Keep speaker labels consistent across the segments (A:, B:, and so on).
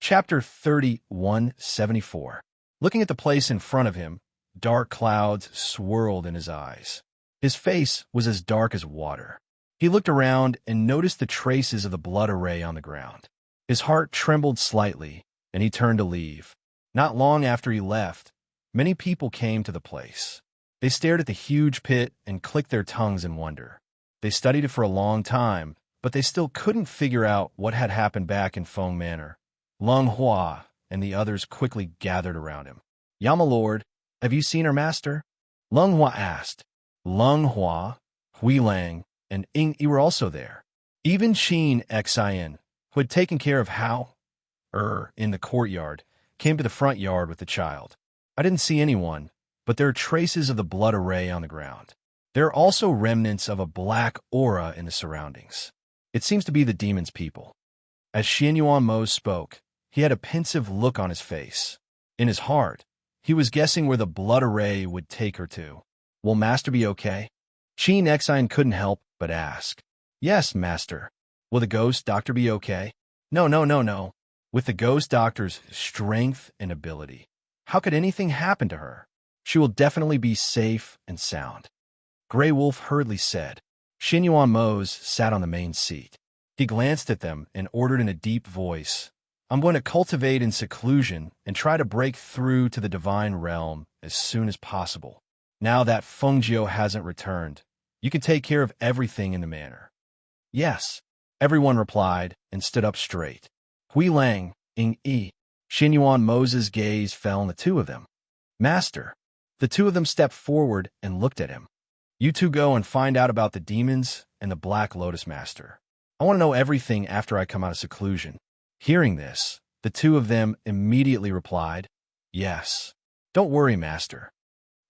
A: Chapter 3174. Looking at the place in front of him, dark clouds swirled in his eyes. His face was as dark as water. He looked around and noticed the traces of the blood array on the ground. His heart trembled slightly, and he turned to leave. Not long after he left, many people came to the place. They stared at the huge pit and clicked their tongues in wonder. They studied it for a long time, but they still couldn't figure out what had happened back in Feng Manor. Lung Hua and the others quickly gathered around him. "Yama Lord, have you seen our master?" Lung Hua asked. Lung Hua, Hui Lang, and Ying Yi were also there. Even Qin Xian, who had taken care of Hao in the courtyard, came to the front yard with the child. "I didn't see anyone, but there are traces of the blood array on the ground. There are also remnants of a black aura in the surroundings. It seems to be the demon's people." As Xianyuan Mo spoke, he had a pensive look on his face. In his heart, he was guessing where the blood array would take her to. "Will Master be okay?" Qin Xian couldn't help but ask. "Yes, Master." "Will the ghost doctor be okay?" No. With the ghost doctor's strength and ability, how could anything happen to her? She will definitely be safe and sound. Grey Wolf hurriedly said. Xianyuan Mose sat on the main seat. He glanced at them and ordered in a deep voice, "I'm going to cultivate in seclusion and try to break through to the divine realm as soon as possible. Now that Fengjiu hasn't returned, you can take care of everything in the manor." "Yes," everyone replied and stood up straight. Hui Lang, Ying Yi, Xianyuan Mose's gaze fell on the two of them. "Master." The two of them stepped forward and looked at him. "You two go and find out about the demons and the Black Lotus Master. I want to know everything after I come out of seclusion." Hearing this, the two of them immediately replied, "Yes. Don't worry, Master."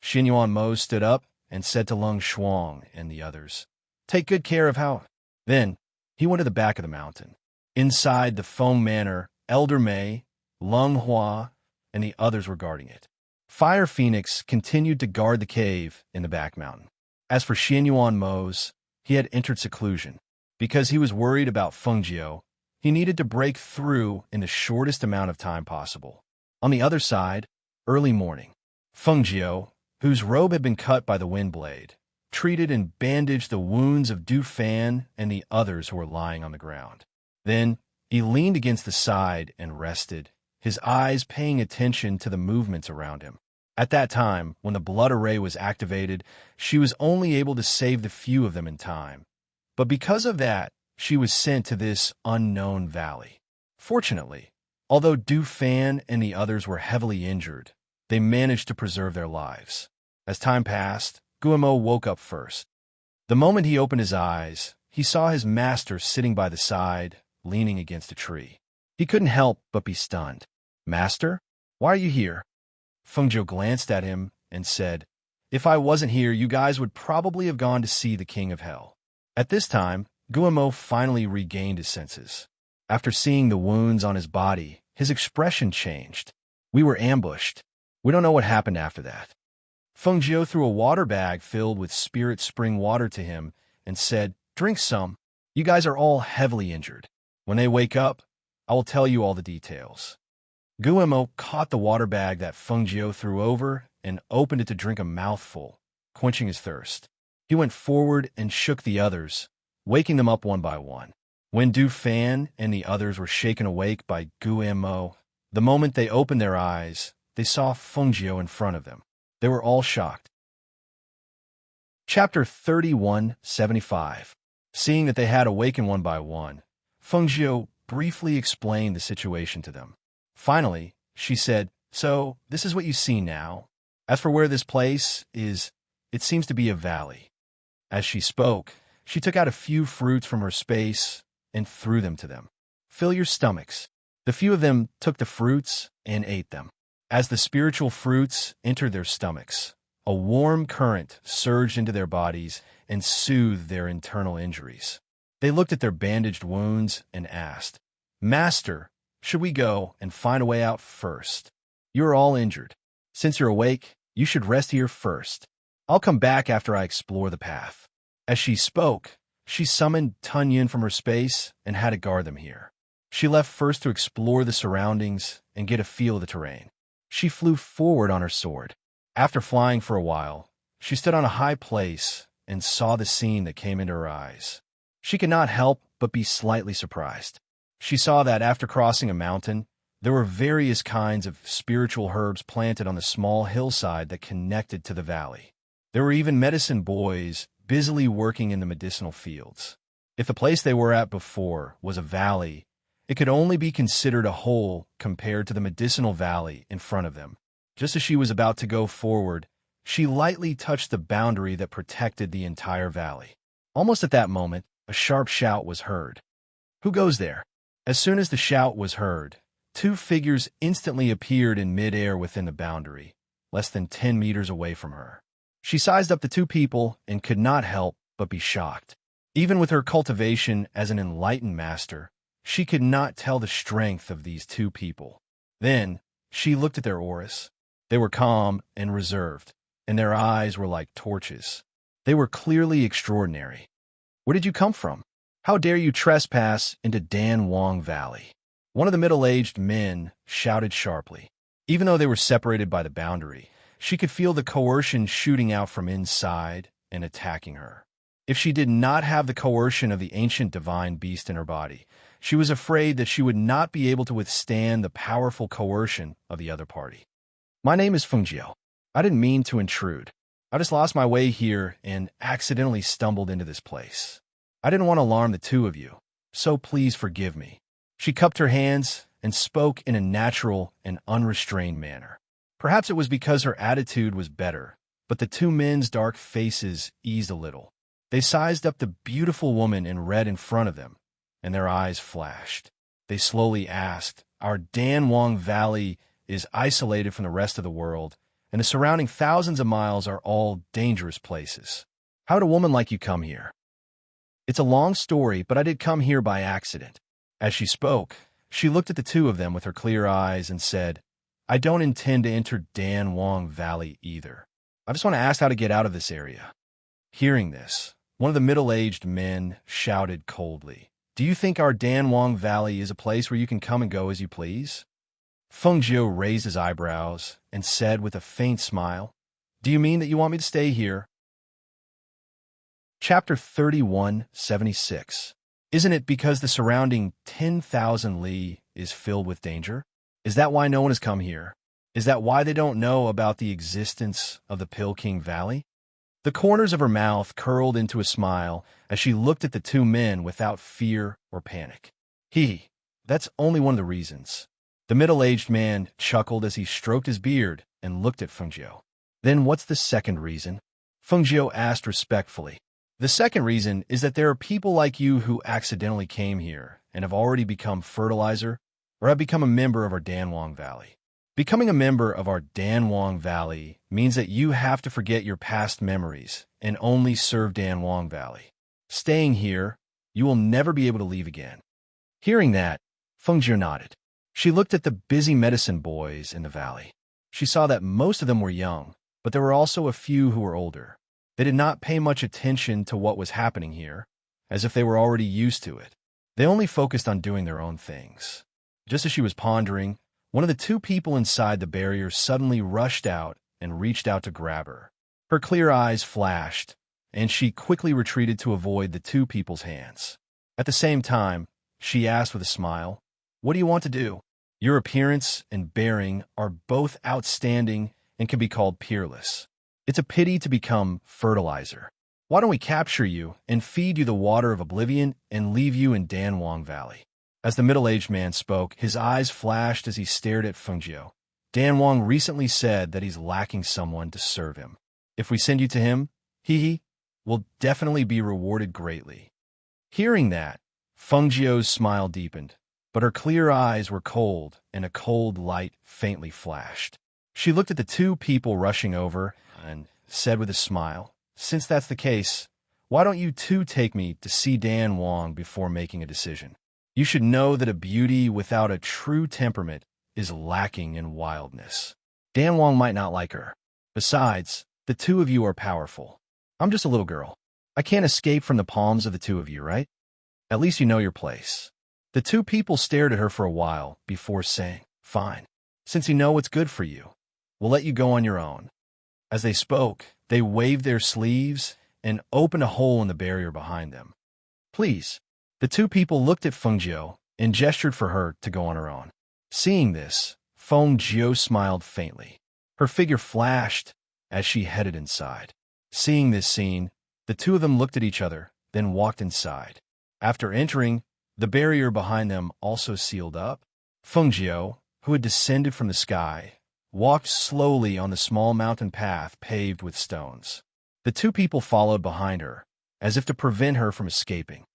A: Xianyuan Mo stood up and said to Lung Shuang and the others, "Take good care of Hao." Then he went to the back of the mountain. Inside the Feng Manor, Elder Mei, Lung Hua, and the others were guarding it. Fire Phoenix continued to guard the cave in the back mountain. As for Xianyuan Mose, he had entered seclusion. Because he was worried about Fengjiu, he needed to break through in the shortest amount of time possible. On the other side, early morning, Fengjiu, whose robe had been cut by the wind blade, treated and bandaged the wounds of Du Fan and the others who were lying on the ground. Then he leaned against the side and rested, his eyes paying attention to the movements around him. At that time, when the blood array was activated, she was only able to save the few of them in time. But because of that, she was sent to this unknown valley. Fortunately, although Du Fan and the others were heavily injured, they managed to preserve their lives. As time passed, Guillermo woke up first. The moment he opened his eyes, he saw his master sitting by the side, leaning against a tree. He couldn't help but be stunned. "Master, why are you here?" Fengjiu glanced at him and said, "If I wasn't here, you guys would probably have gone to see the King of Hell." At this time, Guillermo finally regained his senses. After seeing the wounds on his body, his expression changed. "We were ambushed. We don't know what happened after that." Fengjiu threw a water bag filled with spirit spring water to him and said, "Drink some. You guys are all heavily injured. When they wake up, I will tell you all the details." Guillermo caught the water bag that Fengjiu threw over and opened it to drink a mouthful, quenching his thirst. He went forward and shook the others, waking them up one by one. When Du Fan and the others were shaken awake by Guillermo, the moment they opened their eyes, they saw Fengjiu in front of them. They were all shocked. Chapter 3175. Seeing that they had awakened one by one, Fengjiu briefly explained the situation to them. Finally, she said, "So, this is what you see now. As for where this place is, it seems to be a valley." As she spoke, she took out a few fruits from her space and threw them to them. "Fill your stomachs." The few of them took the fruits and ate them. As the spiritual fruits entered their stomachs, a warm current surged into their bodies and soothed their internal injuries. They looked at their bandaged wounds and asked, "Master, should we go and find a way out first? You are all injured. Since you're awake, you should rest here first. I'll come back after I explore the path." As she spoke, she summoned Tunyin from her space and had to guard them here. She left first to explore the surroundings and get a feel of the terrain. She flew forward on her sword. After flying for a while, she stood on a high place and saw the scene that came into her eyes. She could not help but be slightly surprised. She saw that after crossing a mountain, there were various kinds of spiritual herbs planted on the small hillside that connected to the valley. There were even medicine boys busily working in the medicinal fields. If the place they were at before was a valley, it could only be considered a hole compared to the medicinal valley in front of them. Just as she was about to go forward, she lightly touched the boundary that protected the entire valley. Almost at that moment, a sharp shout was heard. "Who goes there?" As soon as the shout was heard, two figures instantly appeared in midair within the boundary, less than 10 meters away from her. She sized up the two people and could not help but be shocked. Even with her cultivation as an enlightened master, she could not tell the strength of these two people. Then, she looked at their auras. They were calm and reserved, and their eyes were like torches. They were clearly extraordinary. "Where did you come from? How dare you trespass into Dan Wong Valley?" One of the middle-aged men shouted sharply. Even though they were separated by the boundary, she could feel the coercion shooting out from inside and attacking her. If she did not have the coercion of the ancient divine beast in her body, she was afraid that she would not be able to withstand the powerful coercion of the other party. "My name is Fengjiu. I didn't mean to intrude. I just lost my way here and accidentally stumbled into this place. I didn't want to alarm the two of you, so please forgive me." She cupped her hands and spoke in a natural and unrestrained manner. Perhaps it was because her attitude was better, but the two men's dark faces eased a little. They sized up the beautiful woman in red in front of them, and their eyes flashed. They slowly asked, "Our Dan Wong Valley is isolated from the rest of the world, and the surrounding thousands of miles are all dangerous places. How did a woman like you come here?" "It's a long story, but I did come here by accident." As she spoke, she looked at the two of them with her clear eyes and said, "I don't intend to enter Dan Wong Valley either. I just want to ask how to get out of this area." Hearing this, one of the middle-aged men shouted coldly, "Do you think our Dan Wong Valley is a place where you can come and go as you please?" Fengjiu raised his eyebrows and said with a faint smile, "Do you mean that you want me to stay here?" Chapter 3176. Isn't it because the surrounding 10,000 li is filled with danger? Is that why no one has come here? Is that why they don't know about the existence of the Pill King Valley? The corners of her mouth curled into a smile as she looked at the two men without fear or panic. That's only one of the reasons." The middle-aged man chuckled as he stroked his beard and looked at Fengjiu. "Then what's the second reason?" Fengjiu asked respectfully. "The second reason is that there are people like you who accidentally came here and have already become fertilizer or have become a member of our Dan Wong Valley. Becoming a member of our Dan Wong Valley means that you have to forget your past memories and only serve Dan Wong Valley. Staying here, you will never be able to leave again." Hearing that, Fengjiu nodded. She looked at the busy medicine boys in the valley. She saw that most of them were young, but there were also a few who were older. They did not pay much attention to what was happening here, as if they were already used to it. They only focused on doing their own things. Just as she was pondering, one of the two people inside the barrier suddenly rushed out and reached out to grab her. Her clear eyes flashed, and she quickly retreated to avoid the two people's hands. At the same time, she asked with a smile, "What do you want to do? Your appearance and bearing are both outstanding and can be called peerless. It's a pity to become fertilizer. Why don't we capture you and feed you the water of oblivion and leave you in Dan Wong Valley?" As the middle-aged man spoke, his eyes flashed as he stared at Fengjiu. "Dan Wong recently said that he's lacking someone to serve him. If we send you to him, he will definitely be rewarded greatly." Hearing that, Fengjiu's smile deepened, but her clear eyes were cold and a cold light faintly flashed. She looked at the two people rushing over and said with a smile, "Since that's the case, why don't you two take me to see Dan Wong before making a decision? You should know that a beauty without a true temperament is lacking in wildness. Dan Wong might not like her. Besides, the two of you are powerful. I'm just a little girl. I can't escape from the palms of the two of you, right? At least you know your place." The two people stared at her for a while before saying, "Fine. Since you know what's good for you, we'll let you go on your own." As they spoke, they waved their sleeves and opened a hole in the barrier behind them. "Please." The two people looked at Fengjiu and gestured for her to go on her own. Seeing this, Fengjiu smiled faintly. Her figure flashed as she headed inside. Seeing this scene, the two of them looked at each other, then walked inside. After entering, the barrier behind them also sealed up. Fengjiu, who had descended from the sky, walked slowly on the small mountain path paved with stones. The two people followed behind her, as if to prevent her from escaping.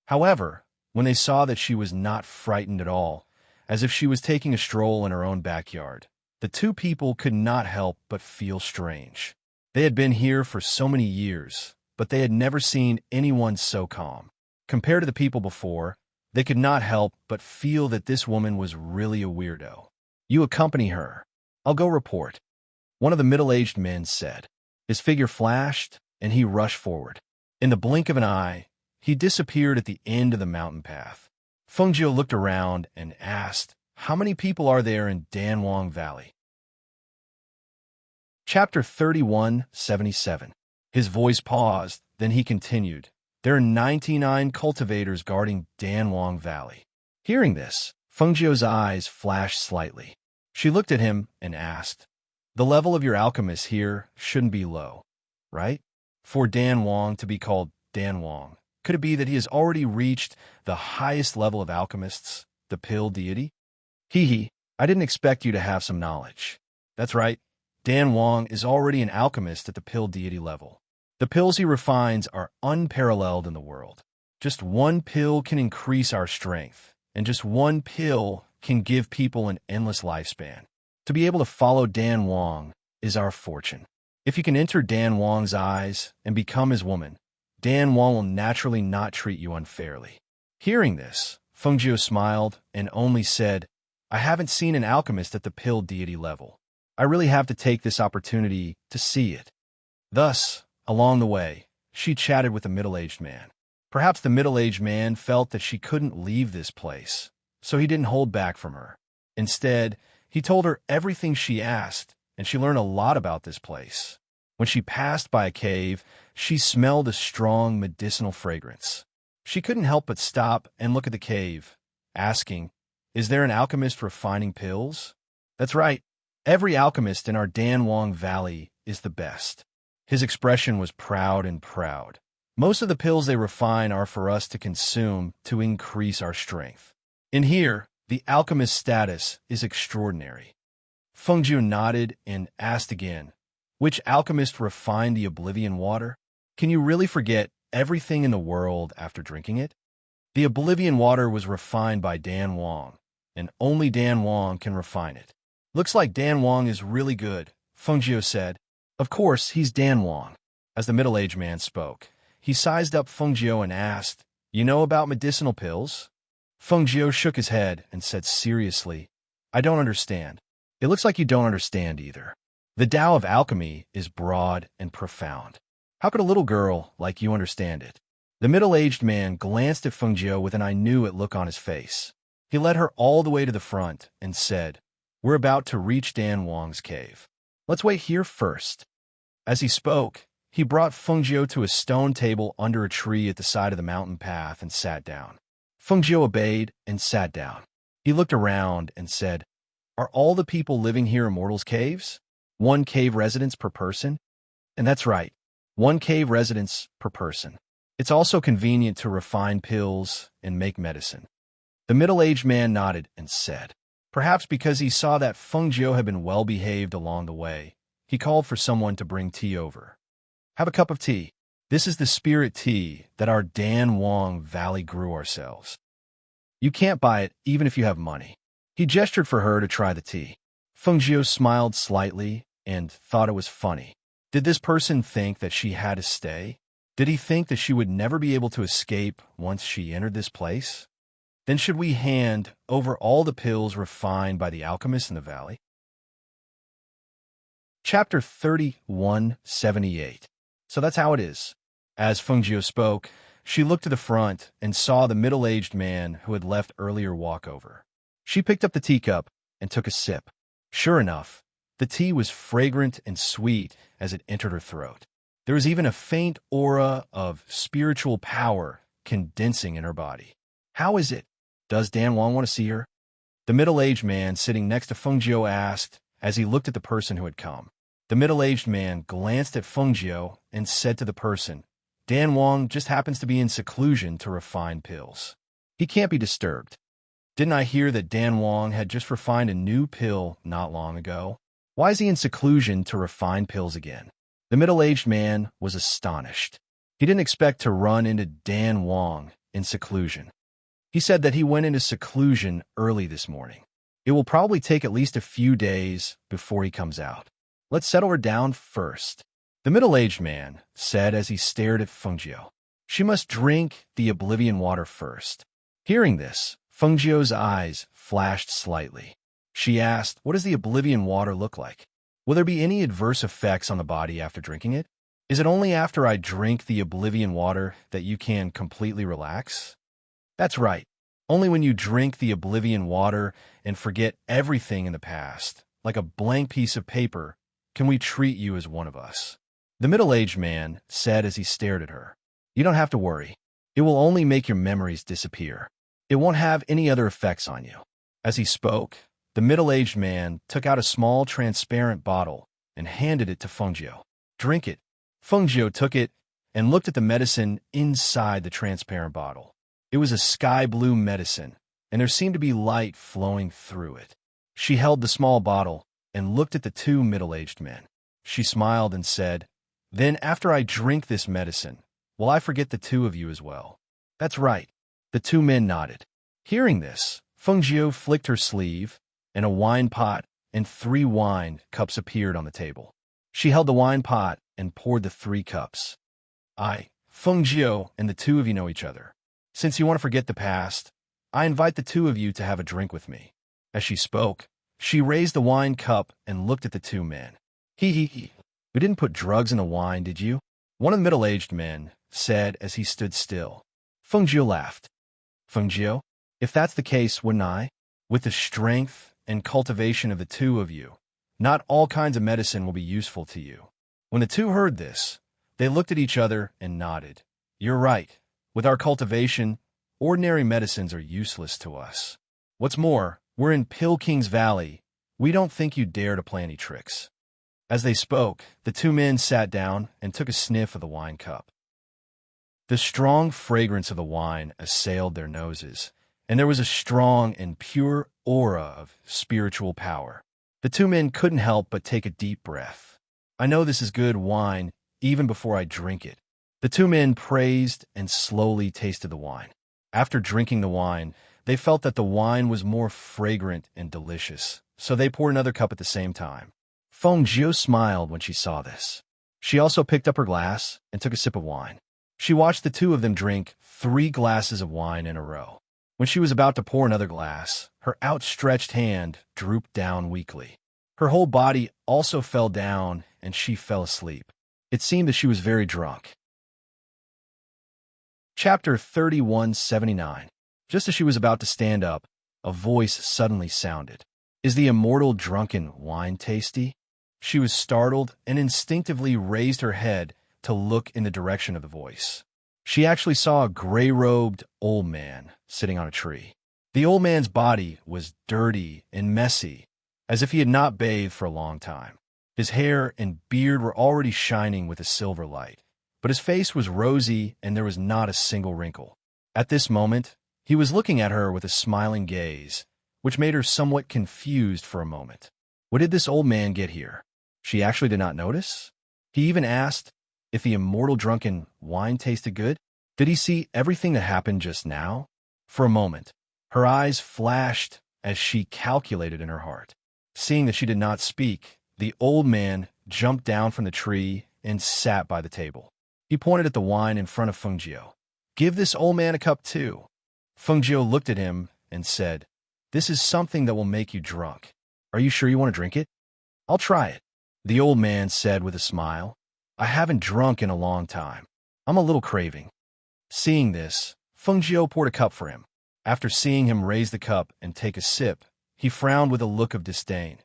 A: However, when they saw that she was not frightened at all, as if she was taking a stroll in her own backyard, the two people could not help but feel strange. They had been here for so many years, but they had never seen anyone so calm. Compared to the people before, they could not help but feel that this woman was really a weirdo. "You accompany her. I'll go report," one of the middle-aged men said. His figure flashed, and he rushed forward. In the blink of an eye, he disappeared at the end of the mountain path. Fengjiu looked around and asked, "How many people are there in Danwang Valley?" Chapter 31:77. His voice paused, then he continued, "There are 99 cultivators guarding Danwang Valley." Hearing this, Fengjiu's eyes flashed slightly. She looked at him and asked, "The level of your alchemists here shouldn't be low, right? For Danwang to be called Danwang, could it be that he has already reached the highest level of alchemists, the pill deity?" "Hee, I didn't expect you to have some knowledge." "That's right. Danwang is already an alchemist at the pill deity level. The pills he refines are unparalleled in the world. Just one pill can increase our strength, and just one pill can give people an endless lifespan. To be able to follow Danwang is our fortune. If you can enter Danwang's eyes and become his woman, Danwang will naturally not treat you unfairly." Hearing this, Fengjiu smiled and only said, "I haven't seen an alchemist at the pill deity level. I really have to take this opportunity to see it." Thus, along the way, she chatted with a middle-aged man. Perhaps the middle-aged man felt that she couldn't leave this place, so he didn't hold back from her. Instead, he told her everything she asked, and she learned a lot about this place. When she passed by a cave, she smelled a strong medicinal fragrance. She couldn't help but stop and look at the cave, asking, "Is there an alchemist refining pills?" "That's right. Every alchemist in our Danwang Valley is the best." His expression was proud and proud. "Most of the pills they refine are for us to consume to increase our strength. In here, the alchemist status is extraordinary." Fengjiu nodded and asked again, "Which alchemist refined the oblivion water? Can you really forget everything in the world after drinking it?" "The oblivion water was refined by Danwang, and only Danwang can refine it." "Looks like Danwang is really good," Fengjiu said. "Of course, he's Danwang." As the middle-aged man spoke, he sized up Fengjiu and asked, "You know about medicinal pills?" Fengjiu shook his head and said seriously, "I don't understand." "It looks like you don't understand either. The Tao of alchemy is broad and profound. How could a little girl like you understand it?" The middle-aged man glanced at Fengjiu with an "I knew it" look on his face. He led her all the way to the front and said, "We're about to reach Danwang's cave. Let's wait here first." As he spoke, he brought Fengjiu to a stone table under a tree at the side of the mountain path and sat down. Fengjiu obeyed and sat down. He looked around and said, "Are all the people living here immortals' caves? 1 cave residence per person?" "And that's right, 1 cave residence per person. It's also convenient to refine pills and make medicine." The middle-aged man nodded and said, perhaps because he saw that Fengjiu had been well-behaved along the way, he called for someone to bring tea over. "Have a cup of tea. This is the spirit tea that our Danwang Valley grew ourselves. You can't buy it even if you have money." He gestured for her to try the tea. Fengjiu smiled slightly and thought it was funny. Did this person think that she had to stay? Did he think that she would never be able to escape once she entered this place? Then should we hand over all the pills refined by the alchemists in the valley? Chapter 31:78. So that's how it is. As Fengjiu spoke, She looked to the front and saw the middle-aged man who had left earlier walk over. She picked up the teacup and took a sip. Sure enough, the tea was fragrant and sweet as it entered her throat. There was even a faint aura of spiritual power condensing in her body. How is it? Does Dan Wang want to see her? The middle-aged man sitting next to Feng Jiu asked as he looked at the person who had come. The middle-aged man glanced at Feng Jiu and said to the person, Dan Wang just happens to be in seclusion to refine pills. He can't be disturbed. Didn't I hear that Dan Wang had just refined a new pill not long ago? Why is he in seclusion to refine pills again? The middle-aged man was astonished. He didn't expect to run into Dan Wang in seclusion. He said that he went into seclusion early this morning. It will probably take at least a few days before he comes out. Let's settle her down first. The middle-aged man said as he stared at Feng Jiu. She must drink the oblivion water first. Hearing this, Feng Jiu's eyes flashed slightly. She asked, what does the oblivion water look like? Will there be any adverse effects on the body after drinking it? Is it only after I drink the oblivion water that you can completely relax? That's right. Only when you drink the oblivion water and forget everything in the past, like a blank piece of paper, can we treat you as one of us. The middle-aged man said as he stared at her. You don't have to worry. It will only make your memories disappear. It won't have any other effects on you. As he spoke, the middle-aged man took out a small transparent bottle and handed it to Feng Jiu. Drink it. Feng Jiu took it and looked at the medicine inside the transparent bottle. It was a sky-blue medicine, and there seemed to be light flowing through it. She held the small bottle and looked at the two middle-aged men. She smiled and said, Then after I drink this medicine, will I forget the two of you as well? That's right. The two men nodded. Hearing this, Feng Jiu flicked her sleeve, and a wine pot and 3 wine cups appeared on the table. She held the wine pot and poured the 3 cups. Feng Jiu, and the two of you know each other. Since you want to forget the past, I invite the two of you to have a drink with me. As she spoke, she raised the wine cup and looked at the two men. He. You didn't put drugs in the wine, did you? One of the middle-aged men said as he stood still. Feng Jiu laughed. Feng Jiu, if that's the case, wouldn't I? With the strength and cultivation of the two of you, not all kinds of medicine will be useful to you. When the two heard this, they looked at each other and nodded. You're right. With our cultivation, ordinary medicines are useless to us. What's more, we're in Pill King's Valley. We don't think you dare to play any tricks. As they spoke, the two men sat down and took a sniff of the wine cup. The strong fragrance of the wine assailed their noses, and there was a strong and pure aura of spiritual power. The two men couldn't help but take a deep breath. I know this is good wine even before I drink it. The two men praised and slowly tasted the wine. After drinking the wine, they felt that the wine was more fragrant and delicious, so they poured another cup at the same time. Feng Jiu smiled when she saw this. She also picked up her glass and took a sip of wine. She watched the two of them drink 3 glasses of wine in a row. When she was about to pour another glass, her outstretched hand drooped down weakly. Her whole body also fell down, and she fell asleep. It seemed that she was very drunk. Chapter 3179. Just as she was about to stand up, a voice suddenly sounded. Is the immortal drunken wine tasty? She was startled and instinctively raised her head to look in the direction of the voice. She actually saw a gray-robed old man sitting on a tree. The old man's body was dirty and messy, as if he had not bathed for a long time. His hair and beard were already shining with a silver light, but his face was rosy and there was not a single wrinkle. At this moment, he was looking at her with a smiling gaze, which made her somewhat confused for a moment. What did this old man get here? She actually did not notice. He even asked if the immortal drunken wine tasted good. Did he see everything that happened just now? For a moment, her eyes flashed as she calculated in her heart. Seeing that she did not speak, the old man jumped down from the tree and sat by the table. He pointed at the wine in front of Feng Jiu. Give this old man a cup too. Feng Jiu looked at him and said, This is something that will make you drunk. Are you sure you want to drink it? I'll try it. The old man said with a smile, I haven't drunk in a long time. I'm a little craving. Seeing this, Feng Jiu poured a cup for him. After seeing him raise the cup and take a sip, he frowned with a look of disdain.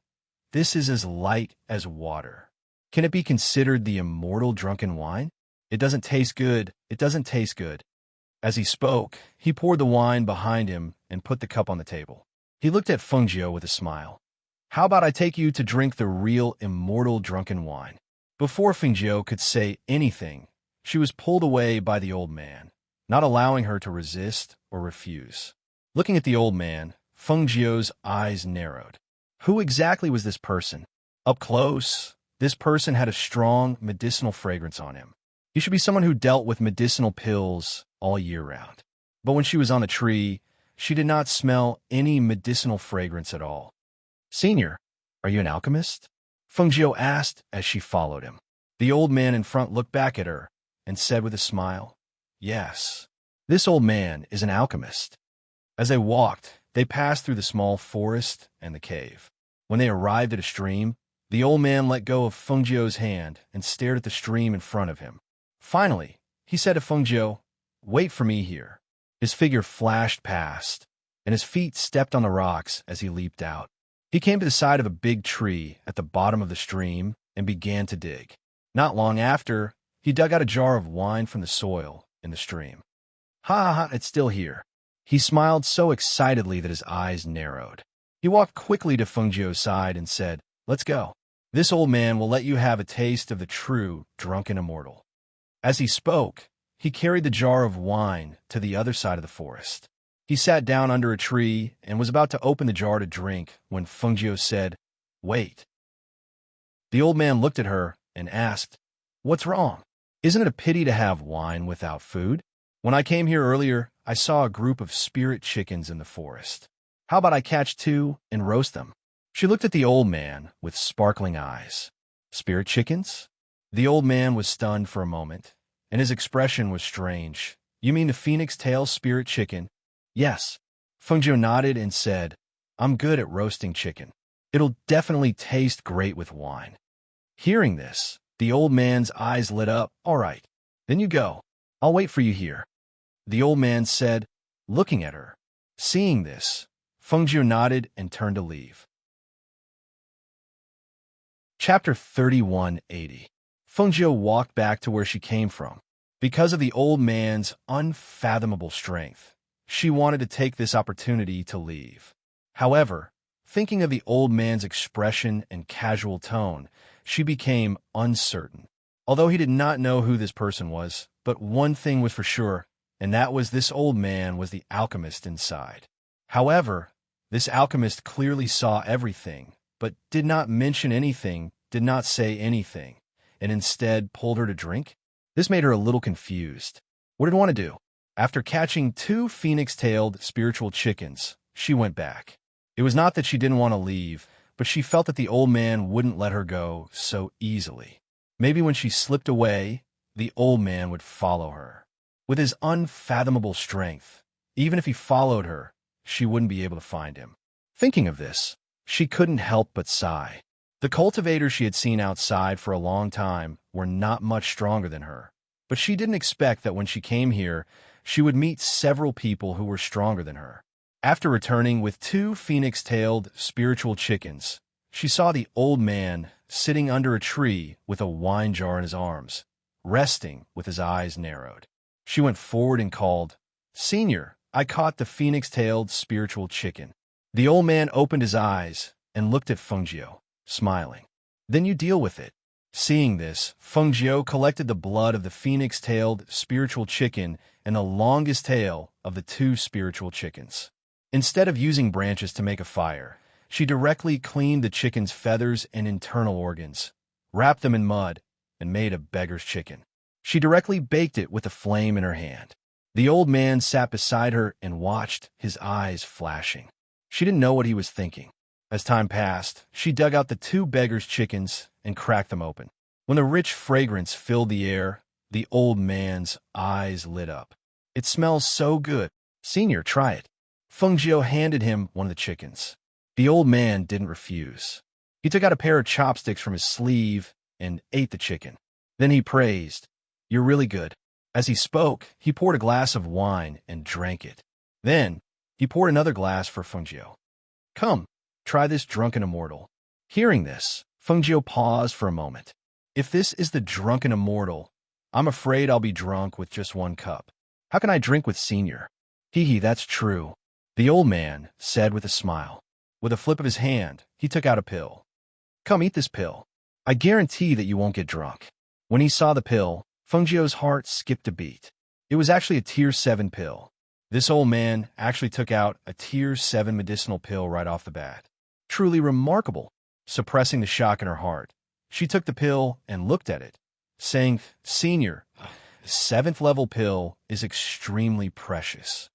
A: This is as light as water. Can it be considered the immortal drunken wine? It doesn't taste good. It doesn't taste good. As he spoke, he poured the wine behind him and put the cup on the table. He looked at Feng Jiu with a smile. How about I take you to drink the real immortal drunken wine? Before Feng Jiu could say anything, she was pulled away by the old man, not allowing her to resist or refuse. Looking at the old man, Feng Jiu's eyes narrowed. Who exactly was this person? Up close, this person had a strong medicinal fragrance on him. He should be someone who dealt with medicinal pills all year round. But when she was on the tree, she did not smell any medicinal fragrance at all. Senior, are you an alchemist? Feng Jiu asked as she followed him. The old man in front looked back at her and said with a smile, Yes, this old man is an alchemist. As they walked, they passed through the small forest and the cave. When they arrived at a stream, the old man let go of Feng Jiu's hand and stared at the stream in front of him. Finally, he said to Feng Jiu, Wait for me here. His figure flashed past, and his feet stepped on the rocks as he leaped out. He came to the side of a big tree at the bottom of the stream and began to dig. Not long after, he dug out a jar of wine from the soil in the stream. Ha ha ha, it's still here. He smiled so excitedly that his eyes narrowed. He walked quickly to Feng Jiu's side and said, Let's go. This old man will let you have a taste of the true drunken immortal. As he spoke, he carried the jar of wine to the other side of the forest. He sat down under a tree and was about to open the jar to drink when Feng Jiu said, Wait. The old man looked at her and asked, What's wrong? Isn't it a pity to have wine without food? When I came here earlier, I saw a group of spirit chickens in the forest. How about I catch two and roast them? She looked at the old man with sparkling eyes. Spirit chickens? The old man was stunned for a moment, and his expression was strange. You mean the phoenix tail spirit chicken? Yes. Feng Jiu nodded and said, I'm good at roasting chicken. It'll definitely taste great with wine. Hearing this, the old man's eyes lit up. All right, then you go. I'll wait for you here. The old man said, looking at her. Seeing this, Feng Jiu nodded and turned to leave. Chapter 3180. Feng Jiu walked back to where she came from. Because of the old man's unfathomable strength, she wanted to take this opportunity to leave. However, thinking of the old man's expression and casual tone, she became uncertain. Although he did not know who this person was, but one thing was for sure, and that was this old man was the alchemist inside. However, this alchemist clearly saw everything, but did not mention anything, did not say anything, and instead pulled her to drink. This made her a little confused. What did he want to do? After catching two phoenix-tailed spiritual chickens, she went back. It was not that she didn't want to leave, but she felt that the old man wouldn't let her go so easily. Maybe when she slipped away, the old man would follow her. With his unfathomable strength, even if he followed her, she wouldn't be able to find him. Thinking of this, she couldn't help but sigh. The cultivators she had seen outside for a long time were not much stronger than her, but she didn't expect that when she came here, she would meet several people who were stronger than her. After returning with two phoenix-tailed spiritual chickens, she saw the old man sitting under a tree with a wine jar in his arms, resting with his eyes narrowed. She went forward and called, Senior, I caught the phoenix-tailed spiritual chicken. The old man opened his eyes and looked at Feng Jiu, smiling. Then you deal with it. Seeing this, Feng Jiu collected the blood of the phoenix-tailed spiritual chicken and the longest tail of the two spiritual chickens. Instead of using branches to make a fire, she directly cleaned the chicken's feathers and internal organs, wrapped them in mud, and made a beggar's chicken. She directly baked it with a flame in her hand. The old man sat beside her and watched, his eyes flashing. She didn't know what he was thinking. As time passed, she dug out the two beggar's chickens and cracked them open. When the rich fragrance filled the air, the old man's eyes lit up. It smells so good. Senior, try it. Feng Jiu handed him one of the chickens. The old man didn't refuse. He took out a pair of chopsticks from his sleeve and ate the chicken. Then he praised, You're really good. As he spoke, he poured a glass of wine and drank it. Then, he poured another glass for Fengjiu. Come, try this drunken immortal. Hearing this, Fengjiu paused for a moment. If this is the drunken immortal, I'm afraid I'll be drunk with just one cup. How can I drink with senior? Hee, that's true, the old man said with a smile. With a flip of his hand, he took out a pill. Come, eat this pill. I guarantee that you won't get drunk. When he saw the pill, Fengjiu's heart skipped a beat. It was actually a Tier 7 pill. This old man actually took out a Tier 7 medicinal pill right off the bat. Truly remarkable. Suppressing the shock in her heart, she took the pill and looked at it, saying, Senior, the 7th level pill is extremely precious.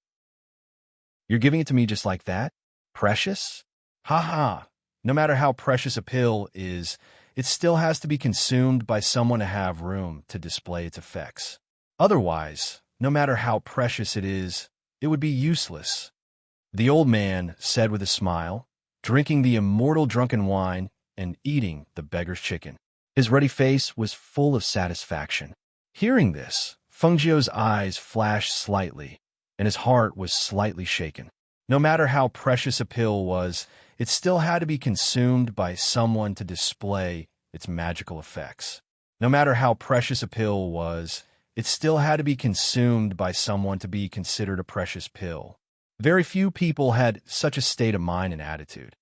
A: You're giving it to me just like that? Precious? Ha ha. No matter how precious a pill is, it still has to be consumed by someone to have room to display its effects. Otherwise, no matter how precious it is, it would be useless. The old man said with a smile, drinking the immortal drunken wine and eating the beggar's chicken. His ruddy face was full of satisfaction. Hearing this, Fengjiu's eyes flashed slightly, and his heart was slightly shaken. No matter how precious a pill was, it still had to be consumed by someone to display its magical effects. No matter how precious a pill was, it still had to be consumed by someone to be considered a precious pill. Very few people had such a state of mind and attitude.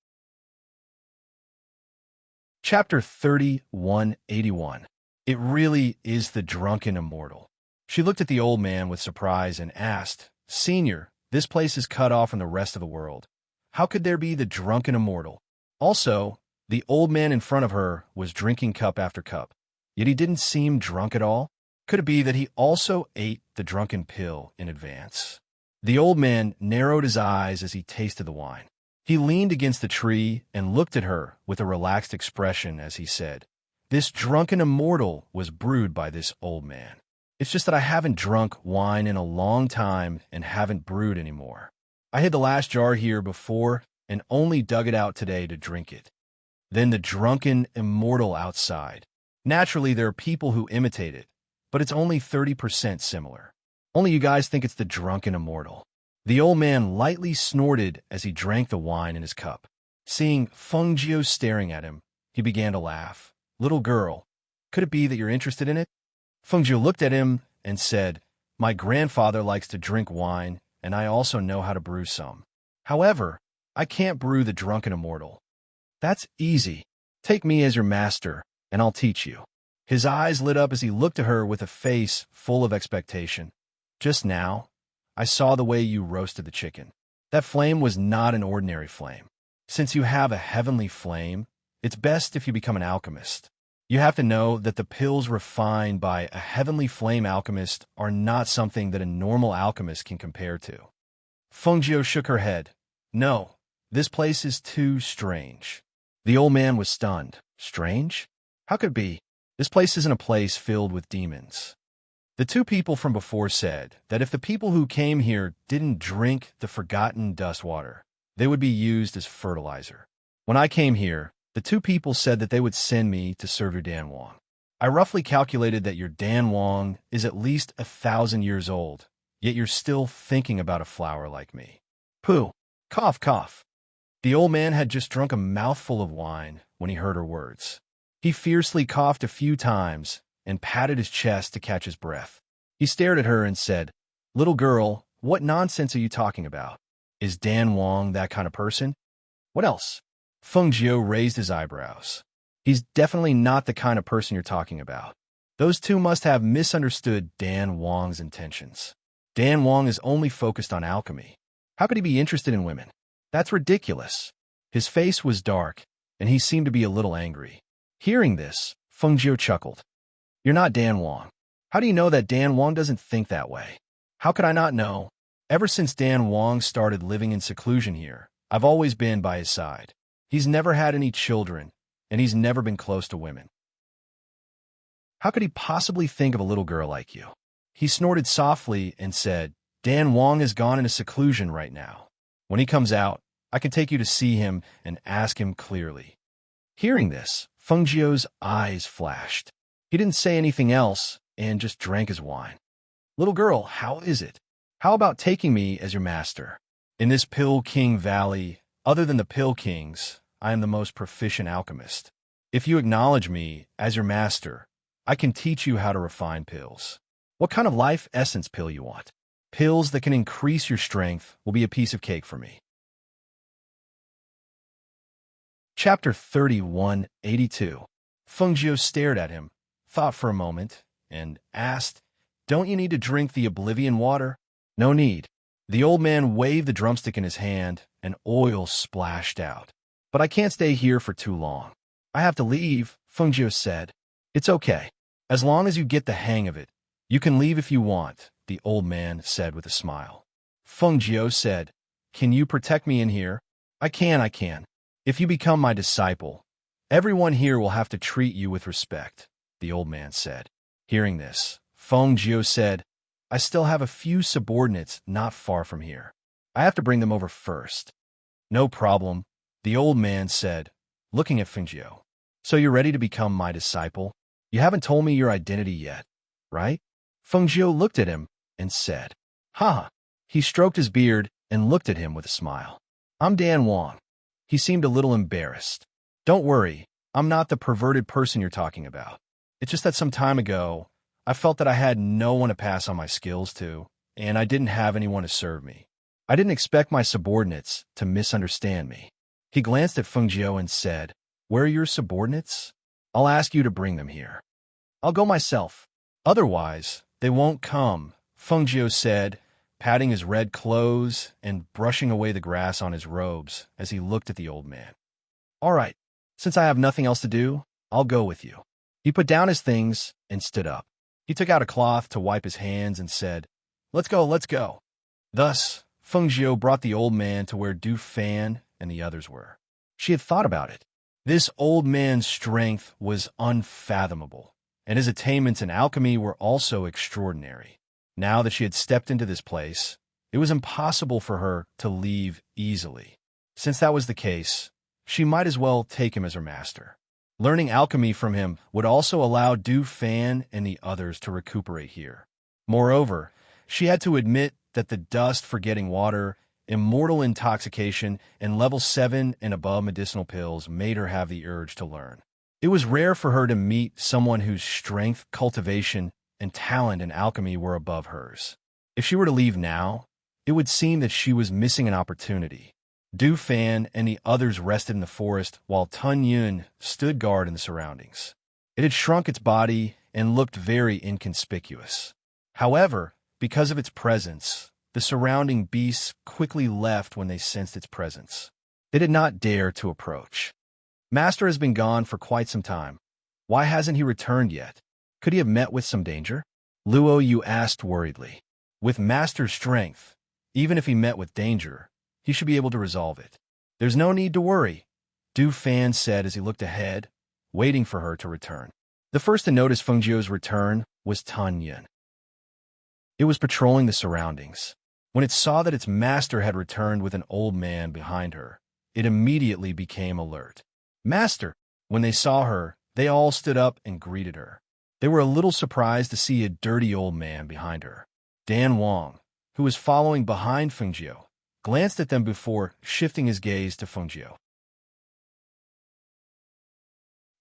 A: Chapter 3181. It really is the drunken immortal. She looked at the old man with surprise and asked, Senior, this place is cut off from the rest of the world. How could there be the drunken immortal? Also, the old man in front of her was drinking cup after cup, yet he didn't seem drunk at all. Could it be that he also ate the drunken pill in advance? The old man narrowed his eyes as he tasted the wine. He leaned against the tree and looked at her with a relaxed expression as he said, This drunken immortal was brewed by this old man. It's just that I haven't drunk wine in a long time and haven't brewed anymore. I hid the last jar here before and only dug it out today to drink it. Then the drunken immortal outside. Naturally, there are people who imitate it, but it's only 30% similar. Only you guys think it's the drunken immortal. The old man lightly snorted as he drank the wine in his cup. Seeing Fengjiu staring at him, he began to laugh. Little girl, could it be that you're interested in it? Fengjiu looked at him and said, My grandfather likes to drink wine, and I also know how to brew some. However, I can't brew the drunken immortal. That's easy. Take me as your master, and I'll teach you. His eyes lit up as he looked at her with a face full of expectation. Just now, I saw the way you roasted the chicken. That flame was not an ordinary flame. Since you have a heavenly flame, it's best if you become an alchemist. You have to know that the pills refined by a heavenly flame alchemist are not something that a normal alchemist can compare to. Fengjiu shook her head. No, this place is too strange. The old man was stunned. Strange? How could it be? This place isn't a place filled with demons. The two people from before said that if the people who came here didn't drink the forgotten dust water, they would be used as fertilizer. When I came here, the two people said that they would send me to serve your Dan Wang. I roughly calculated that your Dan Wang is at least 1,000 years old, yet you're still thinking about a flower like me. Pooh. Cough, cough. The old man had just drunk a mouthful of wine when he heard her words. He fiercely coughed a few times and patted his chest to catch his breath. He stared at her and said, Little girl, what nonsense are you talking about? Is Dan Wang that kind of person? What else? Fengjiu raised his eyebrows. He's definitely not the kind of person you're talking about. Those two must have misunderstood Dan Wang's intentions. Dan Wang is only focused on alchemy. How could he be interested in women? That's ridiculous. His face was dark, and he seemed to be a little angry. Hearing this, Fengjiu chuckled. You're not Dan Wang. How do you know that Dan Wang doesn't think that way? How could I not know? Ever since Dan Wang started living in seclusion here, I've always been by his side. He's never had any children, and he's never been close to women. How could he possibly think of a little girl like you? He snorted softly and said, Dan Wang has gone into seclusion right now. When he comes out, I can take you to see him and ask him clearly. Hearing this, Fengjiu's eyes flashed. He didn't say anything else and just drank his wine. Little girl, how is it? How about taking me as your master? In this Pill King Valley, other than the Pill Kings, I am the most proficient alchemist. If you acknowledge me as your master, I can teach you how to refine pills. What kind of life essence pill you want? Pills that can increase your strength will be a piece of cake for me. Chapter 3182. Fengjiu stared at him, thought for a moment, and asked, "Don't you need to drink the oblivion water?" "No need." The old man waved the drumstick in his hand, and oil splashed out. "But I can't stay here for too long. I have to leave," Fengjiu said. "It's okay. As long as you get the hang of it, you can leave if you want," the old man said with a smile. Fengjiu said, "Can you protect me in here?" I can. If you become my disciple, everyone here will have to treat you with respect," the old man said. Hearing this, Fengjiu said, "I still have a few subordinates not far from here. I have to bring them over first." "No problem," the old man said, looking at Fengjiu. "So you're ready to become my disciple? You haven't told me your identity yet, right?" Fengjiu looked at him and said, "Ha." He stroked his beard and looked at him with a smile. "I'm Dan Wang." He seemed a little embarrassed. "Don't worry, I'm not the perverted person you're talking about. It's just that some time ago, I felt that I had no one to pass on my skills to, and I didn't have anyone to serve me. I didn't expect my subordinates to misunderstand me." He glanced at Fengjiu and said, "Where are your subordinates? I'll ask you to bring them here." "I'll go myself. Otherwise, they won't come," Fengjiu said, patting his red clothes and brushing away the grass on his robes as he looked at the old man. "All right, since I have nothing else to do, I'll go with you." He put down his things and stood up. He took out a cloth to wipe his hands and said, let's go." Thus, Fengjiu brought the old man to where Du Fan and the others were. She had thought about it. This old man's strength was unfathomable, and his attainments in alchemy were also extraordinary. Now that she had stepped into this place, it was impossible for her to leave easily. Since that was the case, she might as well take him as her master. Learning alchemy from him would also allow Du Fan and the others to recuperate here. Moreover, she had to admit that the dust for getting water, immortal intoxication, and level 7 and above medicinal pills made her have the urge to learn. It was rare for her to meet someone whose strength, cultivation, and talent in alchemy were above hers. If she were to leave now, it would seem that she was missing an opportunity. Du Fan and the others rested in the forest while Tun Yun stood guard in the surroundings. It had shrunk its body and looked very inconspicuous. However, because of its presence, the surrounding beasts quickly left when they sensed its presence. They did not dare to approach. "Master has been gone for quite some time. Why hasn't he returned yet? Could he have met with some danger?" Luo Yu asked worriedly. "With Master's strength, even if he met with danger, he should be able to resolve it. There's no need to worry," Du Fan said as he looked ahead, waiting for her to return. The first to notice Fengjiu's return was Tun Yun. It was patrolling the surroundings. When it saw that its master had returned with an old man behind her, it immediately became alert. "Master!" When they saw her, they all stood up and greeted her. They were a little surprised to see a dirty old man behind her. Dan Wang, who was following behind Fengjiu, glanced at them before shifting his gaze to Fengjiu.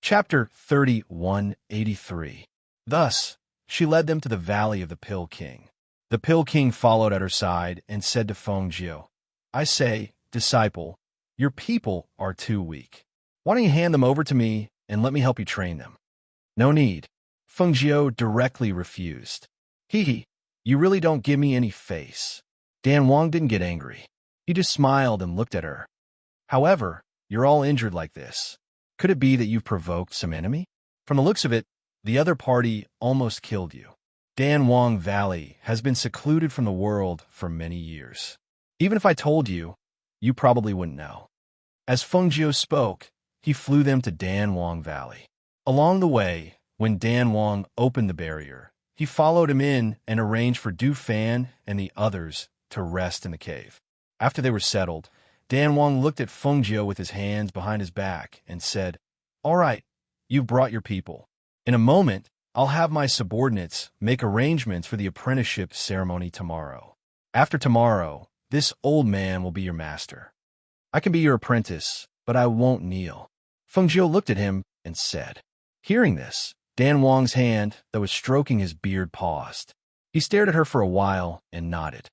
A: Chapter 3183. Thus, she led them to the valley of the Pill King. The Pill King followed at her side and said to Fengjiu, "I say, disciple, your people are too weak. Why don't you hand them over to me and let me help you train them?" "No need." Fengjiu directly refused. "Hee, you really don't give me any face." Dan Wang didn't get angry. He just smiled and looked at her. "However, you're all injured like this. Could it be that you've provoked some enemy? From the looks of it, the other party almost killed you. Dan Wang Valley has been secluded from the world for many years. Even if I told you, you probably wouldn't know." As Fengjiu spoke, he flew them to Dan Wang Valley. Along the way, when Dan Wang opened the barrier, he followed him in and arranged for Du Fan and the others to rest in the cave. After they were settled, Dan Wang looked at Fengjiu with his hands behind his back and said, "All right, you've brought your people. In a moment, I'll have my subordinates make arrangements for the apprenticeship ceremony tomorrow. After tomorrow, this old man will be your master. I can be your apprentice, but I won't kneel." Feng Jiu looked at him and said. Hearing this, Dan Wang's hand that was stroking his beard paused. He stared at her for a while and nodded.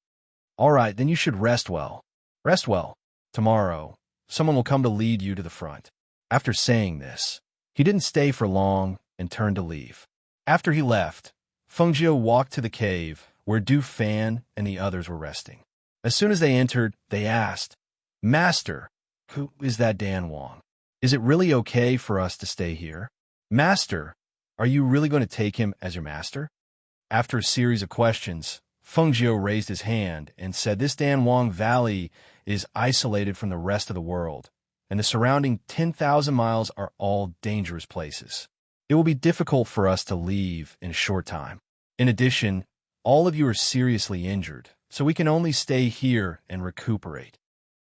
A: "All right, then you should rest well. Rest well. Tomorrow, someone will come to lead you to the front." After saying this, he didn't stay for long and turned to leave. After he left, Feng Jiu walked to the cave where Du Fan and the others were resting. As soon as they entered, they asked, "Master, who is that Dan Wang? Is it really okay for us to stay here? Master, are you really going to take him as your master?" After a series of questions, Feng Jiu raised his hand and said this Dan Wang Valley is isolated from the rest of the world, and the surrounding 10,000 miles are all dangerous places. It will be difficult for us to leave in a short time. In addition, all of you are seriously injured, so we can only stay here and recuperate.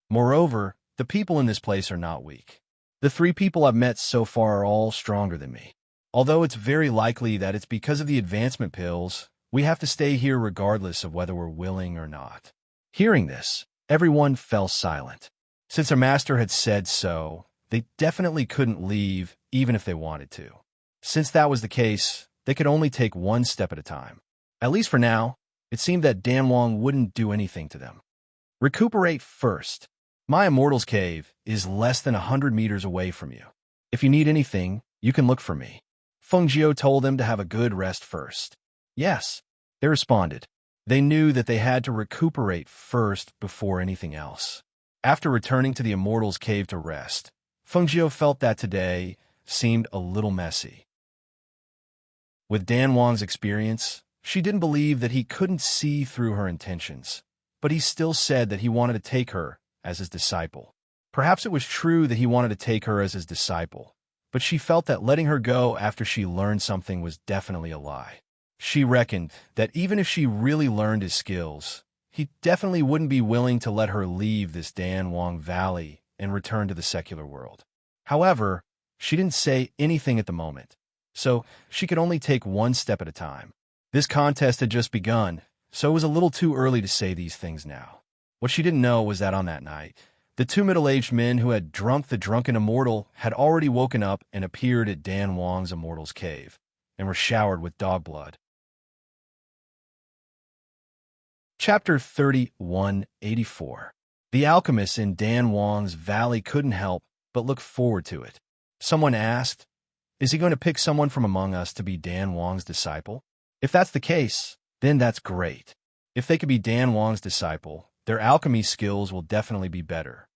A: Moreover, the people in this place are not weak. The 3 people I've met so far are all stronger than me. Although it's very likely that it's because of the advancement pills, we have to stay here regardless of whether we're willing or not. Hearing this, everyone fell silent. Since their master had said so, they definitely couldn't leave even if they wanted to. Since that was the case, they could only take one step at a time. At least for now, it seemed that Dan Wang wouldn't do anything to them. Recuperate first. My Immortal's Cave is less than 100 meters away from you. If you need anything, you can look for me. Feng Jiu told them to have a good rest first. Yes, they responded. They knew that they had to recuperate first before anything else. After returning to the Immortal's Cave to rest, Feng Jiu felt that today seemed a little messy. With Dan Wang's experience, she didn't believe that he couldn't see through her intentions, but he still said that he wanted to take her as his disciple. Perhaps it was true that he wanted to take her as his disciple, but she felt that letting her go after she learned something was definitely a lie. She reckoned that even if she really learned his skills, he definitely wouldn't be willing to let her leave this Dan Wang Valley and return to the secular world. However, she didn't say anything at the moment, so she could only take one step at a time. This contest had just begun, so it was a little too early to say these things now. What she didn't know was that on that night, the 2 middle-aged men who had drunk the drunken immortal had already woken up and appeared at Dan Wang's Immortal's Cave, and were showered with dog blood. Chapter 3184. The alchemists in Dan Wang's Valley couldn't help but look forward to it. Someone asked, "Is he going to pick someone from among us to be Dan Wang's disciple?" If that's the case, then that's great. If they could be Dan Wang's disciple, their alchemy skills will definitely be better.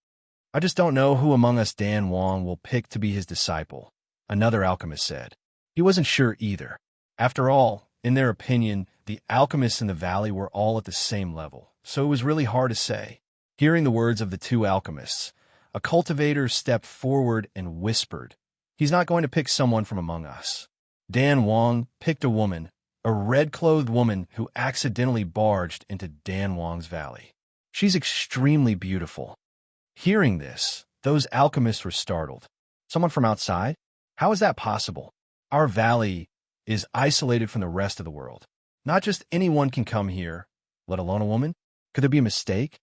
A: "I just don't know who among us Dan Wang will pick to be his disciple," another alchemist said. He wasn't sure either. After all, in their opinion, the alchemists in the valley were all at the same level, so it was really hard to say. Hearing the words of the 2 alchemists, a cultivator stepped forward and whispered, "He's not going to pick someone from among us." Dan Wang picked a woman, a red-clothed woman who accidentally barged into Dan Wang's valley. She's extremely beautiful. Hearing this, those alchemists were startled. Someone from outside? How is that possible? Our valley is isolated from the rest of the world. Not just anyone can come here, let alone a woman. Could there be a mistake?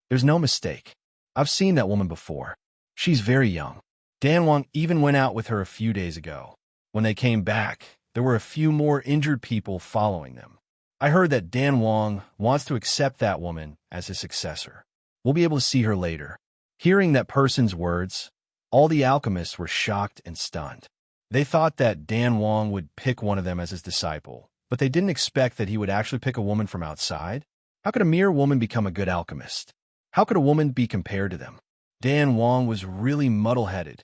A: There's no mistake. I've seen that woman before. She's very young. Dan Wang even went out with her a few days ago. When they came back, there were a few more injured people following them. I heard that Dan Wang wants to accept that woman as his successor. We'll be able to see her later. Hearing that person's words, all the alchemists were shocked and stunned. They thought that Dan Wang would pick one of them as his disciple, but they didn't expect that he would actually pick a woman from outside. How could a mere woman become a good alchemist? How could a woman be compared to them? Dan Wang was really muddle-headed.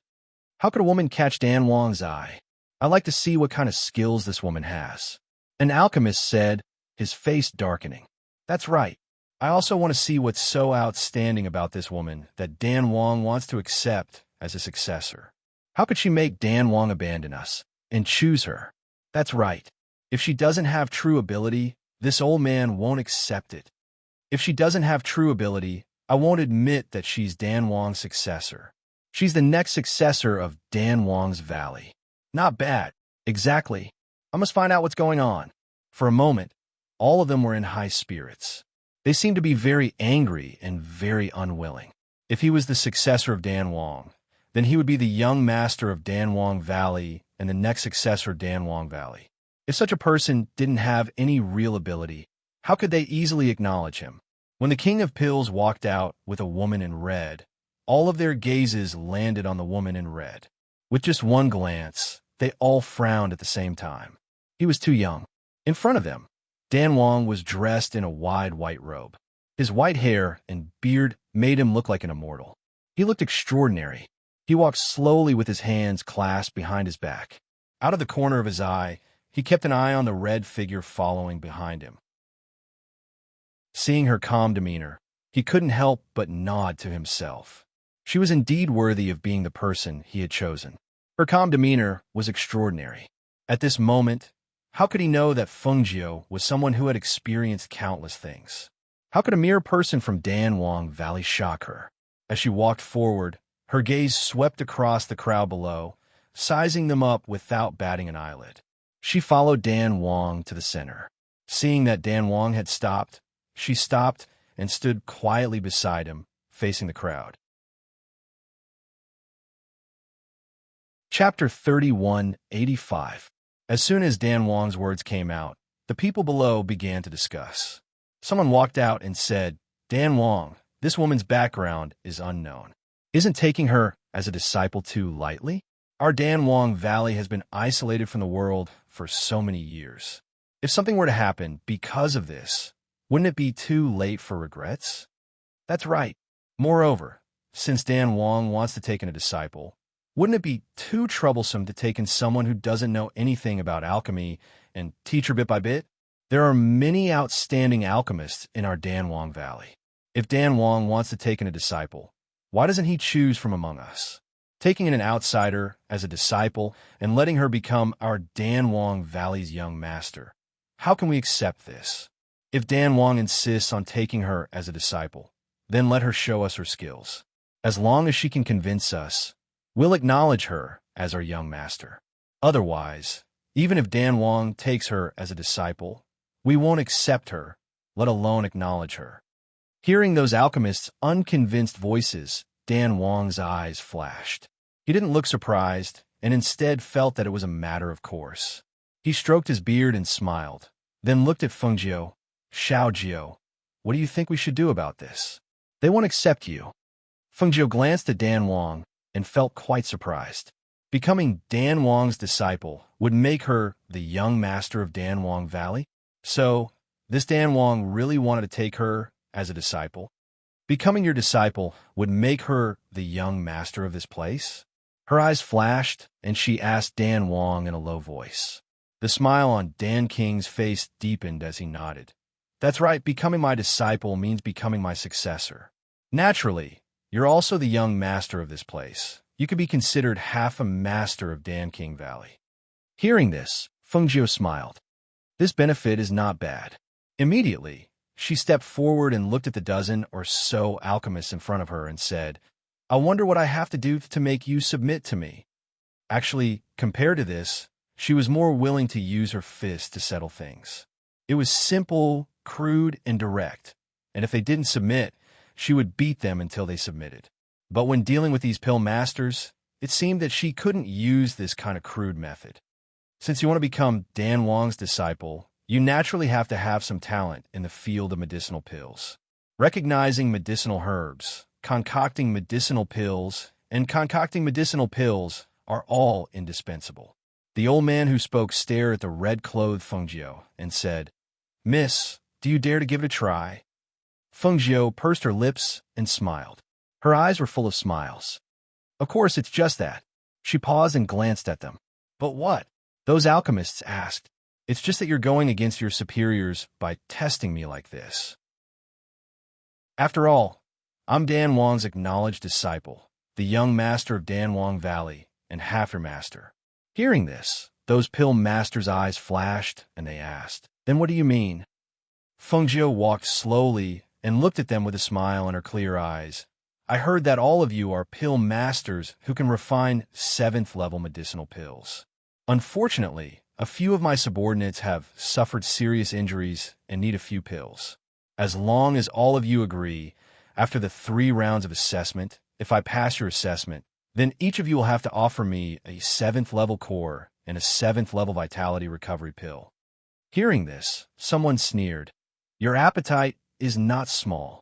A: How could a woman catch Dan Wang's eye? I'd like to see what kind of skills this woman has. An alchemist said, his face darkening. That's right. I also want to see what's so outstanding about this woman that Dan Wang wants to accept as a successor. How could she make Dan Wang abandon us and choose her? That's right. If she doesn't have true ability, this old man won't accept it. If she doesn't have true ability, I won't admit that she's Dan Wang's successor. She's the next successor of Dan Wang's Valley. Not bad. Exactly. I must find out what's going on. For a moment, all of them were in high spirits. They seemed to be very angry and very unwilling. If he was the successor of Dan Wong, then he would be the young master of Dan Wong Valley and the next successor of Dan Wong Valley. If such a person didn't have any real ability, how could they easily acknowledge him? When the King of Pills walked out with a woman in red, all of their gazes landed on the woman in red. With just one glance, they all frowned at the same time. He was too young. In front of them, Dan Wong was dressed in a wide white robe. His white hair and beard made him look like an immortal. He looked extraordinary. He walked slowly with his hands clasped behind his back. Out of the corner of his eye, he kept an eye on the red figure following behind him. Seeing her calm demeanor, he couldn't help but nod to himself. She was indeed worthy of being the person he had chosen. Her calm demeanor was extraordinary. At this moment, how could he know that Feng Jiu was someone who had experienced countless things? How could a mere person from Dan Wong Valley shock her? As she walked forward, her gaze swept across the crowd below, sizing them up without batting an eyelid. She followed Dan Wong to the center. Seeing that Dan Wong had stopped, she stopped and stood quietly beside him, facing the crowd. Chapter 3185. As soon as Dan Wong's words came out, the people below began to discuss. Someone walked out and said, Dan Wong, this woman's background is unknown. Isn't taking her as a disciple too lightly? Our Dan Wong Valley has been isolated from the world for so many years. If something were to happen because of this, wouldn't it be too late for regrets? That's right. Moreover, since Dan Wong wants to take in a disciple, wouldn't it be too troublesome to take in someone who doesn't know anything about alchemy and teach her bit by bit? There are many outstanding alchemists in our Dan Wong Valley. If Dan Wong wants to take in a disciple, why doesn't he choose from among us? Taking in an outsider as a disciple and letting her become our Dan Wong Valley's young master. How can we accept this? If Dan Wong insists on taking her as a disciple, then let her show us her skills. As long as she can convince us, we'll acknowledge her as our young master. Otherwise, even if Dan Wong takes her as a disciple, we won't accept her, let alone acknowledge her. Hearing those alchemists' unconvinced voices, Dan Wong's eyes flashed. He didn't look surprised, and instead felt that it was a matter of course. He stroked his beard and smiled, then looked at Feng Jiu. Xiao Jiu, what do you think we should do about this? They won't accept you. Feng Jiu glanced at Dan Wong and felt quite surprised. Becoming Dan Wong's disciple would make her the young master of Dan Wong Valley? So, this Dan Wong really wanted to take her as a disciple? Becoming your disciple would make her the young master of this place? Her eyes flashed, and she asked Dan Wong in a low voice. The smile on Dan King's face deepened as he nodded. That's right, becoming my disciple means becoming my successor. Naturally, you're also the young master of this place. You could be considered half a master of Dan King Valley. Hearing this, Feng Jiu smiled. This benefit is not bad. Immediately, she stepped forward and looked at the dozen or so alchemists in front of her and said, I wonder what I have to do to make you submit to me. Actually, compared to this, she was more willing to use her fist to settle things. It was simple, crude, and direct, and if they didn't submit, she would beat them until they submitted. But when dealing with these pill masters, it seemed that she couldn't use this kind of crude method. Since you want to become Dan Wong's disciple, you naturally have to have some talent in the field of medicinal pills. Recognizing medicinal herbs, concocting medicinal pills, and concocting medicinal pills are all indispensable. The old man who spoke stared at the red-clothed Feng Jiu and said, Miss, do you dare to give it a try? Feng Jiu pursed her lips and smiled. Her eyes were full of smiles. Of course, it's just that. She paused and glanced at them. But what? Those alchemists asked. It's just that you're going against your superiors by testing me like this. After all, I'm Dan Wong's acknowledged disciple, the young master of Dan Wong Valley, and half your master. Hearing this, those pill masters' eyes flashed, and they asked, Then what do you mean? Feng Jiu walked slowly and looked at them with a smile in her clear eyes. I heard that all of you are pill masters who can refine 7th-level medicinal pills. Unfortunately, A few of my subordinates have suffered serious injuries and need a few pills. As long as all of you agree, after the 3 rounds of assessment, if I pass your assessment, then each of you will have to offer me a 7th level core and a 7th level vitality recovery pill. Hearing this, someone sneered. Your appetite is not small.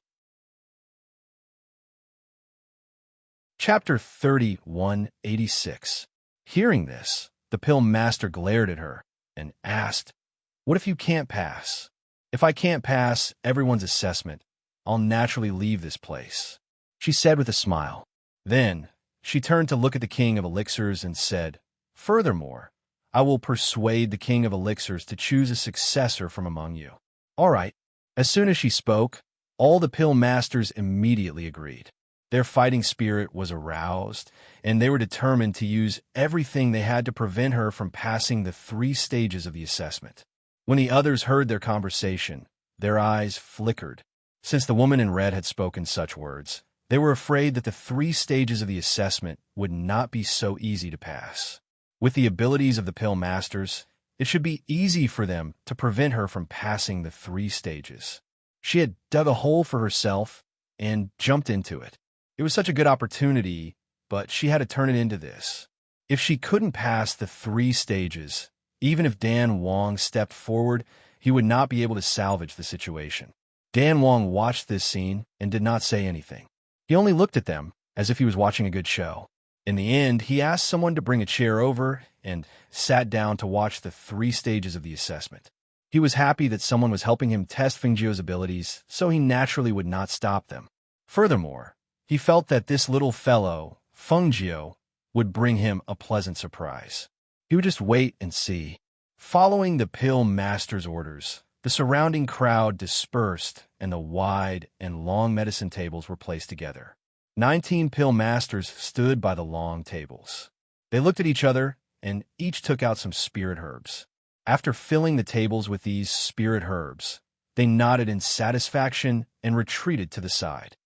A: Chapter 3186. Hearing this, the pill master glared at her and asked, What if you can't pass? If I can't pass everyone's assessment, I'll naturally leave this place, she said with a smile. Then, she turned to look at the king of elixirs and said, Furthermore, I will persuade the king of elixirs to choose a successor from among you. All right. As soon as she spoke, all the pill masters immediately agreed. Their fighting spirit was aroused, and they were determined to use everything they had to prevent her from passing the 3 stages of the assessment. When the others heard their conversation, their eyes flickered. Since the woman in red had spoken such words, they were afraid that the 3 stages of the assessment would not be so easy to pass. With the abilities of the pill masters, it should be easy for them to prevent her from passing the 3 stages. She had dug a hole for herself and jumped into it. It was such a good opportunity, but she had to turn it into this. If she couldn't pass the 3 stages, even if Dan Wong stepped forward, he would not be able to salvage the situation. Dan Wong watched this scene and did not say anything. He only looked at them as if he was watching a good show. In the end, he asked someone to bring a chair over and sat down to watch the 3 stages of the assessment. He was happy that someone was helping him test Fengjio's abilities, so he naturally would not stop them. Furthermore, he felt that this little fellow, Fengjio, would bring him a pleasant surprise. He would just wait and see. Following the pill master's orders, the surrounding crowd dispersed and the wide and long medicine tables were placed together. 19 pill masters stood by the long tables. They looked at each other and each took out some spirit herbs. After filling the tables with these spirit herbs, they nodded in satisfaction and retreated to the side.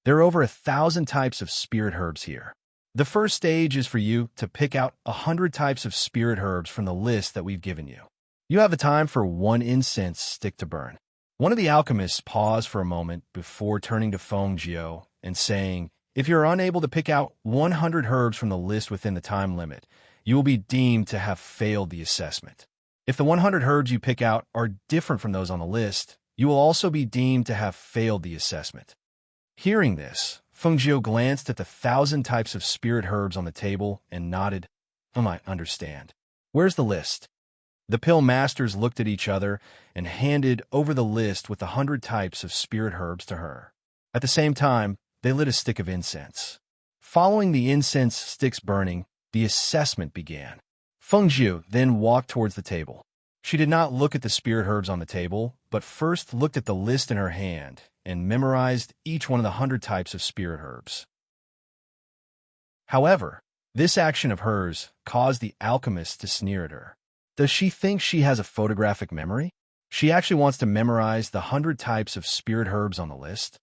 A: There are over 1,000 types of spirit herbs here. The first stage is for you to pick out 100 types of spirit herbs from the list that we've given you. You have a time for 1 incense stick to burn. One of the alchemists paused for a moment before turning to Fengjio and saying, If you're unable to pick out 100 herbs from the list within the time limit, you will be deemed to have failed the assessment. If the 100 herbs you pick out are different from those on the list, you will also be deemed to have failed the assessment. Hearing this, Fengjio glanced at the 1,000 types of spirit herbs on the table and nodded. I understand. Where's the list? The pill masters looked at each other and handed over the list with the 100 types of spirit herbs to her. At the same time, they lit a stick of incense. Following the incense sticks burning, the assessment began. Fengjio then walked towards the table. She did not look at the spirit herbs on the table, but first looked at the list in her hand and memorized each one of the 100 types of spirit herbs. However, this action of hers caused the alchemist to sneer at her. Does she think she has a photographic memory? She actually wants to memorize the 100 types of spirit herbs on the list.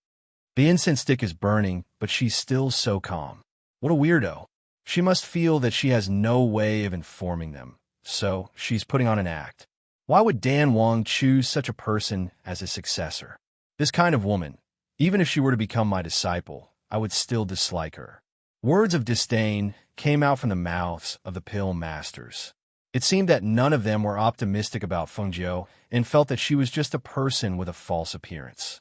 A: The incense stick is burning, but she's still so calm. What a weirdo. She must feel that she has no way of informing them, so she's putting on an act. Why would Dan Wong choose such a person as his successor? This kind of woman, even if she were to become my disciple, I would still dislike her. Words of disdain came out from the mouths of the pill masters. It seemed that none of them were optimistic about Fengjio and felt that she was just a person with a false appearance.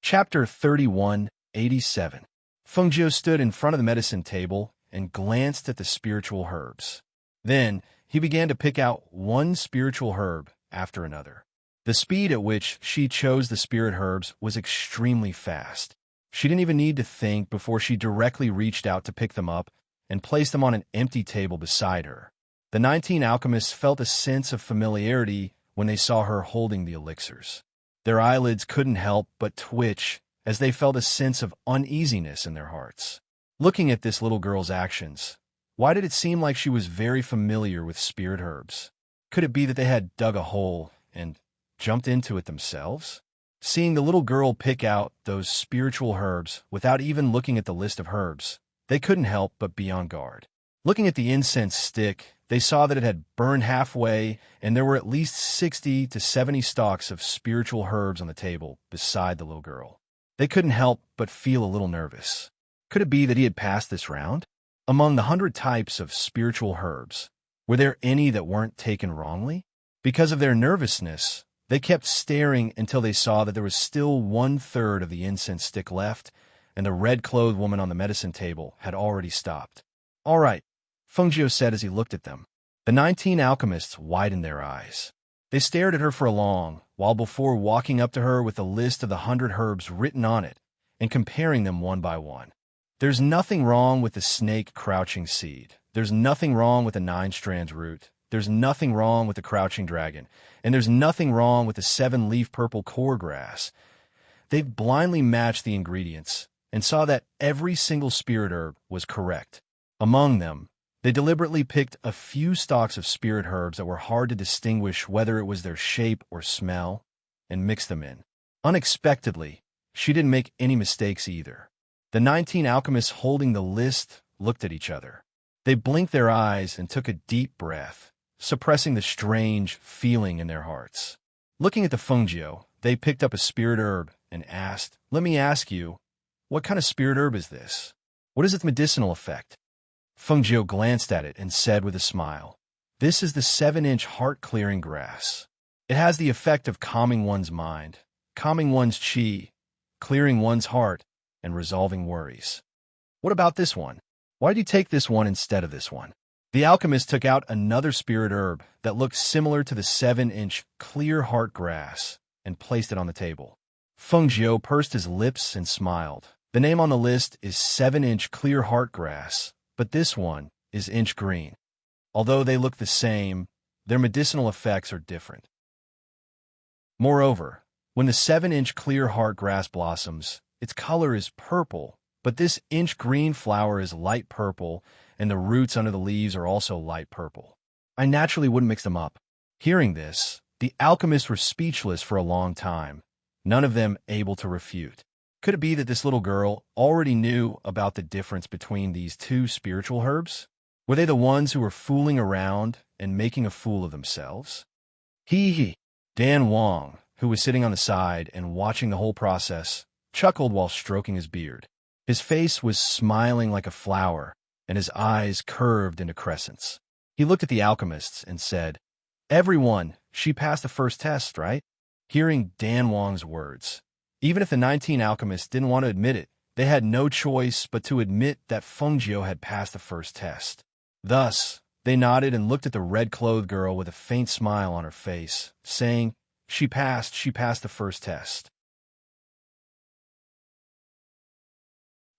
A: Chapter 3187. Fengjio stood in front of the medicine table and glanced at the spiritual herbs. Then, he began to pick out one spiritual herb after another. The speed at which she chose the spirit herbs was extremely fast. She didn't even need to think before she directly reached out to pick them up and placed them on an empty table beside her. The 19 alchemists felt a sense of familiarity when they saw her holding the elixirs. Their eyelids couldn't help but twitch as they felt a sense of uneasiness in their hearts. Looking at this little girl's actions, why did it seem like she was very familiar with spirit herbs? Could it be that they had dug a hole and jumped into it themselves? Seeing the little girl pick out those spiritual herbs without even looking at the list of herbs, they couldn't help but be on guard. Looking at the incense stick, they saw that it had burned halfway, and there were at least 60 to 70 stalks of spiritual herbs on the table beside the little girl. They couldn't help but feel a little nervous. Could it be that he had passed this round? Among the 100 types of spiritual herbs, were there any that weren't taken wrongly? Because of their nervousness, they kept staring until they saw that there was still 1/3 of the incense stick left, and the red-clothed woman on the medicine table had already stopped. "All right," Fengjiu said as he looked at them. The 19 alchemists widened their eyes. They stared at her for a long while before walking up to her with a list of the 100 herbs written on it and comparing them one by one. "There's nothing wrong with the snake crouching seed. There's nothing wrong with the 9 strands root. There's nothing wrong with the crouching dragon. And there's nothing wrong with the 7-leaf purple core grass." They blindly matched the ingredients and saw that every single spirit herb was correct. Among them, they deliberately picked a few stalks of spirit herbs that were hard to distinguish whether it was their shape or smell, and mixed them in. Unexpectedly, she didn't make any mistakes either. The 19 alchemists holding the list looked at each other. They blinked their eyes and took a deep breath, suppressing the strange feeling in their hearts. Looking at the Fengjiu, they picked up a spirit herb and asked, "Let me ask you, what kind of spirit herb is this? What is its medicinal effect?" Fengjiu glanced at it and said with a smile, "This is the 7-inch heart-clearing grass. It has the effect of calming one's mind, calming one's qi, clearing one's heart, and resolving worries." "What about this one? Why did you take this one instead of this one?" The alchemist took out another spirit herb that looked similar to the 7-inch clear heart grass and placed it on the table. Fengjiu pursed his lips and smiled. "The name on the list is 7-inch clear heart grass, but this one is inch green. Although they look the same, their medicinal effects are different. Moreover, when the 7-inch clear heart grass blossoms, its color is purple, but this inch green flower is light purple, and the roots under the leaves are also light purple. I naturally wouldn't mix them up." Hearing this, the alchemists were speechless for a long time, none of them able to refute. Could it be that this little girl already knew about the difference between these two spiritual herbs? Were they the ones who were fooling around and making a fool of themselves? Hee. Dan Wang, who was sitting on the side and watching the whole process, chuckled while stroking his beard. His face was smiling like a flower, and his eyes curved into crescents. He looked at the alchemists and said, "Everyone, she passed the first test, right?" Hearing Dan Wang's words, even if the 19 alchemists didn't want to admit it, they had no choice but to admit that Fengjiu had passed the first test. Thus, they nodded and looked at the red-clothed girl with a faint smile on her face, saying, she passed the first test."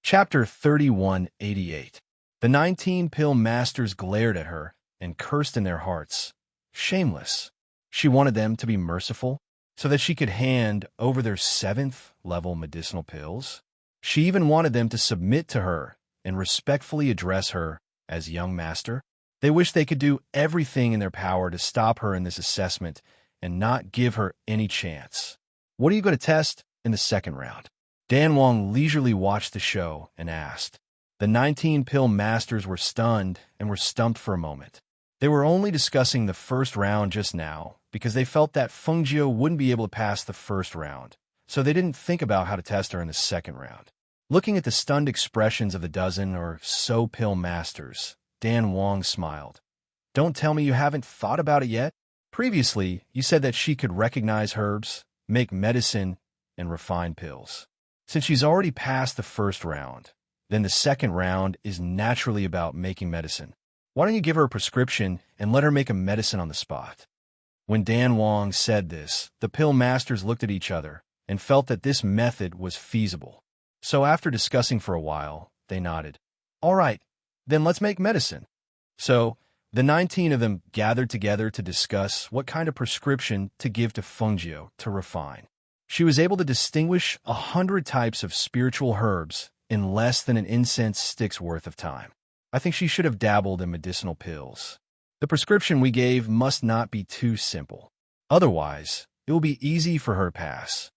A: Chapter 3188. The 19 pill masters glared at her and cursed in their hearts. Shameless. She wanted them to be merciful so that she could hand over their 7th-level medicinal pills. She even wanted them to submit to her and respectfully address her as young master. They wished they could do everything in their power to stop her in this assessment and not give her any chance. "What are you going to test in the second round?" Dan Wang leisurely watched the show and asked. The 19 pill masters were stunned and were stumped for a moment. They were only discussing the first round just now because they felt that Fengjiu wouldn't be able to pass the first round, so they didn't think about how to test her in the second round. Looking at the stunned expressions of the dozen or so pill masters, Dan Wang smiled. "Don't tell me you haven't thought about it yet? Previously, you said that she could recognize herbs, make medicine, and refine pills. Since she's already passed the first round, then the second round is naturally about making medicine. Why don't you give her a prescription and let her make a medicine on the spot?" When Dan Wang said this, the pill masters looked at each other and felt that this method was feasible. So after discussing for a while, they nodded. "All right, then let's make medicine." So the 19 of them gathered together to discuss what kind of prescription to give to Fengjiu to refine. She was able to distinguish 100 types of spiritual herbs in less than an incense stick's worth of time. I think she should have dabbled in medicinal pills. The prescription we gave must not be too simple. Otherwise, it will be easy for her to pass.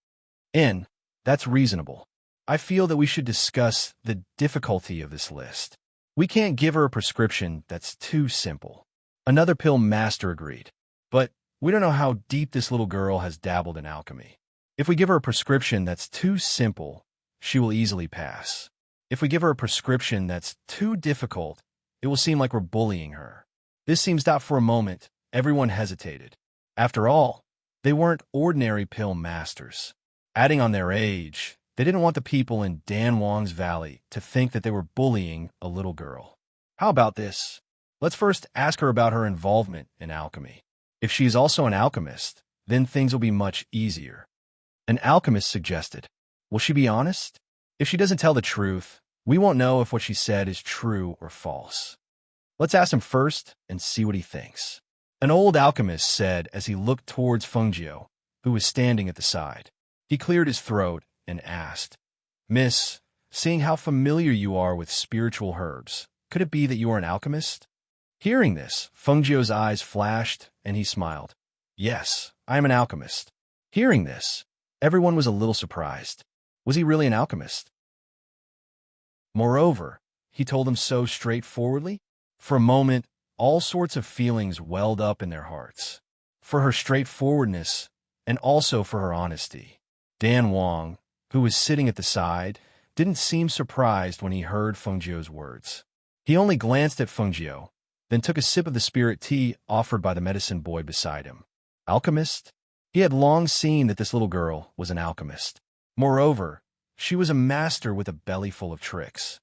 A: And that's reasonable. I feel that we should discuss the difficulty of this list. We can't give her a prescription that's too simple. Another pill master agreed. But we don't know how deep this little girl has dabbled in alchemy. If we give her a prescription that's too simple, she will easily pass. If we give her a prescription that's too difficult, it will seem like we're bullying her. This seemed to stop for a moment. Everyone hesitated. After all, they weren't ordinary pill masters. Adding on their age, they didn't want the people in Dan Wong's valley to think that they were bullying a little girl. How about this? Let's first ask her about her involvement in alchemy. If she is also an alchemist, then things will be much easier. An alchemist suggested. Will she be honest? If she doesn't tell the truth, we won't know if what she said is true or false. Let's ask him first and see what he thinks. An old alchemist said as he looked towards Fengjiu, who was standing at the side. He cleared his throat and asked, Miss, seeing how familiar you are with spiritual herbs, could it be that you are an alchemist? Hearing this, Fengjiu's eyes flashed and he smiled. Yes, I am an alchemist. Hearing this, everyone was a little surprised. Was he really an alchemist? Moreover, he told them so straightforwardly. For a moment, all sorts of feelings welled up in their hearts. For her straightforwardness, and also for her honesty. Dan Wong, who was sitting at the side, didn't seem surprised when he heard Fengjiu's words. He only glanced at Fengjiu, then took a sip of the spirit tea offered by the medicine boy beside him. Alchemist? He had long seen that this little girl was an alchemist. Moreover, she was a master with a belly full of tricks.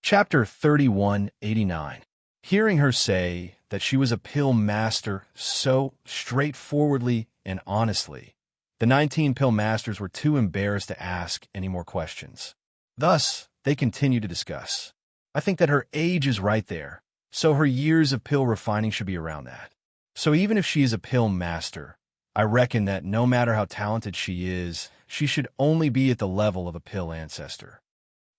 A: Chapter 3189. Hearing her say that she was a pill master so straightforwardly and honestly, the 19 pill masters were too embarrassed to ask any more questions. Thus, they continued to discuss. I think that her age is right there, so her years of pill refining should be around that. So even if she is a pill master, I reckon that no matter how talented she is, she should only be at the level of a pill ancestor.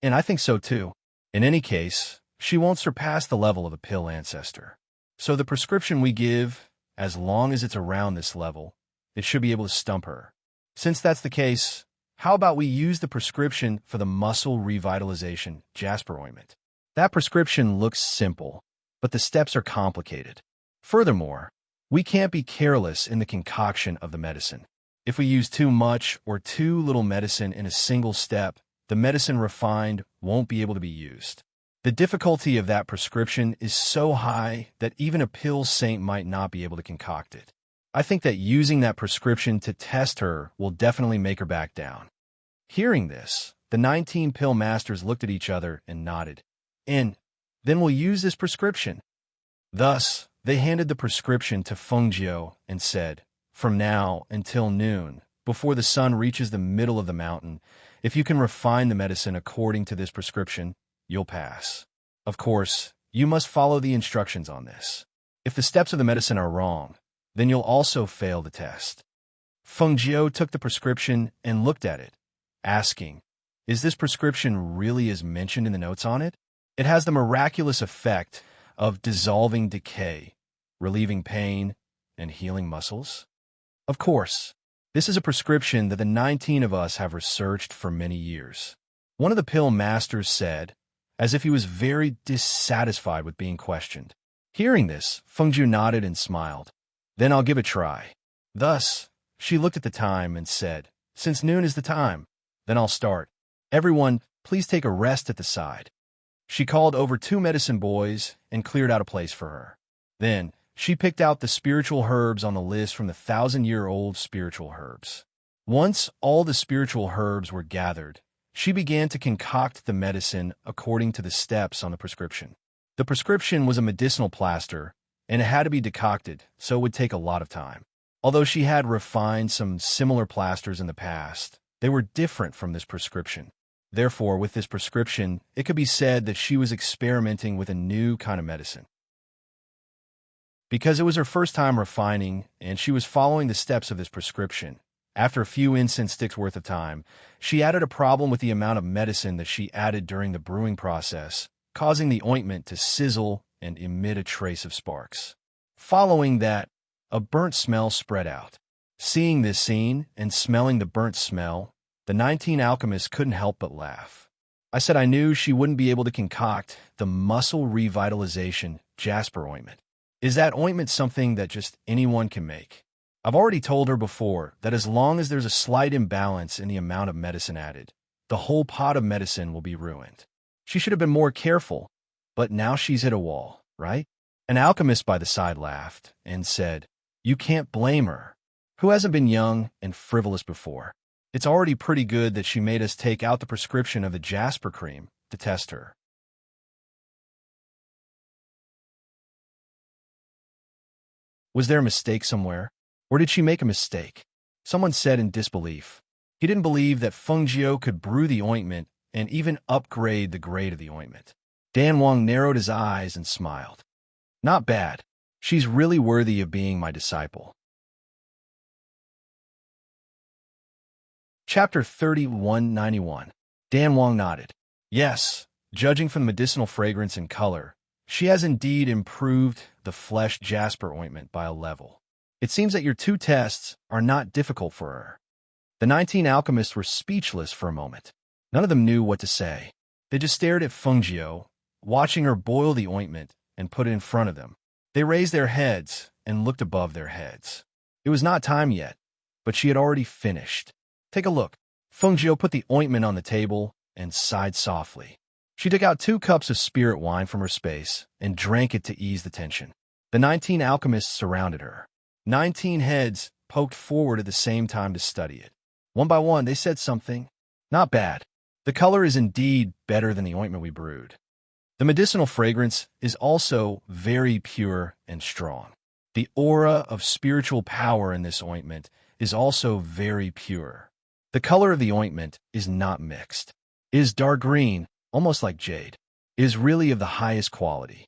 A: And I think so too. In any case, she won't surpass the level of a pill ancestor. So the prescription we give, as long as it's around this level, it should be able to stump her. Since that's the case, how about we use the prescription for the muscle revitalization jasper ointment? That prescription looks simple, but the steps are complicated. Furthermore, we can't be careless in the concoction of the medicine. If we use too much or too little medicine in a single step, the medicine refined won't be able to be used. The difficulty of that prescription is so high that even a pill saint might not be able to concoct it. I think that using that prescription to test her will definitely make her back down. Hearing this, the 19 pill masters looked at each other and nodded. Then we'll use this prescription. Thus, they handed the prescription to Fengjiu and said, From now until noon, before the sun reaches the middle of the mountain, if you can refine the medicine according to this prescription, you'll pass. Of course, you must follow the instructions on this. If the steps of the medicine are wrong, then you'll also fail the test. Fengjiu took the prescription and looked at it, asking, Is this prescription really as mentioned in the notes on it? It has the miraculous effect of dissolving decay, relieving pain, and healing muscles? Of course. This is a prescription that the 19 of us have researched for many years. One of the pill masters said, as if he was very dissatisfied with being questioned. Hearing this, Fengjiu nodded and smiled. Then I'll give it a try. Thus, she looked at the time and said, Since noon is the time, then I'll start. Everyone, please take a rest at the side. She called over 2 medicine boys and cleared out a place for her. Then, she picked out the spiritual herbs on the list from the 1,000-year-old spiritual herbs. Once all the spiritual herbs were gathered, she began to concoct the medicine according to the steps on the prescription. The prescription was a medicinal plaster, and it had to be decocted, so it would take a lot of time. Although she had refined some similar plasters in the past, they were different from this prescription. Therefore, with this prescription, it could be said that she was experimenting with a new kind of medicine. Because it was her first time refining, and she was following the steps of this prescription, after a few incense sticks worth of time, she added a problem with the amount of medicine that she added during the brewing process, causing the ointment to sizzle and emit a trace of sparks. Following that, a burnt smell spread out. Seeing this scene and smelling the burnt smell, the 19 alchemists couldn't help but laugh. I said I knew she wouldn't be able to concoct the muscle revitalization jasper ointment. Is that ointment something that just anyone can make? I've already told her before that as long as there's a slight imbalance in the amount of medicine added, the whole pot of medicine will be ruined. She should have been more careful, but now she's hit a wall, right? An alchemist by the side laughed and said, "You can't blame her. Who hasn't been young and frivolous before? It's already pretty good that she made us take out the prescription of the jasper cream to test her." Was there a mistake somewhere? Or did she make a mistake? Someone said in disbelief. He didn't believe that Fengjiu could brew the ointment and even upgrade the grade of the ointment. Dan Wang narrowed his eyes and smiled. Not bad. She's really worthy of being my disciple. Chapter 3191. Dan Wang nodded. Yes, judging from the medicinal fragrance and color, she has indeed improved the flesh jasper ointment by a level. It seems that your 2 tests are not difficult for her. The 19 alchemists were speechless for a moment. None of them knew what to say. They just stared at Fengjiu, watching her boil the ointment and put it in front of them. They raised their heads and looked above their heads. It was not time yet, but she had already finished. Take a look. Fengjiu put the ointment on the table and sighed softly. She took out 2 cups of spirit wine from her space and drank it to ease the tension. The 19 alchemists surrounded her. 19 heads poked forward at the same time to study it. One by one, they said something. Not bad. The color is indeed better than the ointment we brewed. The medicinal fragrance is also very pure and strong. The aura of spiritual power in this ointment is also very pure. The color of the ointment is not mixed. It is dark green, almost like jade. It is really of the highest quality.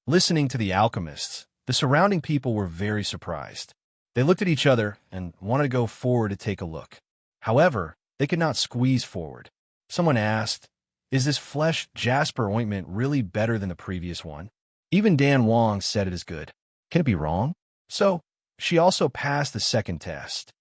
A: Listening to the alchemists, the surrounding people were very surprised. They looked at each other and wanted to go forward to take a look. However, they could not squeeze forward. Someone asked, "Is this flesh jasper ointment really better than the previous one?" Even Dan Wang said it is good. Can it be wrong? So, she also passed the second test.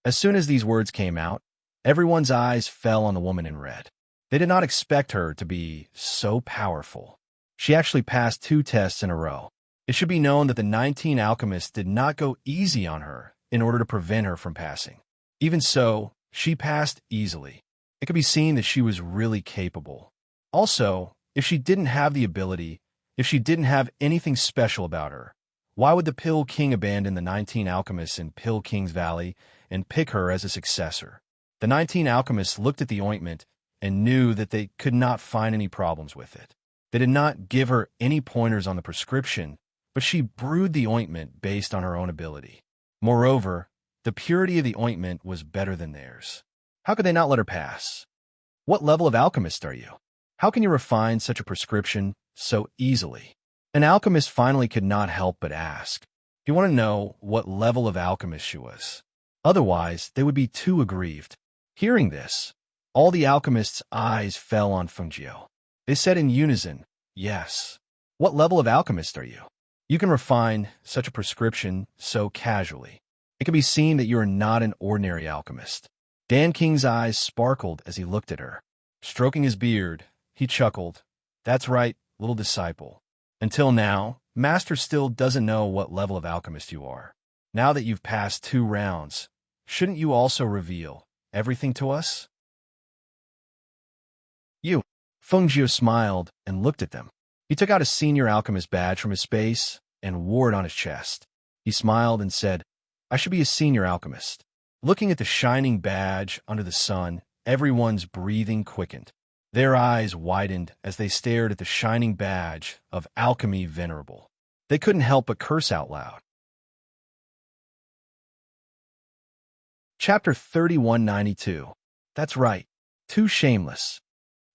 A: As soon as these words came out, everyone's eyes fell on the woman in red. They did not expect her to be so powerful. She actually passed 2 tests in a row. It should be known that the 19 alchemists did not go easy on her in order to prevent her from passing. Even so, she passed easily. It could be seen that she was really capable. Also, if she didn't have the ability, if she didn't have anything special about her, why would the Pill King abandon the 19 alchemists in Pill King's Valley and pick her as a successor? The 19 alchemists looked at the ointment and knew that they could not find any problems with it. They did not give her any pointers on the prescription, but she brewed the ointment based on her own ability. Moreover, the purity of the ointment was better than theirs. How could they not let her pass? What level of alchemist are you? How can you refine such a prescription so easily? An alchemist finally could not help but ask. He wanted to know what level of alchemist she was. Otherwise, they would be too aggrieved. Hearing this, all the alchemists' eyes fell on Fengjiu. They said in unison, "Yes." What level of alchemist are you? You can refine such a prescription so casually. It can be seen that you are not an ordinary alchemist. Dan King's eyes sparkled as he looked at her. Stroking his beard, he chuckled. That's right, little disciple. Until now, Master still doesn't know what level of alchemist you are. Now that you've passed 2 rounds, shouldn't you also reveal everything to us? You. Fengjiu smiled and looked at them. He took out a senior alchemist badge from his space and wore it on his chest. He smiled and said, "I should be a senior alchemist." Looking at the shining badge under the sun, everyone's breathing quickened. Their eyes widened as they stared at the shining badge of Alchemy Venerable. They couldn't help but curse out loud. Chapter 3192. That's right. Too shameless.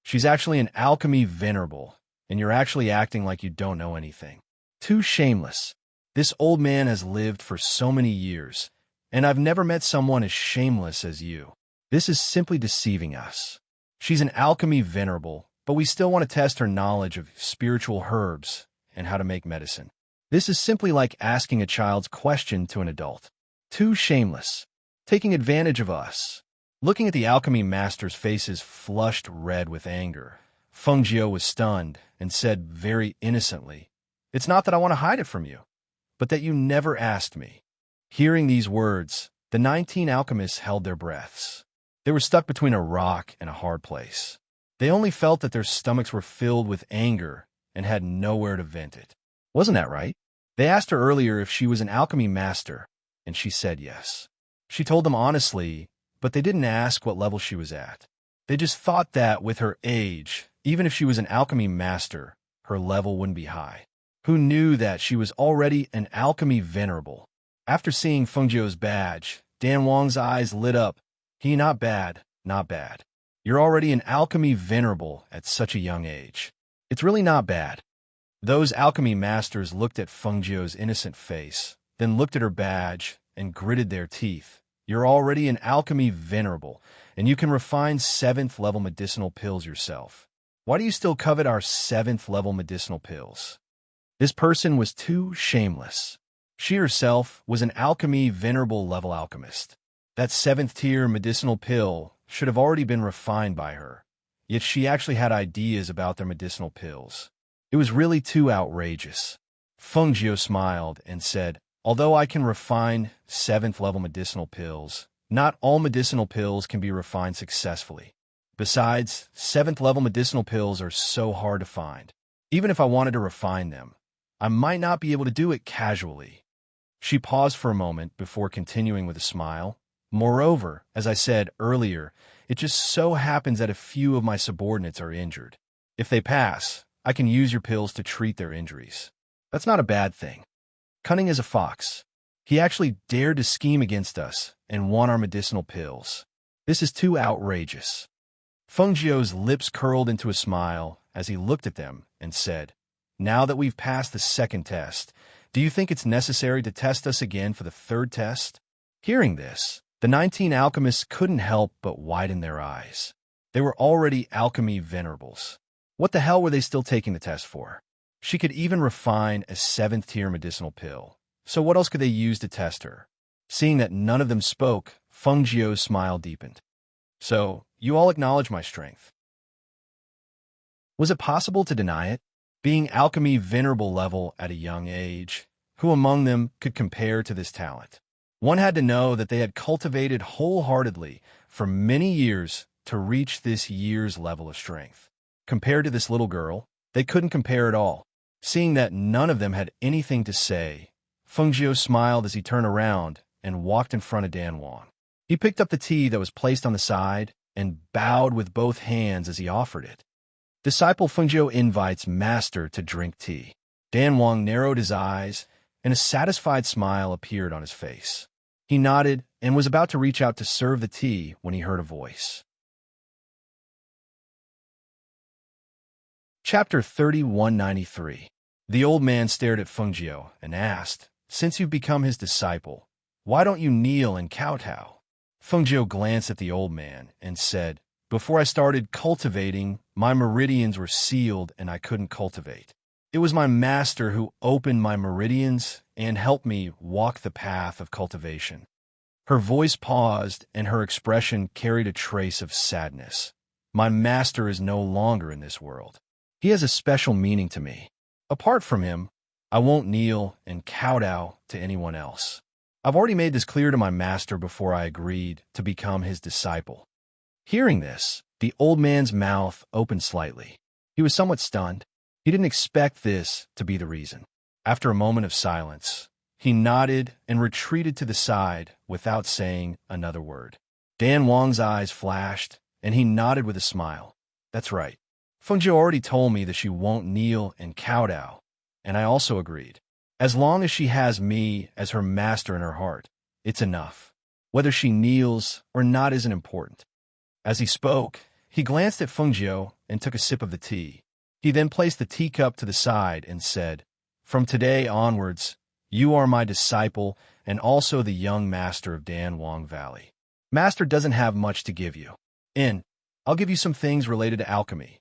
A: She's actually an Alchemy Venerable, and you're actually acting like you don't know anything. Too shameless. This old man has lived for so many years, and I've never met someone as shameless as you. This is simply deceiving us. She's an Alchemy Venerable, but we still want to test her knowledge of spiritual herbs and how to make medicine. This is simply like asking a child's question to an adult. Too shameless. Taking advantage of us. Looking at the alchemy master's faces flushed red with anger Feng was stunned and said very innocently, "It's not that I want to hide it from you, but that you never asked me." Hearing these words, the 19 alchemists held their breaths. They were stuck between a rock and a hard place. They only felt that their stomachs were filled with anger and had nowhere to vent it. Wasn't that right? They asked her earlier if she was an alchemy master, and she said yes. She told them honestly, but they didn't ask what level she was at. They just thought that with her age, even if she was an alchemy master, her level wouldn't be high. Who knew that she was already an alchemy venerable? After seeing Feng badge, Dan Wang's eyes lit up. Not bad, not bad. You're already an alchemy venerable at such a young age. It's really not bad. Those alchemy masters looked at Feng innocent face, then looked at her badge and gritted their teeth. You're already an alchemy venerable, and you can refine 7th level medicinal pills yourself. Why do you still covet our 7th level medicinal pills? This person was too shameless. She herself was an alchemy venerable level alchemist. That 7th tier medicinal pill should have already been refined by her, yet she actually had ideas about their medicinal pills. It was really too outrageous. Feng smiled and said, "Although I can refine 7th level medicinal pills, not all medicinal pills can be refined successfully. Besides, 7th level medicinal pills are so hard to find. Even if I wanted to refine them, I might not be able to do it casually." She paused for a moment before continuing with a smile. "Moreover, as I said earlier, it just so happens that a few of my subordinates are injured. If they pass, I can use your pills to treat their injuries. That's not a bad thing. Cunning as a fox. He actually dared to scheme against us and want our medicinal pills. This is too outrageous." Feng lips curled into a smile as he looked at them and said, "Now that we've passed the 2nd test, do you think it's necessary to test us again for the 3rd test?" Hearing this, the 19 alchemists couldn't help but widen their eyes. They were already alchemy venerables. What the hell were they still taking the test for? She could even refine a 7th tier medicinal pill. So what else could they use to test her? Seeing that none of them spoke, Feng smile deepened. "So, you all acknowledge my strength." Was it possible to deny it? Being alchemy venerable level at a young age, who among them could compare to this talent? One had to know that they had cultivated wholeheartedly for many years to reach this year's level of strength. Compared to this little girl, they couldn't compare at all. Seeing that none of them had anything to say, Feng smiled as he turned around and walked in front of Dan Wang. He picked up the tea that was placed on the side and bowed with both hands as he offered it. Disciple Feng invites master to drink tea. Dan Wang narrowed his eyes, and a satisfied smile appeared on his face. He nodded and was about to reach out to serve the tea when he heard a voice. Chapter 3193. The old man stared at Feng and asked, "Since you've become his disciple, why don't you kneel and kowtow?" Feng glanced at the old man and said, "Before I started cultivating, my meridians were sealed and I couldn't cultivate. It was my master who opened my meridians and helped me walk the path of cultivation." Her voice paused and her expression carried a trace of sadness. "My master is no longer in this world. He has a special meaning to me. Apart from him, I won't kneel and kowtow to anyone else. I've already made this clear to my master before I agreed to become his disciple." Hearing this, the old man's mouth opened slightly. He was somewhat stunned. He didn't expect this to be the reason. After a moment of silence, he nodded and retreated to the side without saying another word. Dan Wang's eyes flashed, and he nodded with a smile. "That's right. Feng already told me that she won't kneel and kowtow, and I also agreed. As long as she has me as her master in her heart, it's enough. Whether she kneels or not isn't important." As he spoke, he glanced at Feng and took a sip of the tea. He then placed the teacup to the side and said, "From today onwards, you are my disciple and also the young master of Dan Wang Valley. Master doesn't have much to give you. I'll give you some things related to alchemy."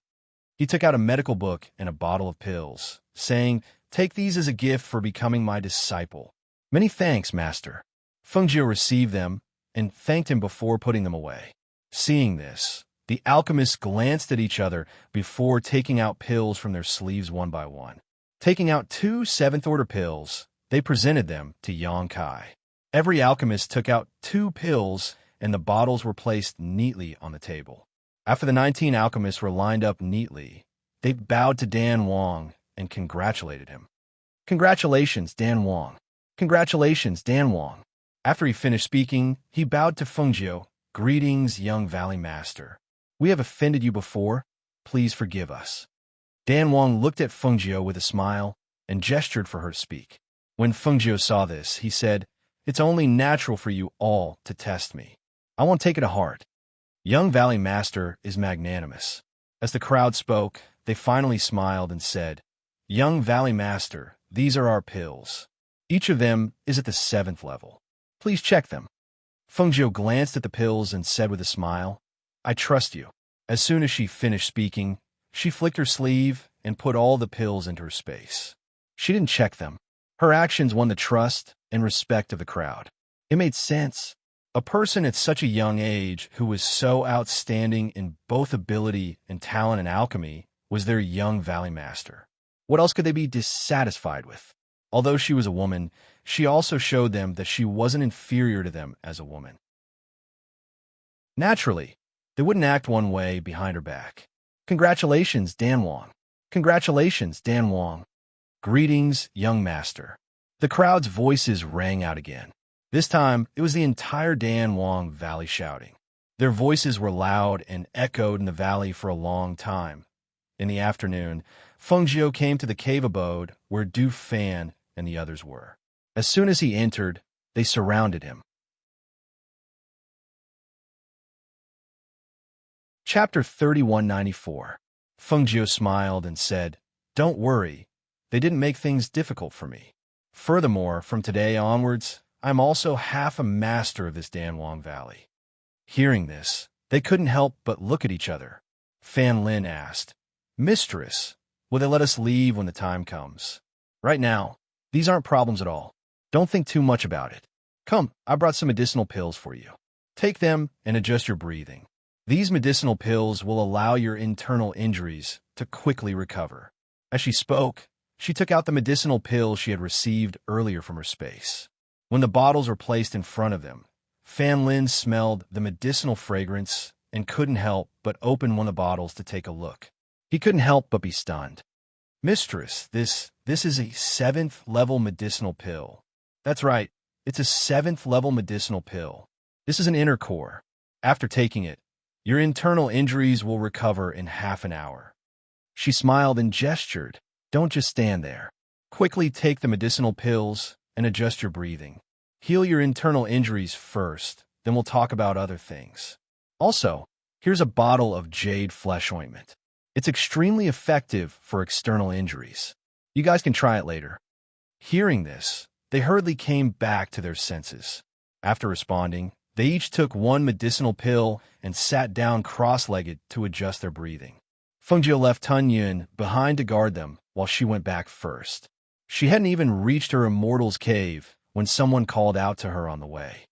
A: He took out a medical book and a bottle of pills, saying, "Take these as a gift for becoming my disciple." "Many thanks, master." Feng received them and thanked him before putting them away. Seeing this, The alchemists glanced at each other before taking out pills from their sleeves one by one. Taking out 2 seventh-order pills, they presented them to Yang Kai. Every alchemist took out 2 pills, and the bottles were placed neatly on the table. After the 19 alchemists were lined up neatly, they bowed to Dan Wang and congratulated him. "Congratulations, Dan Wang. Congratulations, Dan Wang." After he finished speaking, he bowed to Fengjiu. "Greetings, young Valley Master. We have offended you before. Please forgive us." Dan Wang looked at Fengjiu with a smile and gestured for her to speak. When Fengjiu saw this, he said, "It's only natural for you all to test me. I won't take it to heart. Young Valley Master is magnanimous." As the crowd spoke, they finally smiled and said, "Young Valley Master, these are our pills. Each of them is at the 7th level. Please check them." Fengjiu glanced at the pills and said with a smile, "I trust you." As soon as she finished speaking, she flicked her sleeve and put all the pills into her space. She didn't check them. Her actions won the trust and respect of the crowd. It made sense. A person at such a young age who was so outstanding in both ability and talent in alchemy was their young Valley Master. What else could they be dissatisfied with? Although she was a woman, she also showed them that she wasn't inferior to them as a woman. Naturally, they wouldn't act one way behind her back. "Congratulations, Dan Wang. Congratulations, Dan Wang. Greetings, young master." The crowd's voices rang out again. This time, it was the entire Dan Wang Valley shouting. Their voices were loud and echoed in the valley for a long time. In the afternoon, Fengjiu came to the cave abode where Du Fan and the others were. As soon as he entered, they surrounded him. Chapter 3194. Fengjiu smiled and said, "Don't worry, they didn't make things difficult for me. Furthermore, from today onwards, I'm also half a master of this Dan Wang Valley." Hearing this, they couldn't help but look at each other. Fan Lin asked, "Mistress, will they let us leave when the time comes?" "Right now, these aren't problems at all. Don't think too much about it. Come, I brought some medicinal pills for you. Take them and adjust your breathing. These medicinal pills will allow your internal injuries to quickly recover." As she spoke, she took out the medicinal pills she had received earlier from her space. When the bottles were placed in front of them, Fan Lin smelled the medicinal fragrance and couldn't help but open one of the bottles to take a look. He couldn't help but be stunned. "Mistress, this is a 7th-level medicinal pill." "That's right, it's a 7th-level medicinal pill. This is an inner core. After taking it, your internal injuries will recover in half an hour." She smiled and gestured. "Don't just stand there. Quickly take the medicinal pills and adjust your breathing. Heal your internal injuries first, then we'll talk about other things. Also, here's a bottle of jade flesh ointment. It's extremely effective for external injuries. You guys can try it later." Hearing this, they hurriedly came back to their senses. After responding, they each took one medicinal pill and sat down cross-legged to adjust their breathing. Fengjiu left Tun Yun behind to guard them while she went back first. She hadn't even reached her immortal's cave when someone called out to her on the way.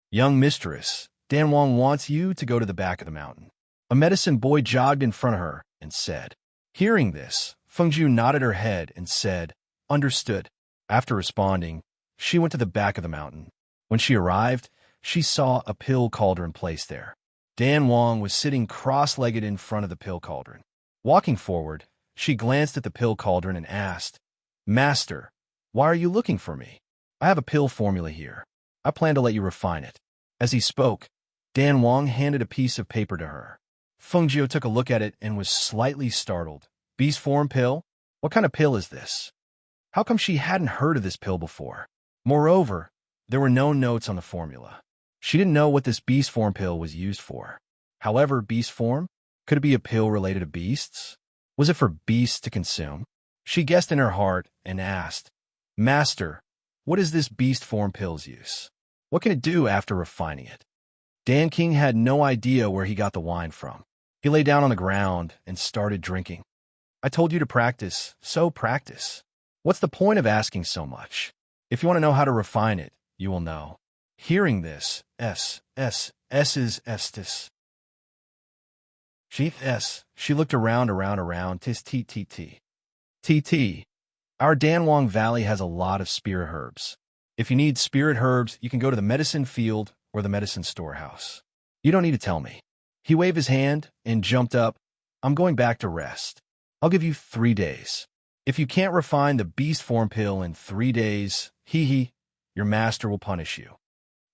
A: "Young mistress, Dan Wang wants you to go to the back of the mountain." A medicine boy jogged in front of her and said. Hearing this, Fengjiu nodded her head and said, "Understood." After responding, she went to the back of the mountain. When she arrived, she saw a pill cauldron placed there. Dan Wang was sitting cross-legged in front of the pill cauldron. Walking forward, she glanced at the pill cauldron and asked, "Master, why are you looking for me? I have a pill formula here. I plan to let you refine it." As he spoke, Dan Wang handed a piece of paper to her. Fengjiu took a look at it and was slightly startled. "Beast form pill? What kind of pill is this?" How come she hadn't heard of this pill before? Moreover, there were no notes on the formula. She didn't know what this beast form pill was used for. However, beast form? Could it be a pill related to beasts? Was it for beasts to consume? She guessed in her heart and asked, "Master, what is this beast form pill's use? What can it do after refining it?" Dan King had no idea where he got the wine from. He lay down on the ground and started drinking. "I told you to practice, so practice. What's the point of asking so much? If you want to know how to refine it, you will know." Hearing this, S's Estes She looked around, tis t. Our Danwang Valley has a lot of spirit herbs. If you need spirit herbs, you can go to the medicine field or the medicine storehouse. You don't need to tell me. He waved his hand and jumped up. I'm going back to rest. I'll give you 3 days. If you can't refine the beast form pill in 3 days, your master will punish you.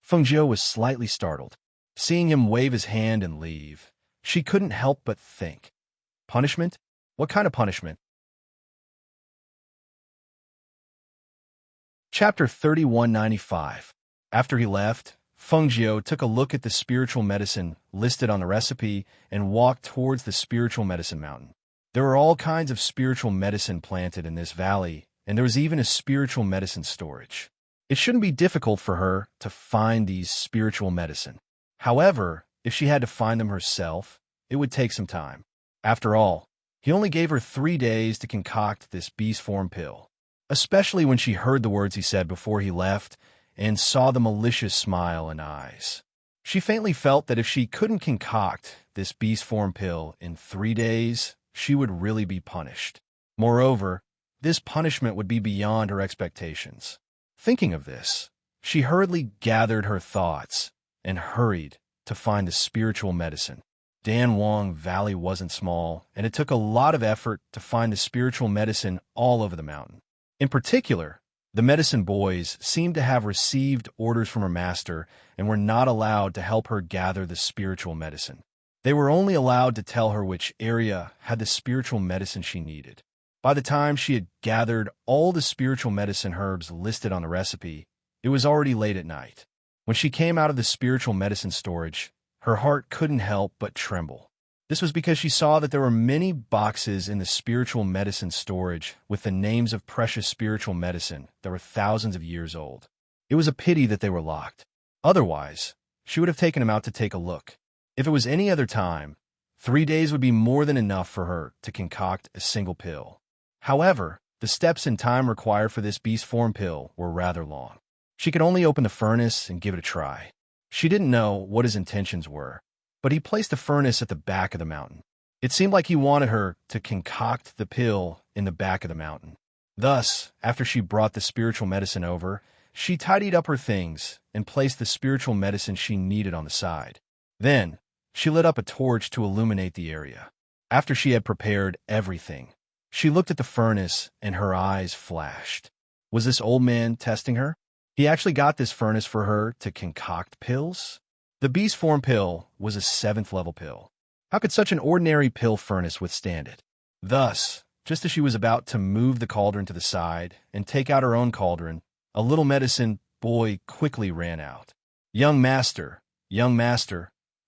A: Feng Jiu was slightly startled. Seeing him wave his hand and leave, she couldn't help but think. Punishment? What kind of punishment? Chapter 3195. After he left, Feng Jiu took a look at the spiritual medicine listed on the recipe and walked towards the spiritual medicine mountain. There were all kinds of spiritual medicine planted in this valley, and there was even a spiritual medicine storage. It shouldn't be difficult for her to find these spiritual medicine. However, if she had to find them herself, it would take some time. After all, he only gave her 3 days to concoct this beast form pill, especially when she heard the words he said before he left and saw the malicious smile and eyes. She faintly felt that if she couldn't concoct this beast form pill in 3 days, she would really be punished. Moreover, this punishment would be beyond her expectations. Thinking of this, she hurriedly gathered her thoughts and hurried to find the spiritual medicine. Danwang Valley wasn't small, and it took a lot of effort to find the spiritual medicine all over the mountain. In particular, the medicine boys seemed to have received orders from her master and were not allowed to help her gather the spiritual medicine. They were only allowed to tell her which area had the spiritual medicine she needed. By the time she had gathered all the spiritual medicine herbs listed on the recipe, it was already late at night. When she came out of the spiritual medicine storage, her heart couldn't help but tremble. This was because she saw that there were many boxes in the spiritual medicine storage with the names of precious spiritual medicine that were thousands of years old. It was a pity that they were locked. Otherwise, she would have taken them out to take a look. If it was any other time, 3 days would be more than enough for her to concoct a single pill. However, the steps and time required for this beast form pill were rather long. She could only open the furnace and give it a try. She didn't know what his intentions were, but he placed the furnace at the back of the mountain. It seemed like he wanted her to concoct the pill in the back of the mountain. Thus, after she brought the spiritual medicine over, she tidied up her things and placed the spiritual medicine she needed on the side. Then, she lit up a torch to illuminate the area. After she had prepared everything, she looked at the furnace and her eyes flashed. Was this old man testing her? He actually got this furnace for her to concoct pills? The beast form pill was a 7th level pill. How could such an ordinary pill furnace withstand it? Thus, just as she was about to move the cauldron to the side and take out her own cauldron, a little medicine boy quickly ran out. Young master,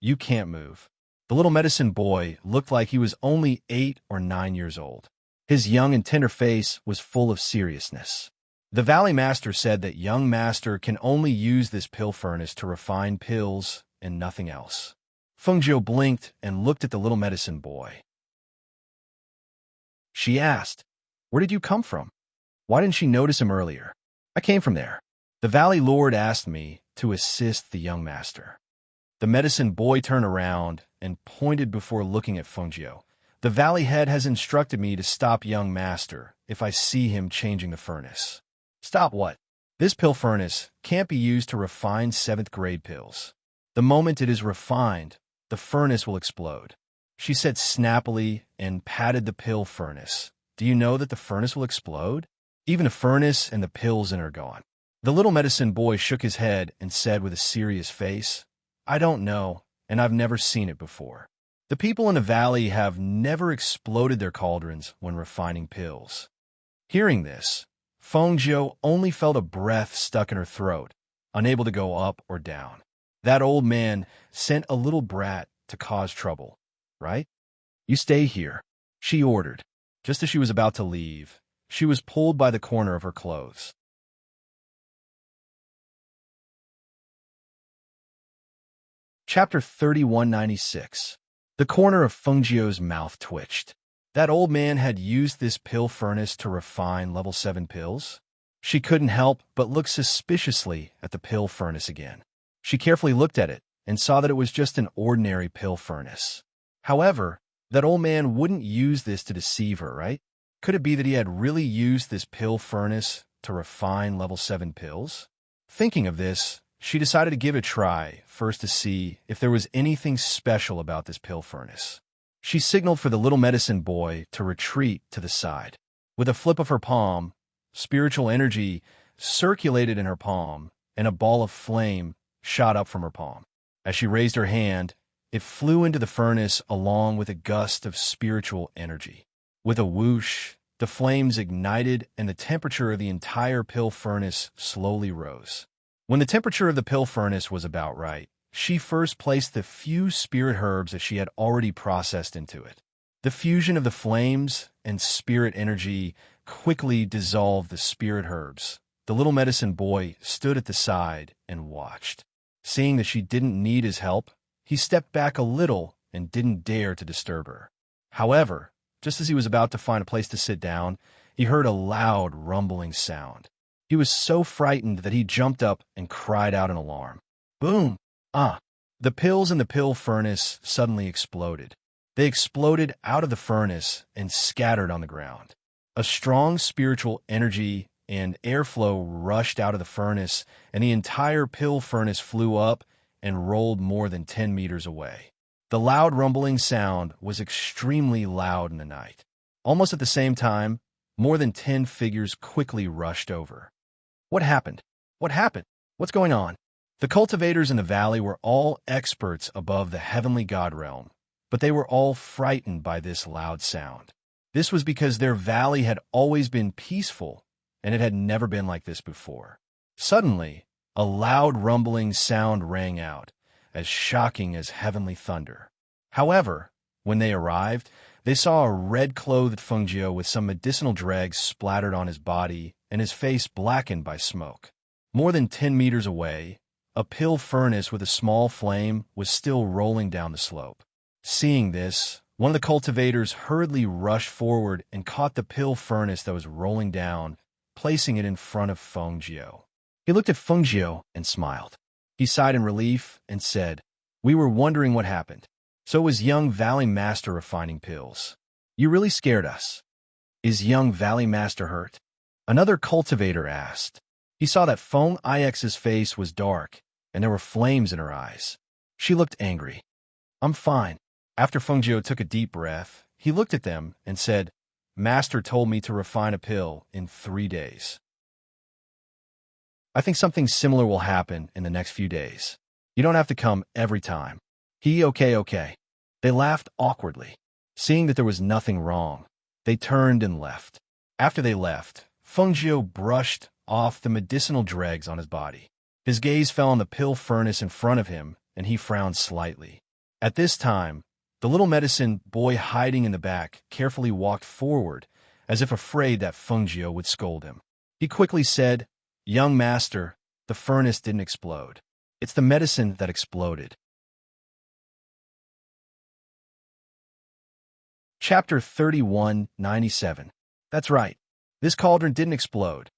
A: you can't move." The little medicine boy looked like he was only 8 or 9 years old. His young and tender face was full of seriousness. The Valley Master said that young master can only use this pill furnace to refine pills and nothing else. Feng Jiu blinked and looked at the little medicine boy. She asked, "Where did you come from? Why didn't she notice him earlier?" "I came from there. The Valley Lord asked me to assist the young master." The medicine boy turned around and pointed before looking at Feng Jiu. "The Valley Head has instructed me to stop young master if I see him changing the furnace." "Stop what?" "This pill furnace can't be used to refine 7th grade pills. The moment it is refined, the furnace will explode," she said snappily and patted the pill furnace. "Do you know that the furnace will explode? Even the furnace and the pills in are gone." The little medicine boy shook his head and said with a serious face, "I don't know, and I've never seen it before. The people in the valley have never exploded their cauldrons when refining pills." Hearing this, Feng Jiu only felt a breath stuck in her throat, unable to go up or down. That old man sent a little brat to cause trouble, right? "You stay here," she ordered. Just as she was about to leave, she was pulled by the corner of her clothes. Chapter 3196. The corner of Feng Jiu's mouth twitched. That old man had used this pill furnace to refine level 7 pills? She couldn't help but look suspiciously at the pill furnace again. She carefully looked at it and saw that it was just an ordinary pill furnace. However, That old man wouldn't use this to deceive her, right? Could it be that he had really used this pill furnace to refine level 7 pills? Thinking of this, she decided to give it a try, first to see if there was anything special about this pill furnace. She signaled for the little medicine boy to retreat to the side. With a flip of her palm, spiritual energy circulated in her palm, and a ball of flame shot up from her palm. As she raised her hand, it flew into the furnace along with a gust of spiritual energy. With a whoosh, the flames ignited and the temperature of the entire pill furnace slowly rose. When the temperature of the pill furnace was about right, she first placed the few spirit herbs that she had already processed into it. The fusion of the flames and spirit energy quickly dissolved the spirit herbs. The little medicine boy stood at the side and watched. Seeing that she didn't need his help, he stepped back a little and didn't dare to disturb her. However, just as he was about to find a place to sit down, he heard a loud rumbling sound. He was so frightened that he jumped up and cried out in alarm. Boom! Ah! The pills in the pill furnace suddenly exploded. They exploded out of the furnace and scattered on the ground. A strong spiritual energy and airflow rushed out of the furnace, and the entire pill furnace flew up and rolled more than 10 meters away. The loud rumbling sound was extremely loud in the night. Almost at the same time, more than 10 figures quickly rushed over. What happened? What happened? What's going on? The cultivators in the valley were all experts above the heavenly god realm, but they were all frightened by this loud sound. This was because their valley had always been peaceful, and it had never been like this before. Suddenly, a loud rumbling sound rang out, as shocking as heavenly thunder. However, when they arrived, they saw a red-clothed Fungio with some medicinal dregs splattered on his body and his face blackened by smoke. More than 10 meters away, a pill furnace with a small flame was still rolling down the slope. Seeing this, one of the cultivators hurriedly rushed forward and caught the pill furnace that was rolling down, placing it in front of Fungio. He looked at Fungio and smiled. He sighed in relief and said, "We were wondering what happened. So it was young Valley Master refining pills. You really scared us. Is young Valley Master hurt?" Another cultivator asked. He saw that Feng Ix's face was dark, and there were flames in her eyes. She looked angry. "I'm fine." After Fungio took a deep breath, he looked at them and said, "Master told me to refine a pill in 3 days. I think something similar will happen in the next few days. You don't have to come every time." Okay. They laughed awkwardly. Seeing that there was nothing wrong, they turned and left. After they left, Fungio brushed off the medicinal dregs on his body. His gaze fell on the pill furnace in front of him, and he frowned slightly. At this time, the little medicine boy hiding in the back carefully walked forward, as if afraid that Fungio would scold him. He quickly said, "Young master, the furnace didn't explode. It's the medicine that exploded." Chapter 3197. That's right. This cauldron didn't explode.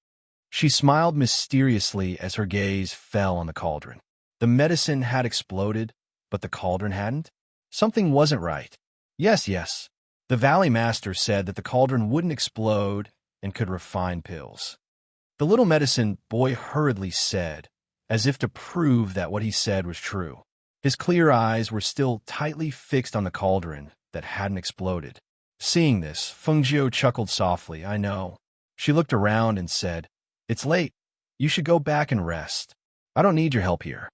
A: She smiled mysteriously as her gaze fell on the cauldron. The medicine had exploded, but the cauldron hadn't? Something wasn't right. Yes. The Valley Master said that the cauldron wouldn't explode and could refine pills. The little medicine boy hurriedly said, as if to prove that what he said was true. His clear eyes were still tightly fixed on the cauldron that hadn't exploded. Seeing this, Fungio chuckled softly. "I know." She looked around and said, "It's late. You should go back and rest. I don't need your help here."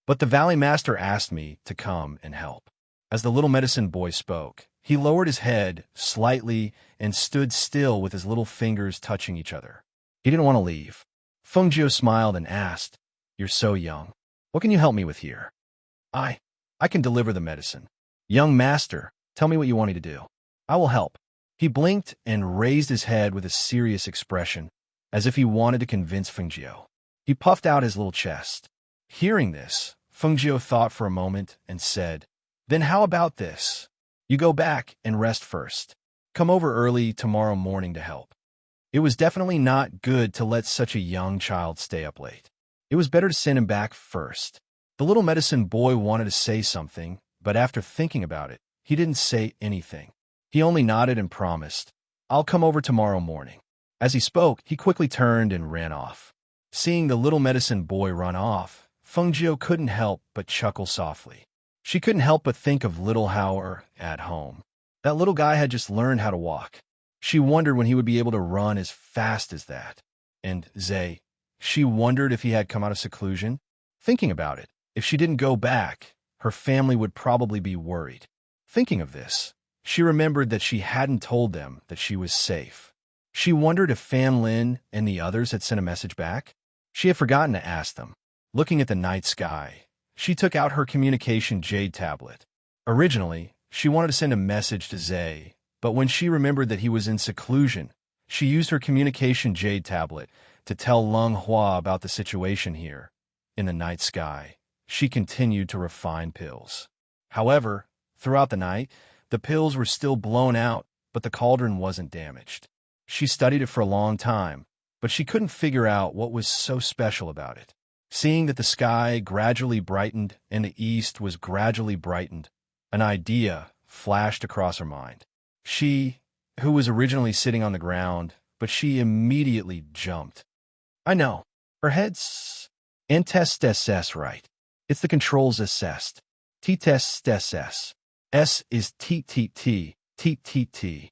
A: But the Valley Master asked me to come and help. As the little medicine boy spoke, he lowered his head slightly and stood still with his little fingers touching each other. He didn't want to leave. Fungio smiled and asked, "You're so young. What can you help me with here?" I can deliver the medicine." "Young master, tell me what you want me to do. I will help." He blinked and raised his head with a serious expression, as if he wanted to convince Fungio. He puffed out his little chest. Hearing this, Fungio thought for a moment and said, "Then how about this? You go back and rest first. Come over early tomorrow morning to help." It was definitely not good to let such a young child stay up late. It was better to send him back first. The little medicine boy wanted to say something, but after thinking about it, he didn't say anything. He only nodded and promised, "I'll come over tomorrow morning." As he spoke, he quickly turned and ran off. Seeing the little medicine boy run off, Fengjiu couldn't help but chuckle softly. She couldn't help but think of little Howard at home. That little guy had just learned how to walk. She wondered when he would be able to run as fast as that. And Zay, she wondered if he had come out of seclusion. Thinking about it, if she didn't go back, her family would probably be worried. Thinking of this, she remembered that she hadn't told them that she was safe. She wondered if Fan Lin and the others had sent a message back. She had forgotten to ask them. Looking at the night sky, she took out her communication jade tablet. Originally, she wanted to send a message to Zay, but when she remembered that he was in seclusion, she used her communication jade tablet to tell Lung Hua about the situation here. In the night sky, she continued to refine pills. However, throughout the night, the pills were still blown out, but the cauldron wasn't damaged. She studied it for a long time, but she couldn't figure out what was so special about it. Seeing that the sky gradually brightened and the east was gradually brightened, an idea flashed across her mind. She, who was originally sitting on the ground, but she immediately jumped. I know. Her head's test right. It's the controls assessed. T-test SS. S is TTT. TTT.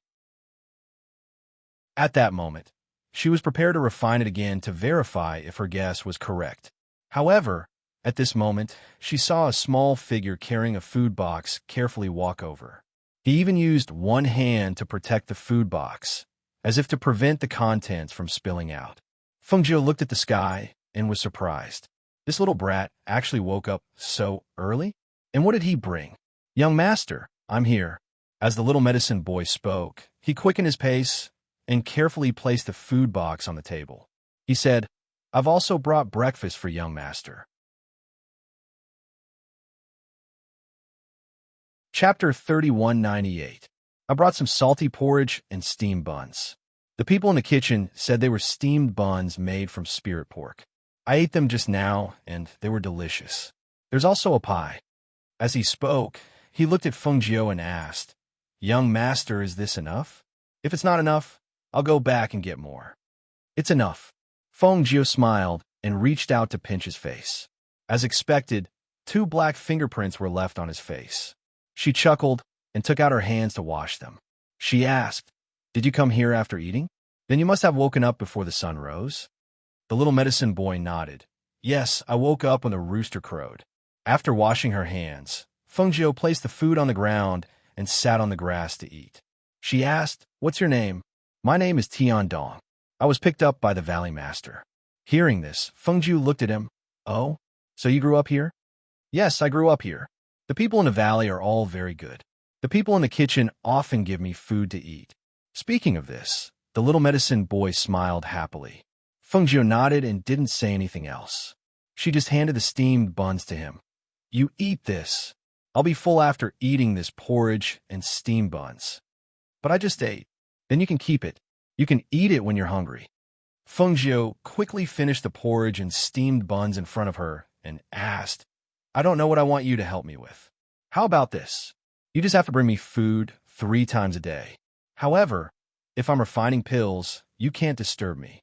A: At that moment, she was prepared to refine it again to verify if her guess was correct. However, at this moment, she saw a small figure carrying a food box carefully walk over. He even used one hand to protect the food box, as if to prevent the contents from spilling out. Fengjiu looked at the sky and was surprised. This little brat actually woke up so early? And what did he bring? Young master, I'm here. As the little medicine boy spoke, he quickened his pace and carefully placed the food box on the table. He said, I've also brought breakfast for young master. Chapter 3198. I brought some salty porridge and steamed buns. The people in the kitchen said they were steamed buns made from spirit pork. I ate them just now, and they were delicious. There's also a pie. As he spoke, he looked at Fengjiu and asked, Young master, is this enough? If it's not enough, I'll go back and get more. It's enough. Fengjiu smiled and reached out to pinch his face. As expected, 2 black fingerprints were left on his face. She chuckled and took out her hands to wash them. She asked, Did you come here after eating? Then you must have woken up before the sun rose. The little medicine boy nodded. Yes, I woke up when the rooster crowed. After washing her hands, Fengjiu placed the food on the ground and sat on the grass to eat. She asked, What's your name? My name is Tian Dong. I was picked up by the valley master. Hearing this, Fengjiu looked at him. Oh, so you grew up here? Yes, I grew up here. The people in the valley are all very good. The people in the kitchen often give me food to eat. Speaking of this, the little medicine boy smiled happily. Fengjiu nodded and didn't say anything else. She just handed the steamed buns to him. You eat this. I'll be full after eating this porridge and steamed buns. But I just ate. Then you can keep it. You can eat it when you're hungry. Fengjiu quickly finished the porridge and steamed buns in front of her and asked, I don't know what I want you to help me with. How about this? You just have to bring me food 3 times a day. However, if I'm refining pills, you can't disturb me.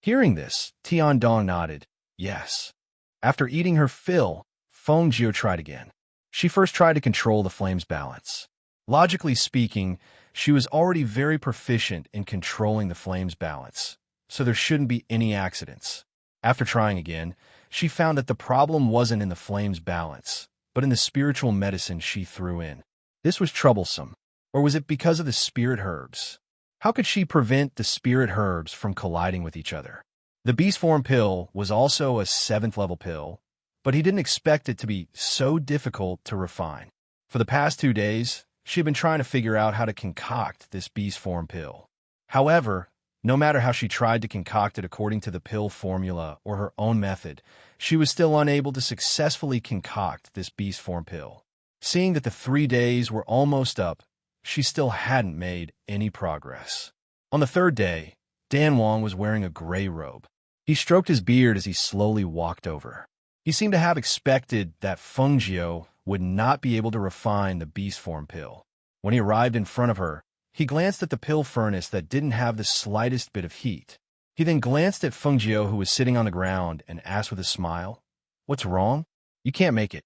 A: Hearing this, Tian Dong nodded. Yes. After eating her fill, Fengjiu tried again. She first tried to control the flame's balance. Logically speaking, she was already very proficient in controlling the flame's balance, so there shouldn't be any accidents. After trying again, she found that the problem wasn't in the flame's balance, but in the spiritual medicine she threw in. This was troublesome. Or was it because of the spirit herbs? How could she prevent the spirit herbs from colliding with each other? The beast form pill was also a 7th level pill, but he didn't expect it to be so difficult to refine. For the past 2 days, she had been trying to figure out how to concoct this beast form pill. However, no matter how she tried to concoct it according to the pill formula or her own method, she was still unable to successfully concoct this beast form pill. Seeing that the 3 days were almost up, she still hadn't made any progress. On the 3rd day, Dan Wang was wearing a gray robe. He stroked his beard as he slowly walked over. He seemed to have expected that Fengjiu would not be able to refine the beast form pill. When he arrived in front of her, he glanced at the pill furnace that didn't have the slightest bit of heat. He then glanced at Fengjiu, who was sitting on the ground, and asked with a smile, "What's wrong? You can't make it."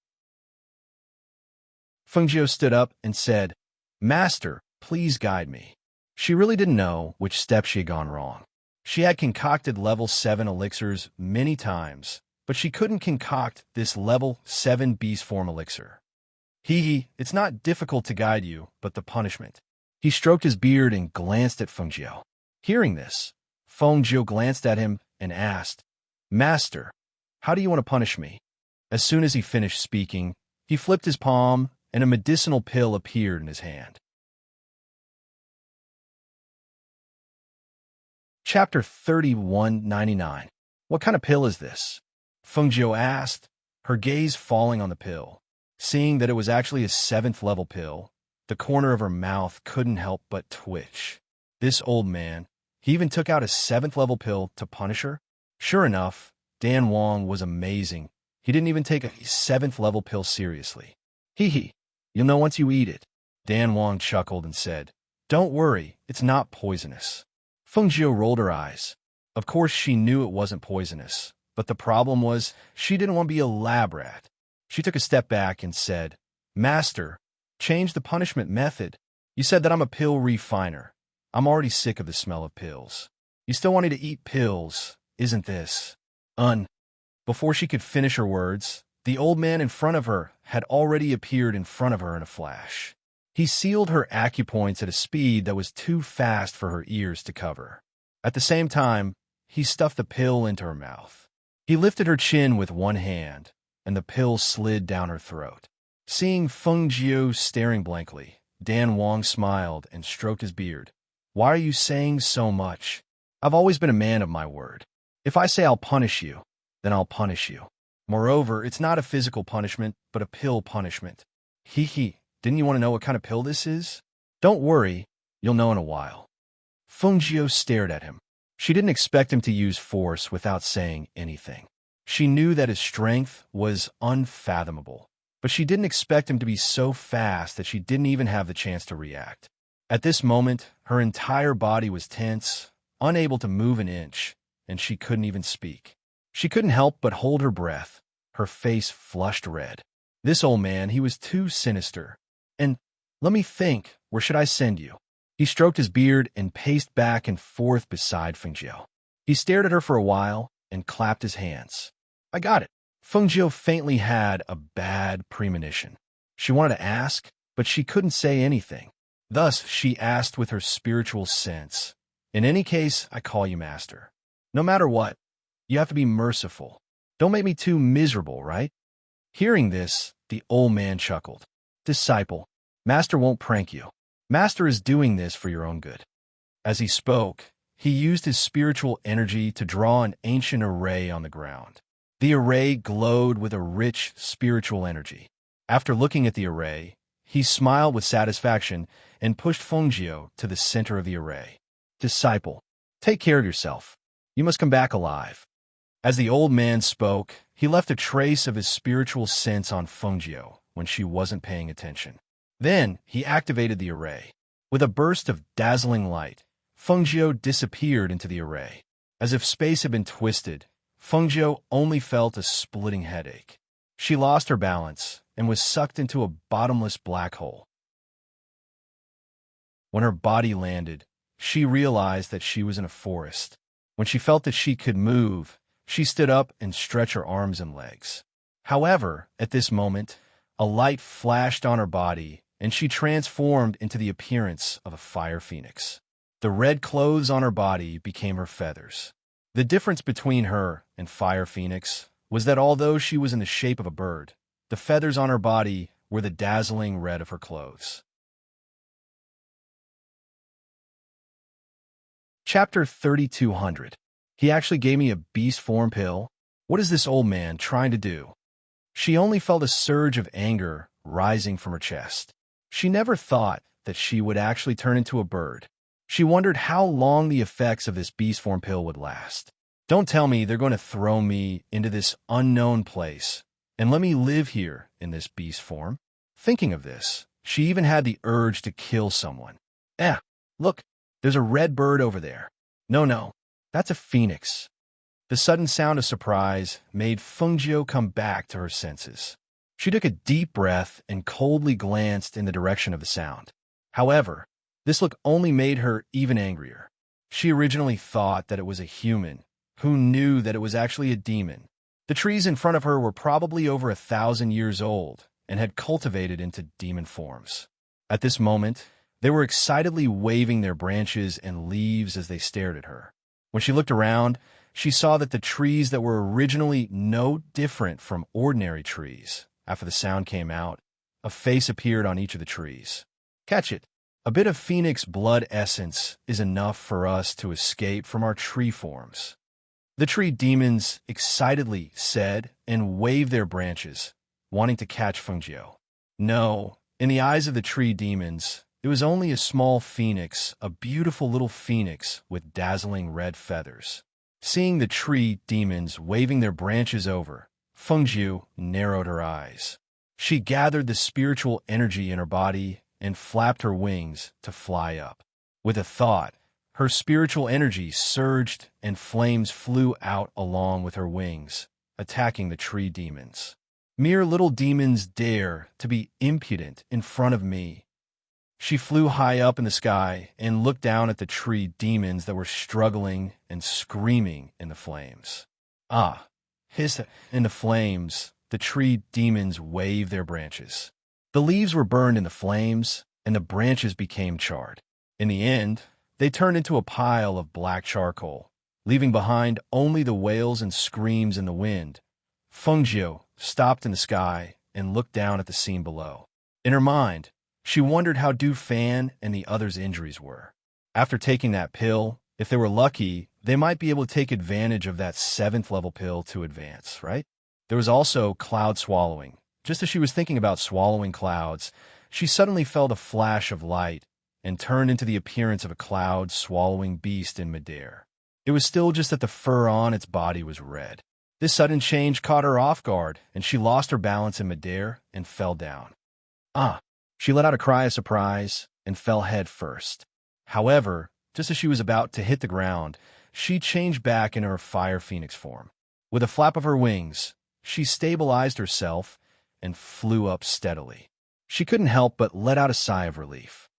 A: Fengjiu stood up and said, "Master, please guide me." She really didn't know which step she had gone wrong. She had concocted level 7 elixirs many times, but she couldn't concoct this level 7 beast form elixir. It's not difficult to guide you, but the punishment. He stroked his beard and glanced at Fengjiu. Hearing this, Fengjiu glanced at him and asked, "Master, how do you want to punish me?" As soon as he finished speaking, he flipped his palm and a medicinal pill appeared in his hand. Chapter 3199. What kind of pill is this? Fengjiu asked, her gaze falling on the pill. Seeing that it was actually a 7th level pill, the corner of her mouth couldn't help but twitch. This old man, he even took out a 7th level pill to punish her? Sure enough, Dan Wong was amazing. He didn't even take a 7th level pill seriously. You'll know once you eat it. Dan Wong chuckled and said, "Don't worry, it's not poisonous." Fengjiu rolled her eyes. Of course she knew it wasn't poisonous, but the problem was she didn't want to be a lab rat. She took a step back and said, "Master, change the punishment method. You said that I'm a pill refiner. I'm already sick of the smell of pills. You still want me to eat pills, isn't this?" Before she could finish her words, the old man in front of her had already appeared in front of her in a flash. He sealed her acupoints at a speed that was too fast for her ears to cover. At the same time, he stuffed the pill into her mouth. He lifted her chin with one hand, and the pill slid down her throat. Seeing Fengjiu staring blankly, Dan Wong smiled and stroked his beard. "Why are you saying so much? I've always been a man of my word. If I say I'll punish you, then I'll punish you. Moreover, it's not a physical punishment, but a pill punishment." Didn't you want to know what kind of pill this is? Don't worry, you'll know in a while. Fengjiu stared at him. She didn't expect him to use force without saying anything. She knew that his strength was unfathomable, but she didn't expect him to be so fast that she didn't even have the chance to react. At this moment, her entire body was tense, unable to move an inch, and she couldn't even speak. She couldn't help but hold her breath, her face flushed red. This old man, he was too sinister. "And let me think, where should I send you?" He stroked his beard and paced back and forth beside Fengjiu. He stared at her for a while and clapped his hands. "I got it." Fengjiu faintly had a bad premonition. She wanted to ask, but she couldn't say anything. Thus, she asked with her spiritual sense, "In any case, I call you master. No matter what, you have to be merciful. Don't make me too miserable, right?" Hearing this, the old man chuckled. "Disciple, Master won't prank you. Master is doing this for your own good." As he spoke, he used his spiritual energy to draw an ancient array on the ground. The array glowed with a rich spiritual energy. After looking at the array, he smiled with satisfaction and pushed Fengjiu to the center of the array. "Disciple, take care of yourself. You must come back alive." As the old man spoke, he left a trace of his spiritual sense on Fengjiu when she wasn't paying attention. Then he activated the array. With a burst of dazzling light, Fengjiu disappeared into the array. As if space had been twisted, Fengjiu only felt a splitting headache. She lost her balance and was sucked into a bottomless black hole. When her body landed, she realized that she was in a forest. When she felt that she could move, she stood up and stretched her arms and legs. However, at this moment, a light flashed on her body, and she transformed into the appearance of a fire phoenix. The red clothes on her body became her feathers. The difference between her and Fire Phoenix was that although she was in the shape of a bird, the feathers on her body were the dazzling red of her clothes. Chapter 3200. He actually gave me a beast form pill? What is this old man trying to do? She only felt a surge of anger rising from her chest. She never thought that she would actually turn into a bird. She wondered how long the effects of this beast form pill would last. Don't tell me they're going to throw me into this unknown place and let me live here in this beast form. Thinking of this, She even had the urge to kill someone. Look, there's a red bird over there. No, that's a phoenix. The sudden sound of surprise made Fengjiu come back to her senses. She took a deep breath and coldly glanced in the direction of the sound. However, this look only made her even angrier. She originally thought that it was a human, who knew that it was actually a demon. The trees in front of her were probably over 1,000 years old and had cultivated into demon forms. At this moment, they were excitedly waving their branches and leaves as they stared at her. When she looked around, she saw that the trees that were originally no different from ordinary trees. After the sound came out, a face appeared on each of the trees. Catch it. A bit of phoenix blood essence is enough for us to escape from our tree forms. The tree demons excitedly said and waved their branches, wanting to catch Fengjiu. No, in the eyes of the tree demons, it was only a small phoenix, a beautiful little phoenix with dazzling red feathers. Seeing the tree demons waving their branches over, Fengjiu narrowed her eyes. She gathered the spiritual energy in her body and flapped her wings to fly up. With a thought, her spiritual energy surged and flames flew out along with her wings, attacking the tree demons. Mere little demons dare to be impudent in front of me. She flew high up in the sky and looked down at the tree demons that were struggling and screaming in the flames. Hiss in the flames, the tree demons waved their branches. The leaves were burned in the flames, and the branches became charred. In the end, they turned into a pile of black charcoal, leaving behind only the wails and screams in the wind. Fengjiu stopped in the sky and looked down at the scene below. In her mind, she wondered how Du Fan and the others' injuries were. After taking that pill, if they were lucky, they might be able to take advantage of that 7th level pill to advance, right? There was also cloud swallowing. Just as she was thinking about swallowing clouds, she suddenly felt a flash of light and turned into the appearance of a cloud-swallowing beast in midair. It was still just that the fur on its body was red. This sudden change caught her off guard, and she lost her balance in midair and fell down. She let out a cry of surprise and fell head first. However, just as she was about to hit the ground, she changed back into her fire phoenix form. With a flap of her wings, she stabilized herself and flew up steadily. She couldn't help but let out a sigh of relief.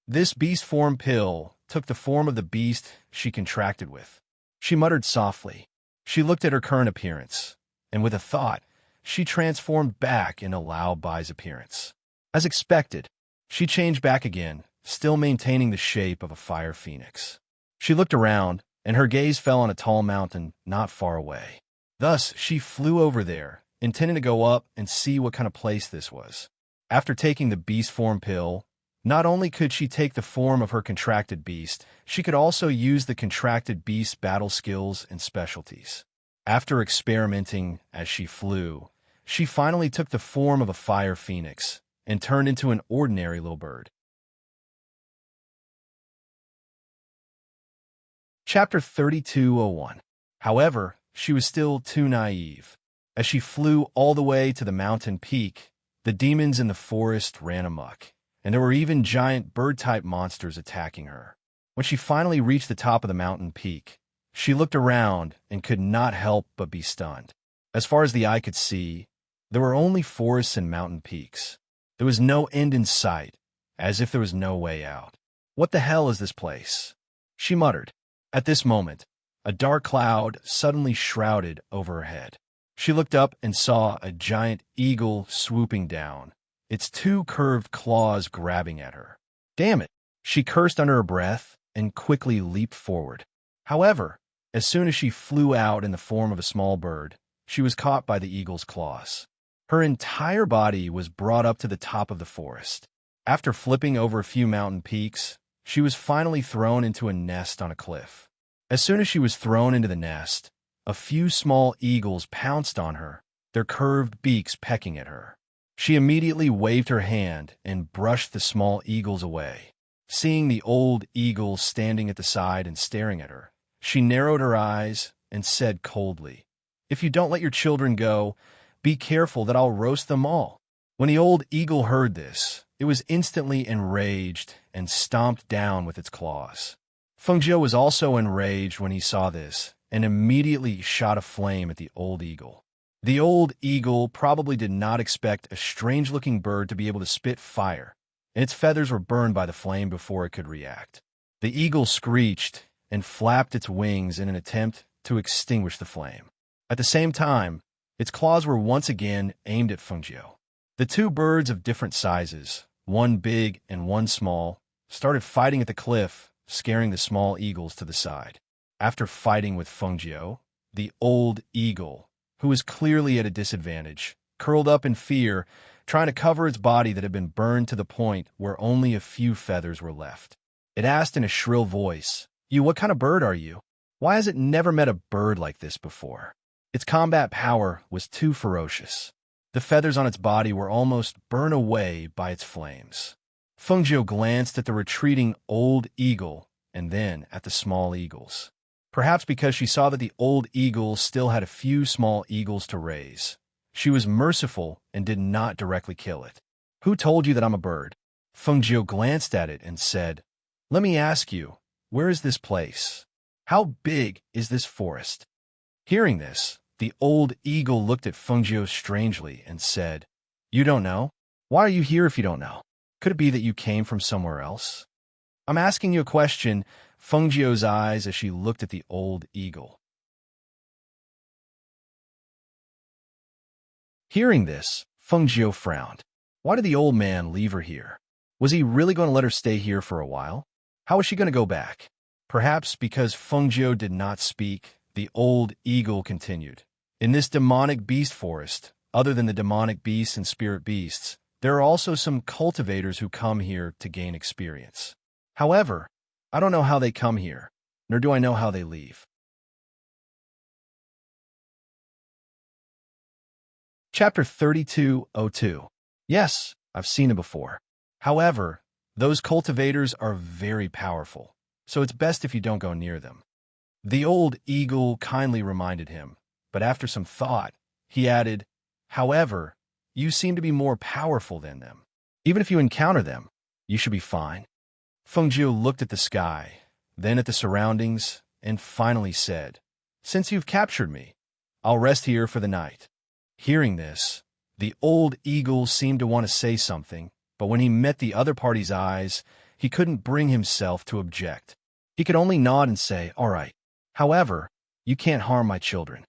A: This beast form pill took the form of the beast she contracted with. She muttered softly. She looked at her current appearance, and with a thought, she transformed back into Lao Bai's appearance. As expected, she changed back again, still maintaining the shape of a fire phoenix. She looked around, and her gaze fell on a tall mountain not far away. Thus, she flew over there, intending to go up and see what kind of place this was. After taking the beast form pill, not only could she take the form of her contracted beast, she could also use the contracted beast battle skills and specialties. After experimenting as she flew, she finally took the form of a fire phoenix and turned into an ordinary little bird. Chapter 3201. However, she was still too naive. As she flew all the way to the mountain peak, the demons in the forest ran amok, and there were even giant bird-type monsters attacking her. When she finally reached the top of the mountain peak, she looked around and could not help but be stunned. As far as the eye could see, there were only forests and mountain peaks. There was no end in sight, as if there was no way out. What the hell is this place? She muttered. At this moment, a dark cloud suddenly shrouded over her head. She looked up and saw a giant eagle swooping down, its 2 curved claws grabbing at her. Damn it! She cursed under her breath and quickly leaped forward. However, as soon as she flew out in the form of a small bird, she was caught by the eagle's claws. Her entire body was brought up to the top of the forest. After flipping over a few mountain peaks, she was finally thrown into a nest on a cliff. As soon as she was thrown into the nest, a few small eagles pounced on her, their curved beaks pecking at her. She immediately waved her hand and brushed the small eagles away. Seeing the old eagle standing at the side and staring at her, she narrowed her eyes and said coldly, "If you don't let your children go, be careful that I'll roast them all." When the old eagle heard this, it was instantly enraged and stomped down with its claws. Fengjiu was also enraged when he saw this and immediately shot a flame at the old eagle. The old eagle probably did not expect a strange-looking bird to be able to spit fire, and its feathers were burned by the flame before it could react. The eagle screeched and flapped its wings in an attempt to extinguish the flame. At the same time, its claws were once again aimed at Fengjiu. The two birds of different sizes, one big and one small, started fighting at the cliff, scaring the small eagles to the side. After fighting with Fengjiu, the old eagle, who was clearly at a disadvantage, curled up in fear, trying to cover its body that had been burned to the point where only a few feathers were left. It asked in a shrill voice, "You, what kind of bird are you? Why has it never met a bird like this before?" Its combat power was too ferocious. The feathers on its body were almost burned away by its flames. Fengjiu glanced at the retreating old eagle and then at the small eagles. Perhaps because she saw that the old eagle still had a few small eagles to raise, she was merciful and did not directly kill it. "Who told you that I'm a bird?" Fengjiu glanced at it and said, "Let me ask you, where is this place? How big is this forest?" Hearing this, the old eagle looked at Fengjiu strangely and said, "You don't know? Why are you here if you don't know? Could it be that you came from somewhere else?" "I'm asking you a question," Fengjiu's eyes as she looked at the old eagle. Hearing this, Fengjiu frowned. Why did the old man leave her here? Was he really going to let her stay here for a while? How was she going to go back? Perhaps because Fengjiu did not speak, the old eagle continued. "In this demonic beast forest, other than the demonic beasts and spirit beasts, there are also some cultivators who come here to gain experience. However, I don't know how they come here, nor do I know how they leave." Chapter 3202. Yes, I've seen them before. However, those cultivators are very powerful, so it's best if you don't go near them. The old eagle kindly reminded him, but after some thought, he added, "However, you seem to be more powerful than them. Even if you encounter them, you should be fine." Fengjiu looked at the sky, then at the surroundings, and finally said, "Since you've captured me, I'll rest here for the night." Hearing this, the old eagle seemed to want to say something, but when he met the other party's eyes, he couldn't bring himself to object. He could only nod and say, "All right. However, you can't harm my children."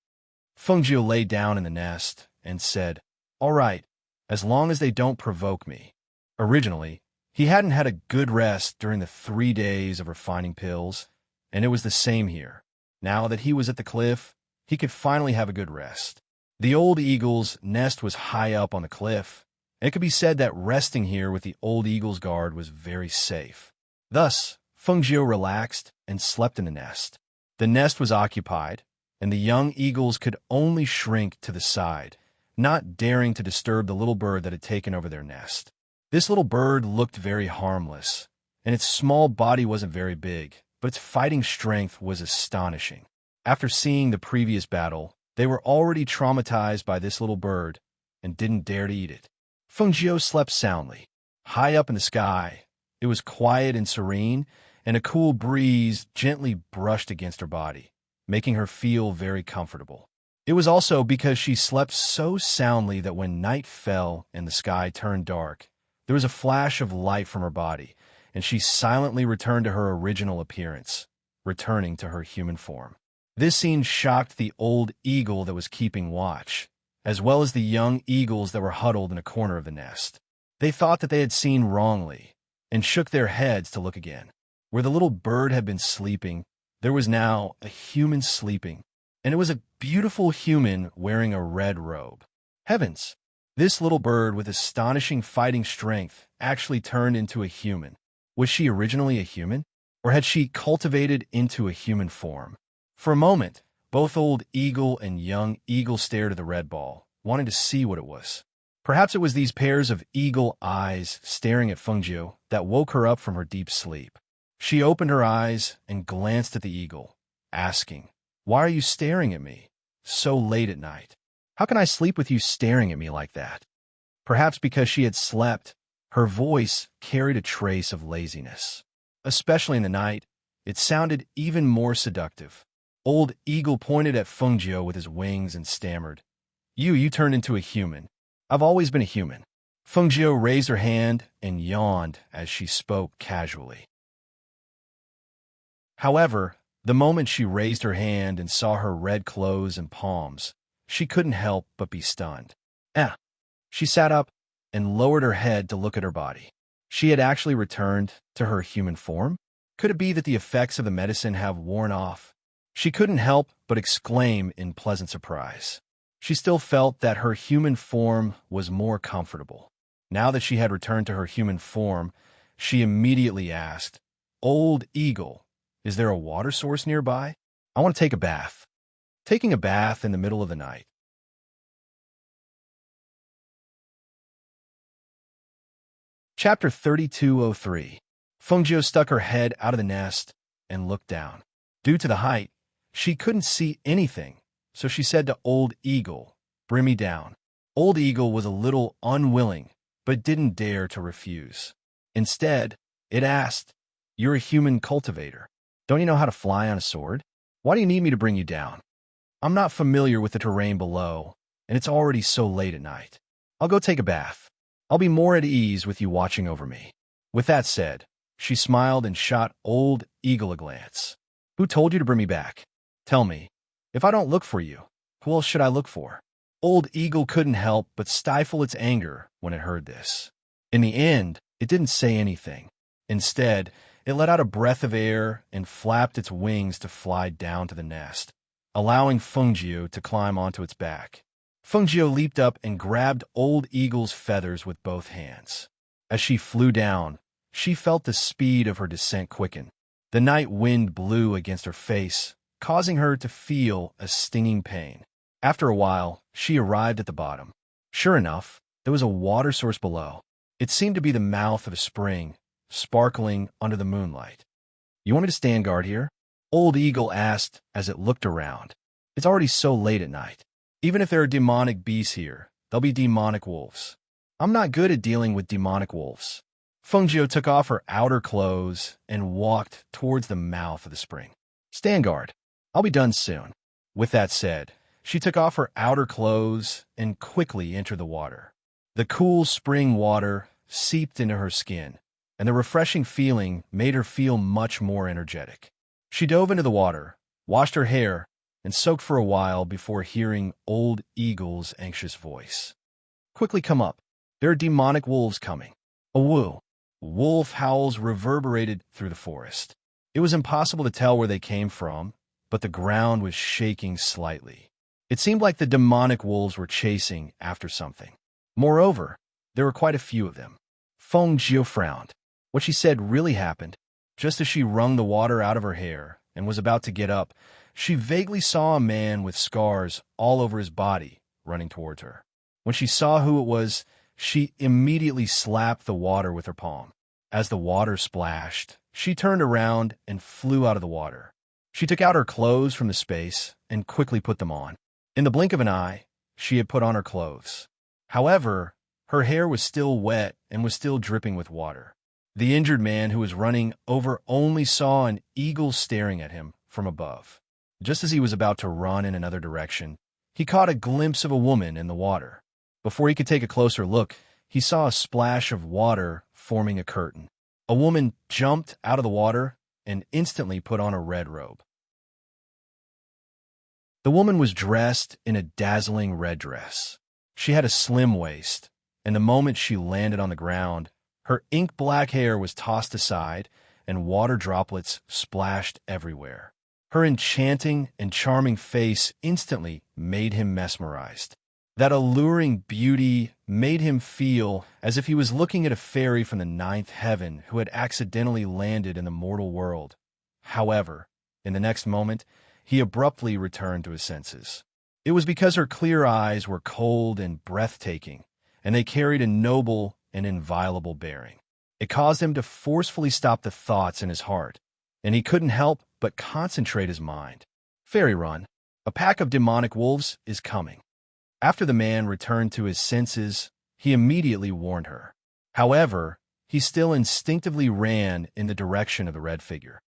A: Fengjiu lay down in the nest and said, "All right, as long as they don't provoke me." Originally, he hadn't had a good rest during the 3 days of refining pills, and it was the same here. Now that he was at the cliff, he could finally have a good rest. The old eagle's nest was high up on the cliff, and it could be said that resting here with the old eagle's guard was very safe. Thus, Fengjiu relaxed and slept in the nest. The nest was occupied, and the young eagles could only shrink to the side, not daring to disturb the little bird that had taken over their nest. This little bird looked very harmless, and its small body wasn't very big, but its fighting strength was astonishing. After seeing the previous battle, they were already traumatized by this little bird and didn't dare to eat it. Fengjiu slept soundly. High up in the sky, it was quiet and serene, and a cool breeze gently brushed against her body, making her feel very comfortable. It was also because she slept so soundly that when night fell and the sky turned dark, there was a flash of light from her body, and she silently returned to her original appearance, returning to her human form. This scene shocked the old eagle that was keeping watch, as well as the young eagles that were huddled in a corner of the nest. They thought that they had seen wrongly, and shook their heads to look again. Where the little bird had been sleeping, there was now a human sleeping, and it was a beautiful human wearing a red robe. Heavens! This little bird with astonishing fighting strength actually turned into a human. Was she originally a human? Or had she cultivated into a human form? For a moment, both old eagle and young eagle stared at the red ball, wanting to see what it was. Perhaps it was these pairs of eagle eyes staring at Fengjiu that woke her up from her deep sleep. She opened her eyes and glanced at the eagle, asking, "Why are you staring at me so late at night? How can I sleep with you staring at me like that?" Perhaps because she had slept, her voice carried a trace of laziness. Especially in the night, it sounded even more seductive. Old Eagle pointed at Fengjiu with his wings and stammered, You turned into a human. I've always been a human." Fengjiu raised her hand and yawned as she spoke casually. However, the moment she raised her hand and saw her red clothes and palms, she couldn't help but be stunned. Eh. She sat up and lowered her head to look at her body. She had actually returned to her human form? Could it be that the effects of the medicine have worn off? She couldn't help but exclaim in pleasant surprise. She still felt that her human form was more comfortable. Now that she had returned to her human form, she immediately asked, "Old Eagle, is there a water source nearby? I want to take a bath." Taking a bath in the middle of the night. Chapter 3203. Fengjiu stuck her head out of the nest and looked down. Due to the height, she couldn't see anything, so she said to Old Eagle, "Bring me down." Old Eagle was a little unwilling, but didn't dare to refuse. Instead, it asked, "You're a human cultivator. Don't you know how to fly on a sword? Why do you need me to bring you down? I'm not familiar with the terrain below, and it's already so late at night. I'll go take a bath. I'll be more at ease with you watching over me." With that said, she smiled and shot Old Eagle a glance. "Who told you to bring me back? Tell me, if I don't look for you, who else should I look for?" Old Eagle couldn't help but stifle its anger when it heard this. In the end, it didn't say anything. Instead, it let out a breath of air and flapped its wings to fly down to the nest, allowing Fengjiu to climb onto its back. Fengjiu leaped up and grabbed Old Eagle's feathers with both hands. As she flew down, she felt the speed of her descent quicken. The night wind blew against her face, causing her to feel a stinging pain. After a while, she arrived at the bottom. Sure enough, there was a water source below. It seemed to be the mouth of a spring, sparkling under the moonlight. "You want me to stand guard here?" Old Eagle asked as it looked around. "It's already so late at night. Even if there are demonic beasts here, they'll be demonic wolves. I'm not good at dealing with demonic wolves." Fengjiu took off her outer clothes and walked towards the mouth of the spring. "Stand guard. I'll be done soon." With that said, she took off her outer clothes and quickly entered the water. The cool spring water seeped into her skin, and the refreshing feeling made her feel much more energetic. She dove into the water, washed her hair, and soaked for a while before hearing Old Eagle's anxious voice. "Quickly come up. There are demonic wolves coming." A woo. Wolf howls reverberated through the forest. It was impossible to tell where they came from, but the ground was shaking slightly. It seemed like the demonic wolves were chasing after something. Moreover, there were quite a few of them. Fengjiu frowned. What she said really happened. Just as she wrung the water out of her hair and was about to get up, she vaguely saw a man with scars all over his body running towards her. When she saw who it was, she immediately slapped the water with her palm. As the water splashed, she turned around and flew out of the water. She took out her clothes from the space and quickly put them on. In the blink of an eye, she had put on her clothes. However, her hair was still wet and was still dripping with water. The injured man who was running over only saw an eagle staring at him from above. Just as he was about to run in another direction, he caught a glimpse of a woman in the water. Before he could take a closer look, he saw a splash of water forming a curtain. A woman jumped out of the water and instantly put on a red robe. The woman was dressed in a dazzling red dress. She had a slim waist, and the moment she landed on the ground, her ink-black hair was tossed aside and water droplets splashed everywhere. Her enchanting and charming face instantly made him mesmerized. That alluring beauty made him feel as if he was looking at a fairy from the ninth heaven who had accidentally landed in the mortal world. However, in the next moment, he abruptly returned to his senses. It was because her clear eyes were cold and breathtaking, and they carried a noble and inviolable bearing. It caused him to forcefully stop the thoughts in his heart, and he couldn't help but concentrate his mind. "Fairy run. A pack of demonic wolves is coming." After the man returned to his senses, he immediately warned her. However, he still instinctively ran in the direction of the red figure.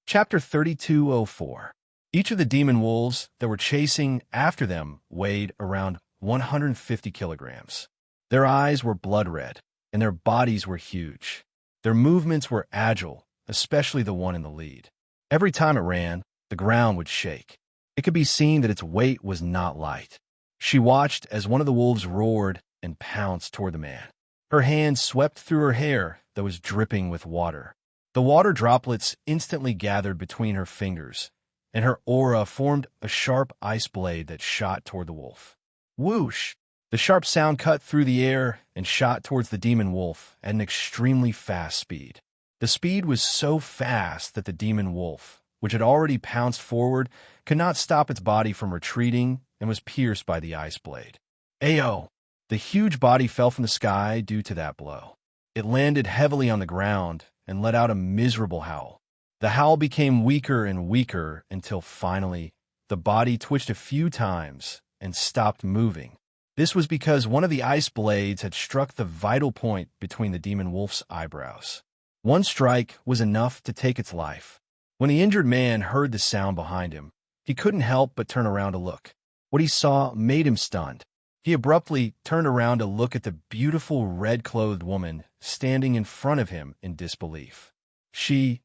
A: Chapter 3204. Each of the demon wolves that were chasing after them weighed around 150 kilograms. Their eyes were blood red, and their bodies were huge. Their movements were agile, especially the one in the lead. Every time it ran, the ground would shake. It could be seen that its weight was not light. She watched as one of the wolves roared and pounced toward the man. Her hand swept through her hair that was dripping with water. The water droplets instantly gathered between her fingers, and her aura formed a sharp ice blade that shot toward the wolf. Whoosh! The sharp sound cut through the air and shot towards the demon wolf at an extremely fast speed. The speed was so fast that the demon wolf, which had already pounced forward, could not stop its body from retreating and was pierced by the ice blade. Ayo! The huge body fell from the sky due to that blow. It landed heavily on the ground and let out a miserable howl. The howl became weaker and weaker until finally the body twitched a few times and stopped moving. This was because one of the ice blades had struck the vital point between the demon wolf's eyebrows. One strike was enough to take its life. When the injured man heard the sound behind him, he couldn't help but turn around to look. What he saw made him stunned. He abruptly turned around to look at the beautiful red-clothed woman standing in front of him in disbelief. She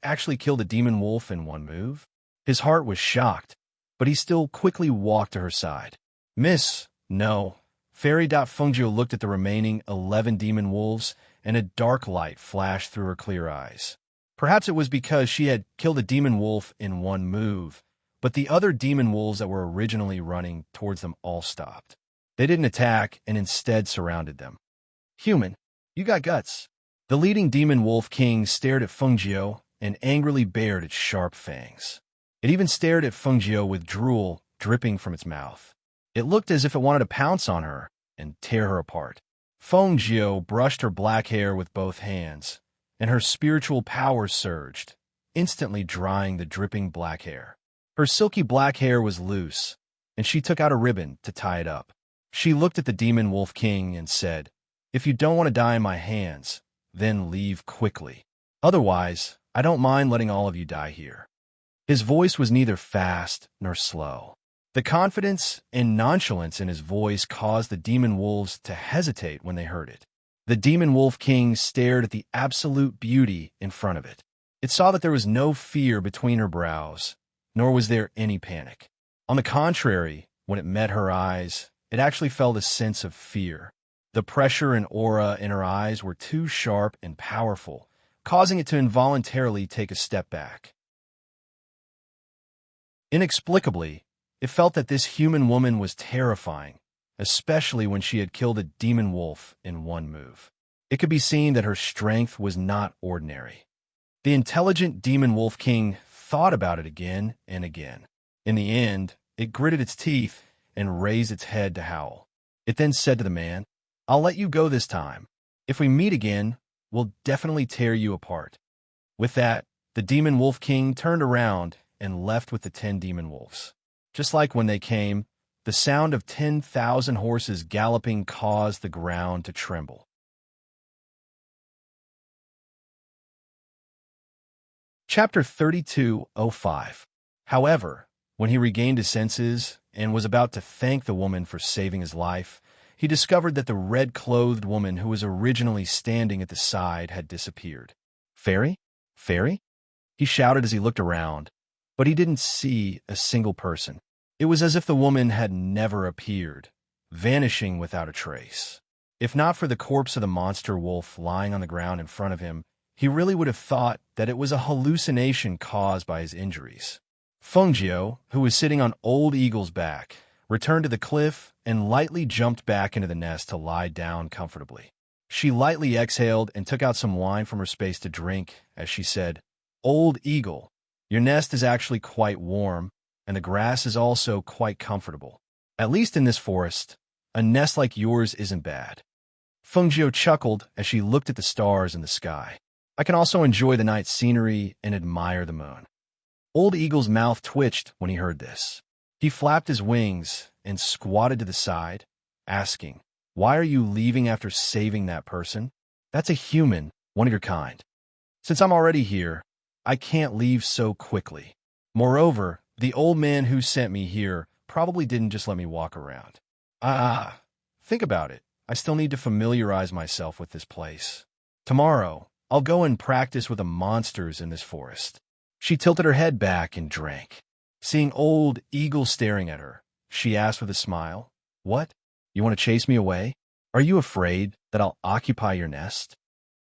A: actually killed a demon wolf in one move? His heart was shocked, but he still quickly walked to her side. Miss, no. Fairy Fungio looked at the remaining 11 demon wolves, and a dark light flashed through her clear eyes. Perhaps it was because she had killed a demon wolf in one move, but the other demon wolves that were originally running towards them all stopped. They didn't attack and instead surrounded them. Human, you got guts. The leading demon wolf king stared at Fungio and angrily bared its sharp fangs. It even stared at Fungio with drool dripping from its mouth. It looked as if it wanted to pounce on her and tear her apart. Fungio brushed her black hair with both hands, and her spiritual power surged, instantly drying the dripping black hair. Her silky black hair was loose, and she took out a ribbon to tie it up. She looked at the demon wolf king and said, "If you don't want to die in my hands, then leave quickly. Otherwise, I don't mind letting all of you die here." His voice was neither fast nor slow. The confidence and nonchalance in his voice caused the demon wolves to hesitate when they heard it. The demon wolf king stared at the absolute beauty in front of it. It saw that there was no fear between her brows, nor was there any panic. On the contrary, when it met her eyes, it actually felt a sense of fear. The pressure and aura in her eyes were too sharp and powerful, causing it to involuntarily take a step back. Inexplicably, it felt that this human woman was terrifying, especially when she had killed a demon wolf in one move. It could be seen that her strength was not ordinary. The intelligent demon wolf king thought about it again and again. In the end, it gritted its teeth and raised its head to howl. It then said to the man, "I'll let you go this time. If we meet again, we'll definitely tear you apart." With that, the demon wolf king turned around and left with the 10 demon wolves. Just like when they came, the sound of 10,000 horses galloping caused the ground to tremble. Chapter 3205. However, when he regained his senses and was about to thank the woman for saving his life, he discovered that the red-clothed woman who was originally standing at the side had disappeared. "Fairy? Fairy?" he shouted as he looked around, but he didn't see a single person. It was as if the woman had never appeared, vanishing without a trace. If not for the corpse of the monster wolf lying on the ground in front of him, he really would have thought that it was a hallucination caused by his injuries. Fungio, who was sitting on Old Eagle's back, returned to the cliff and lightly jumped back into the nest to lie down comfortably. She lightly exhaled and took out some wine from her space to drink as she said, "Old Eagle, your nest is actually quite warm, and the grass is also quite comfortable. At least in this forest, a nest like yours isn't bad." Fungio chuckled as she looked at the stars in the sky. "I can also enjoy the night scenery and admire the moon." Old Eagle's mouth twitched when he heard this. He flapped his wings and squatted to the side, asking, "Why are you leaving after saving that person? That's a human, one of your kind. Since I'm already here, I can't leave so quickly. Moreover, the old man who sent me here probably didn't just let me walk around. Think about it. I still need to familiarize myself with this place. Tomorrow, I'll go and practice with the monsters in this forest." She tilted her head back and drank. Seeing Old Eagle staring at her, she asked with a smile, "What? You want to chase me away? Are you afraid that I'll occupy your nest?"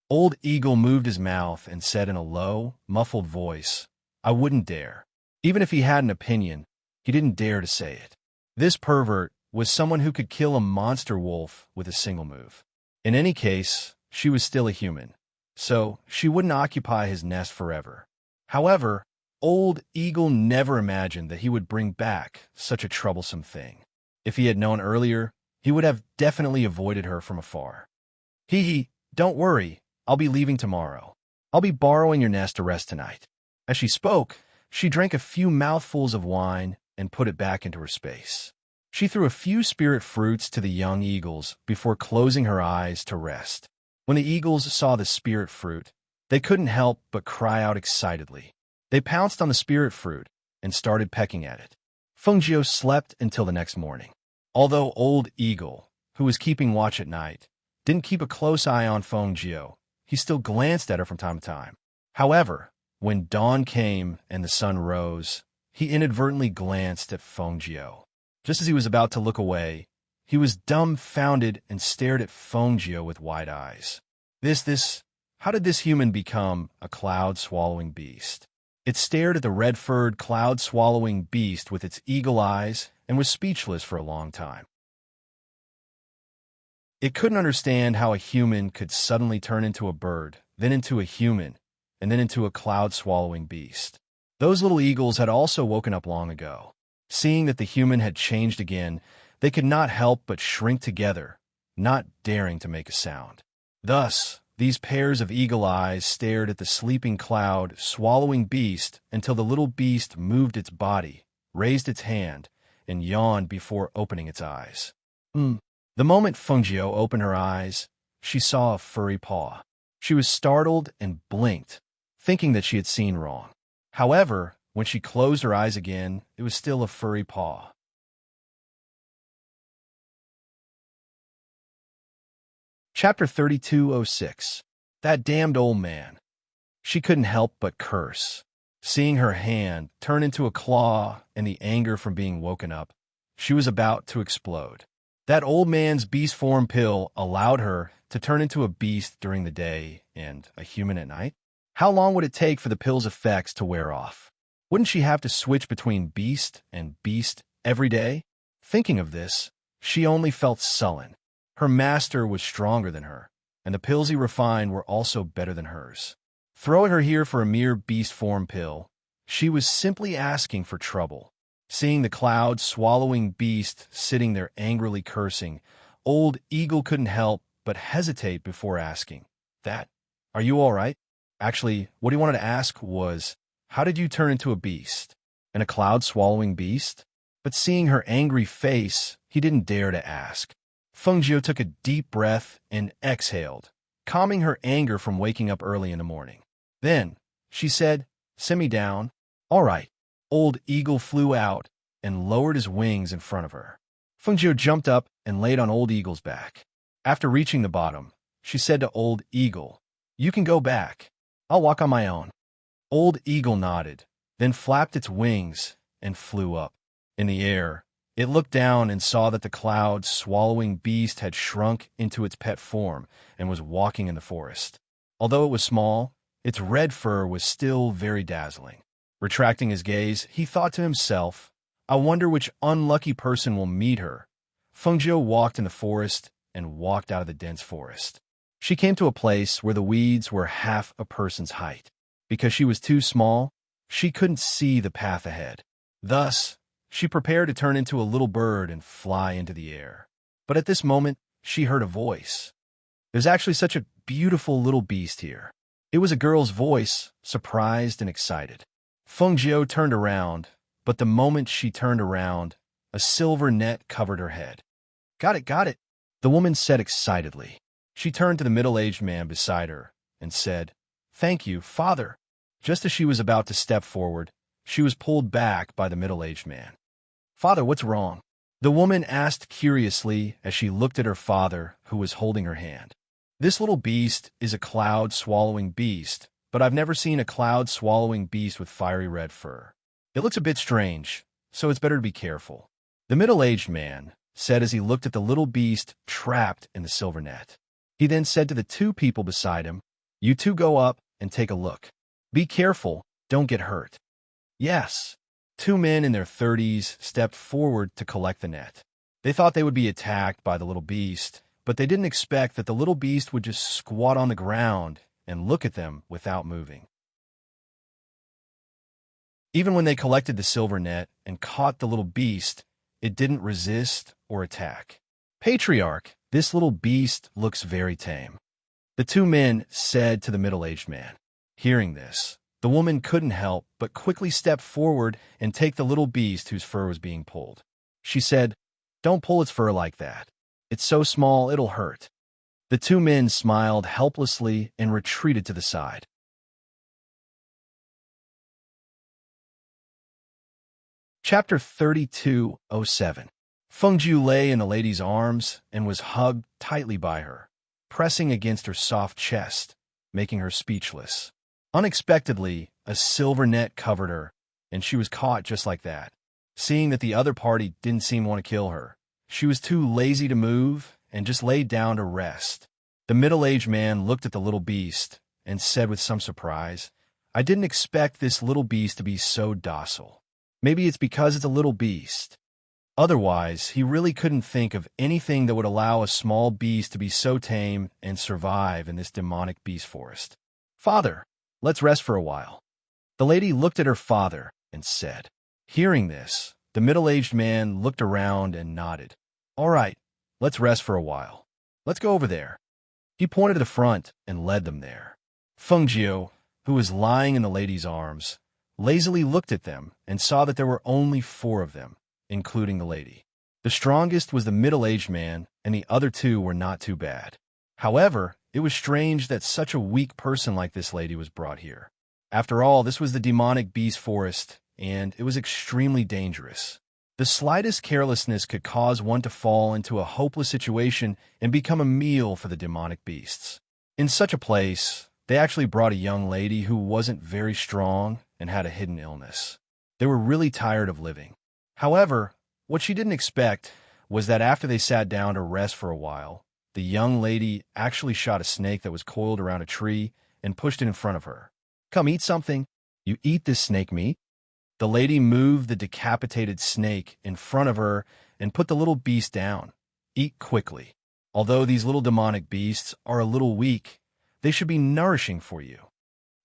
A: Old Eagle moved his mouth and said in a low, muffled voice, "I wouldn't dare." Even if he had an opinion, he didn't dare to say it. This pervert was someone who could kill a monster wolf with a single move. In any case, she was still a human, so she wouldn't occupy his nest forever. However, Old Eagle never imagined that he would bring back such a troublesome thing. If he had known earlier, he would have definitely avoided her from afar. Don't worry, I'll be leaving tomorrow. I'll be borrowing your nest to rest tonight." As she spoke, she drank a few mouthfuls of wine and put it back into her space. She threw a few spirit fruits to the young eagles before closing her eyes to rest. When the eagles saw the spirit fruit, they couldn't help but cry out excitedly. They pounced on the spirit fruit and started pecking at it. Fengjiu slept until the next morning. Although Old Eagle, who was keeping watch at night, didn't keep a close eye on Fengjiu, he still glanced at her from time to time. However, when dawn came and the sun rose, he inadvertently glanced at Fengjiu. Just as he was about to look away, he was dumbfounded and stared at Fengjiu with wide eyes. How did this human become a cloud-swallowing beast? It stared at the red-furred, cloud-swallowing beast with its eagle eyes and was speechless for a long time. It couldn't understand how a human could suddenly turn into a bird, then into a human, and then into a cloud-swallowing beast. Those little eagles had also woken up long ago. Seeing that the human had changed again, they could not help but shrink together, not daring to make a sound. Thus, these pairs of eagle eyes stared at the sleeping cloud-swallowing beast until the little beast moved its body, raised its hand, and yawned before opening its eyes. The moment Fengjiu opened her eyes, she saw a furry paw. She was startled and blinked, thinking that she had seen wrong. However, when she closed her eyes again, it was still a furry paw. Chapter 3206. That damned old man. She couldn't help but curse. Seeing her hand turn into a claw and the anger from being woken up, she was about to explode. That old man's beast form pill allowed her to turn into a beast during the day and a human at night. How long would it take for the pill's effects to wear off? Wouldn't she have to switch between beast and beast every day? Thinking of this, she only felt sullen. Her master was stronger than her, and the pills he refined were also better than hers. Throwing her here for a mere beast form pill, she was simply asking for trouble. Seeing the cloud-swallowing beast sitting there angrily cursing, Old Eagle couldn't help but hesitate before asking, "Are you all right?" Actually, what he wanted to ask was, "How did you turn into a beast? And a cloud-swallowing beast?" But seeing her angry face, he didn't dare to ask. Fengjiu took a deep breath and exhaled, calming her anger from waking up early in the morning. Then, she said, "Send me down." "All right." Old Eagle flew out and lowered his wings in front of her. Fengjiu jumped up and laid on Old Eagle's back. After reaching the bottom, she said to Old Eagle, "You can go back. I'll walk on my own." Old Eagle nodded, then flapped its wings and flew up. In the air, it looked down and saw that the cloud-swallowing beast had shrunk into its pet form and was walking in the forest. Although it was small, its red fur was still very dazzling. Retracting his gaze, he thought to himself, "I wonder which unlucky person will meet her." Fengjiu walked in the forest and walked out of the dense forest. She came to a place where the weeds were half a person's height. Because she was too small, she couldn't see the path ahead. Thus, she prepared to turn into a little bird and fly into the air. But at this moment, she heard a voice. There's actually such a beautiful little beast here. It was a girl's voice, surprised and excited. Feng Jiu turned around, but the moment she turned around, a silver net covered her head. Got it, got it, the woman said excitedly. She turned to the middle-aged man beside her and said, Thank you, father. Just as she was about to step forward, she was pulled back by the middle-aged man. Father, what's wrong? The woman asked curiously as she looked at her father, who was holding her hand. This little beast is a cloud-swallowing beast, but I've never seen a cloud-swallowing beast with fiery red fur. It looks a bit strange, so it's better to be careful. The middle-aged man said as he looked at the little beast trapped in the silver net. He then said to the two people beside him, You two go up and take a look. Be careful, don't get hurt. Yes. Two men in their 30s stepped forward to collect the net. They thought they would be attacked by the little beast, but they didn't expect that the little beast would just squat on the ground and look at them without moving. Even when they collected the silver net and caught the little beast, it didn't resist or attack. Patriarch, this little beast looks very tame, the two men said to the middle-aged man. Hearing this, the woman couldn't help but quickly step forward and take the little beast whose fur was being pulled. She said, Don't pull its fur like that. It's so small it'll hurt. The two men smiled helplessly and retreated to the side. Chapter 32:07. Feng Jiu lay in the lady's arms and was hugged tightly by her, pressing against her soft chest, making her speechless. Unexpectedly, a silver net covered her, and she was caught just like that. Seeing that the other party didn't seem to want to kill her, she was too lazy to move and just laid down to rest. The middle-aged man looked at the little beast and said with some surprise, I didn't expect this little beast to be so docile. Maybe it's because it's a little beast. Otherwise, he really couldn't think of anything that would allow a small beast to be so tame and survive in this demonic beast forest. Father, let's rest for a while. The lady looked at her father and said. Hearing this, the middle-aged man looked around and nodded. All right, let's rest for a while. Let's go over there. He pointed to the front and led them there. Feng Jiu, who was lying in the lady's arms, lazily looked at them and saw that there were only 4 of them, including the lady. The strongest was the middle-aged man, and the other 2 were not too bad. However, it was strange that such a weak person like this lady was brought here. After all, this was the demonic beast forest, and it was extremely dangerous. The slightest carelessness could cause one to fall into a hopeless situation and become a meal for the demonic beasts. In such a place, they actually brought a young lady who wasn't very strong and had a hidden illness. They were really tired of living. However, what she didn't expect was that after they sat down to rest for a while, the young lady actually shot a snake that was coiled around a tree and pushed it in front of her. Come eat something. You eat this snake meat? The lady moved the decapitated snake in front of her and put the little beast down. Eat quickly. Although these little demonic beasts are a little weak, they should be nourishing for you.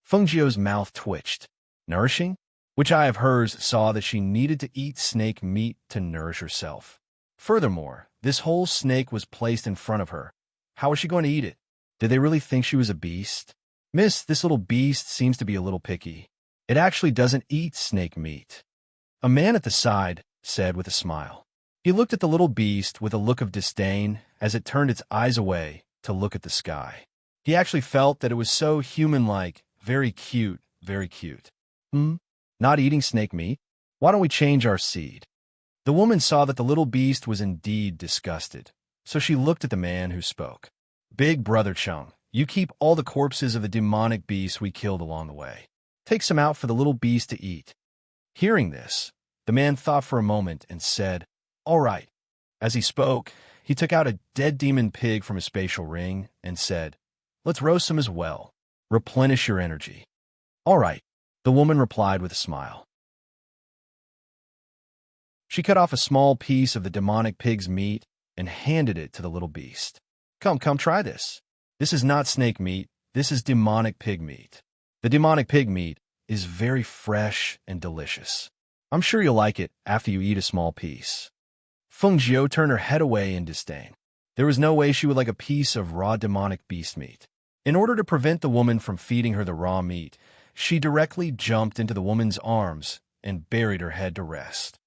A: Feng Jiu's mouth twitched. Nourishing? Which eye of hers saw that she needed to eat snake meat to nourish herself. Furthermore, this whole snake was placed in front of her. How was she going to eat it? Did they really think she was a beast? Miss, this little beast seems to be a little picky. It actually doesn't eat snake meat. A man at the side said with a smile. He looked at the little beast with a look of disdain as it turned its eyes away to look at the sky. He actually felt that it was so human-like, very cute, very cute. Not eating snake meat? Why don't we change our seed? The woman saw that the little beast was indeed disgusted, so she looked at the man who spoke. Big Brother Chung, you keep all the corpses of the demonic beasts we killed along the way. Take some out for the little beast to eat. Hearing this, the man thought for a moment and said, All right. As he spoke, he took out a dead demon pig from his spatial ring and said, Let's roast some as well. Replenish your energy. All right, the woman replied with a smile. She cut off a small piece of the demonic pig's meat and handed it to the little beast. Come, try this. This is not snake meat. This is demonic pig meat. The demonic pig meat is very fresh and delicious. I'm sure you'll like it after you eat a small piece. Feng Jiu turned her head away in disdain. There was no way she would like a piece of raw demonic beast meat. In order to prevent the woman from feeding her the raw meat, she directly jumped into the woman's arms and buried her head to rest.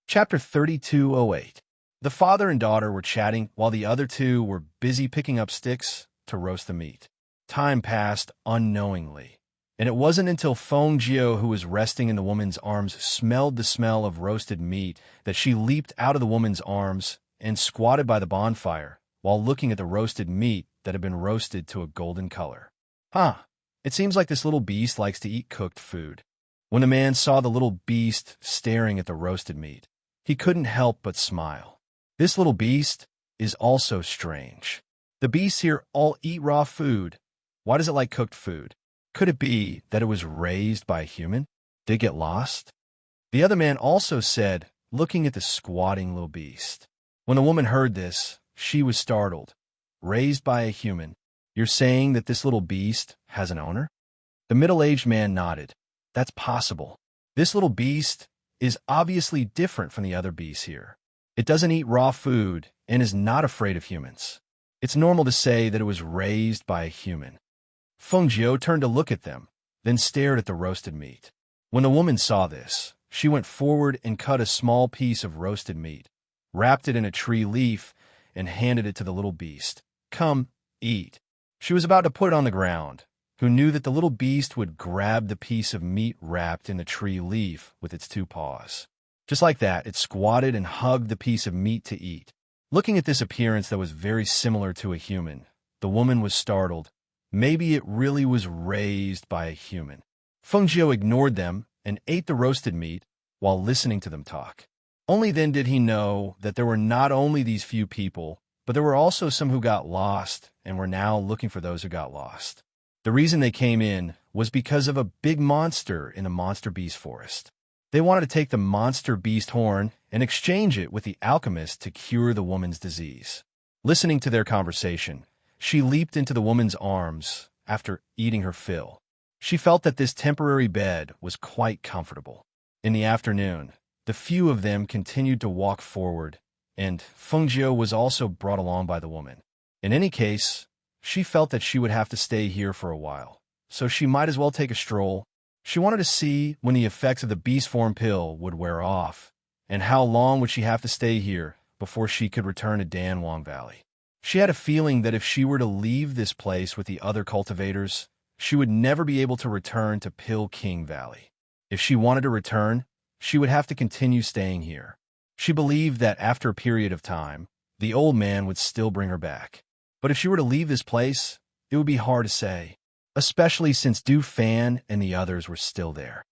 A: Chapter 3208. The father and daughter were chatting while the other two were busy picking up sticks to roast the meat. Time passed unknowingly, and it wasn't until Feng Jiao, who was resting in the woman's arms, smelled the smell of roasted meat that she leaped out of the woman's arms and squatted by the bonfire while looking at the roasted meat that had been roasted to a golden color. Huh, it seems like this little beast likes to eat cooked food. When the man saw the little beast staring at the roasted meat, he couldn't help but smile. This little beast is also strange. The beasts here all eat raw food. Why does it like cooked food? Could it be that it was raised by a human? Did it get lost? The other man also said, looking at the squatting little beast. When the woman heard this, she was startled. Raised by a human. You're saying that this little beast has an owner? The middle-aged man nodded. That's possible. This little beast is obviously different from the other beasts here. It doesn't eat raw food and is not afraid of humans. It's normal to say that it was raised by a human. Feng Jiao turned to look at them, then stared at the roasted meat. When the woman saw this, she went forward and cut a small piece of roasted meat, wrapped it in a tree leaf, and handed it to the little beast. Come, eat. She was about to put it on the ground, who knew that the little beast would grab the piece of meat wrapped in the tree leaf with its two paws. Just like that, it squatted and hugged the piece of meat to eat. Looking at this appearance that was very similar to a human, the woman was startled. Maybe it really was raised by a human. Feng Jiao ignored them and ate the roasted meat while listening to them talk. Only then did he know that there were not only these few people, but there were also some who got lost and were now looking for those who got lost. The reason they came in was because of a big monster in the monster beast forest. They wanted to take the monster beast horn and exchange it with the alchemist to cure the woman's disease. Listening to their conversation, she leaped into the woman's arms after eating her fill. She felt that this temporary bed was quite comfortable. In the afternoon, the few of them continued to walk forward, and Feng Jiao was also brought along by the woman. In any case, she felt that she would have to stay here for a while, so she might as well take a stroll. She wanted to see when the effects of the beast form pill would wear off, and how long would she have to stay here before she could return to Danwang Valley. She had a feeling that if she were to leave this place with the other cultivators, she would never be able to return to Pill King Valley. If she wanted to return, she would have to continue staying here. She believed that after a period of time, the old man would still bring her back. But if she were to leave this place, it would be hard to say, especially since Du Fan and the others were still there.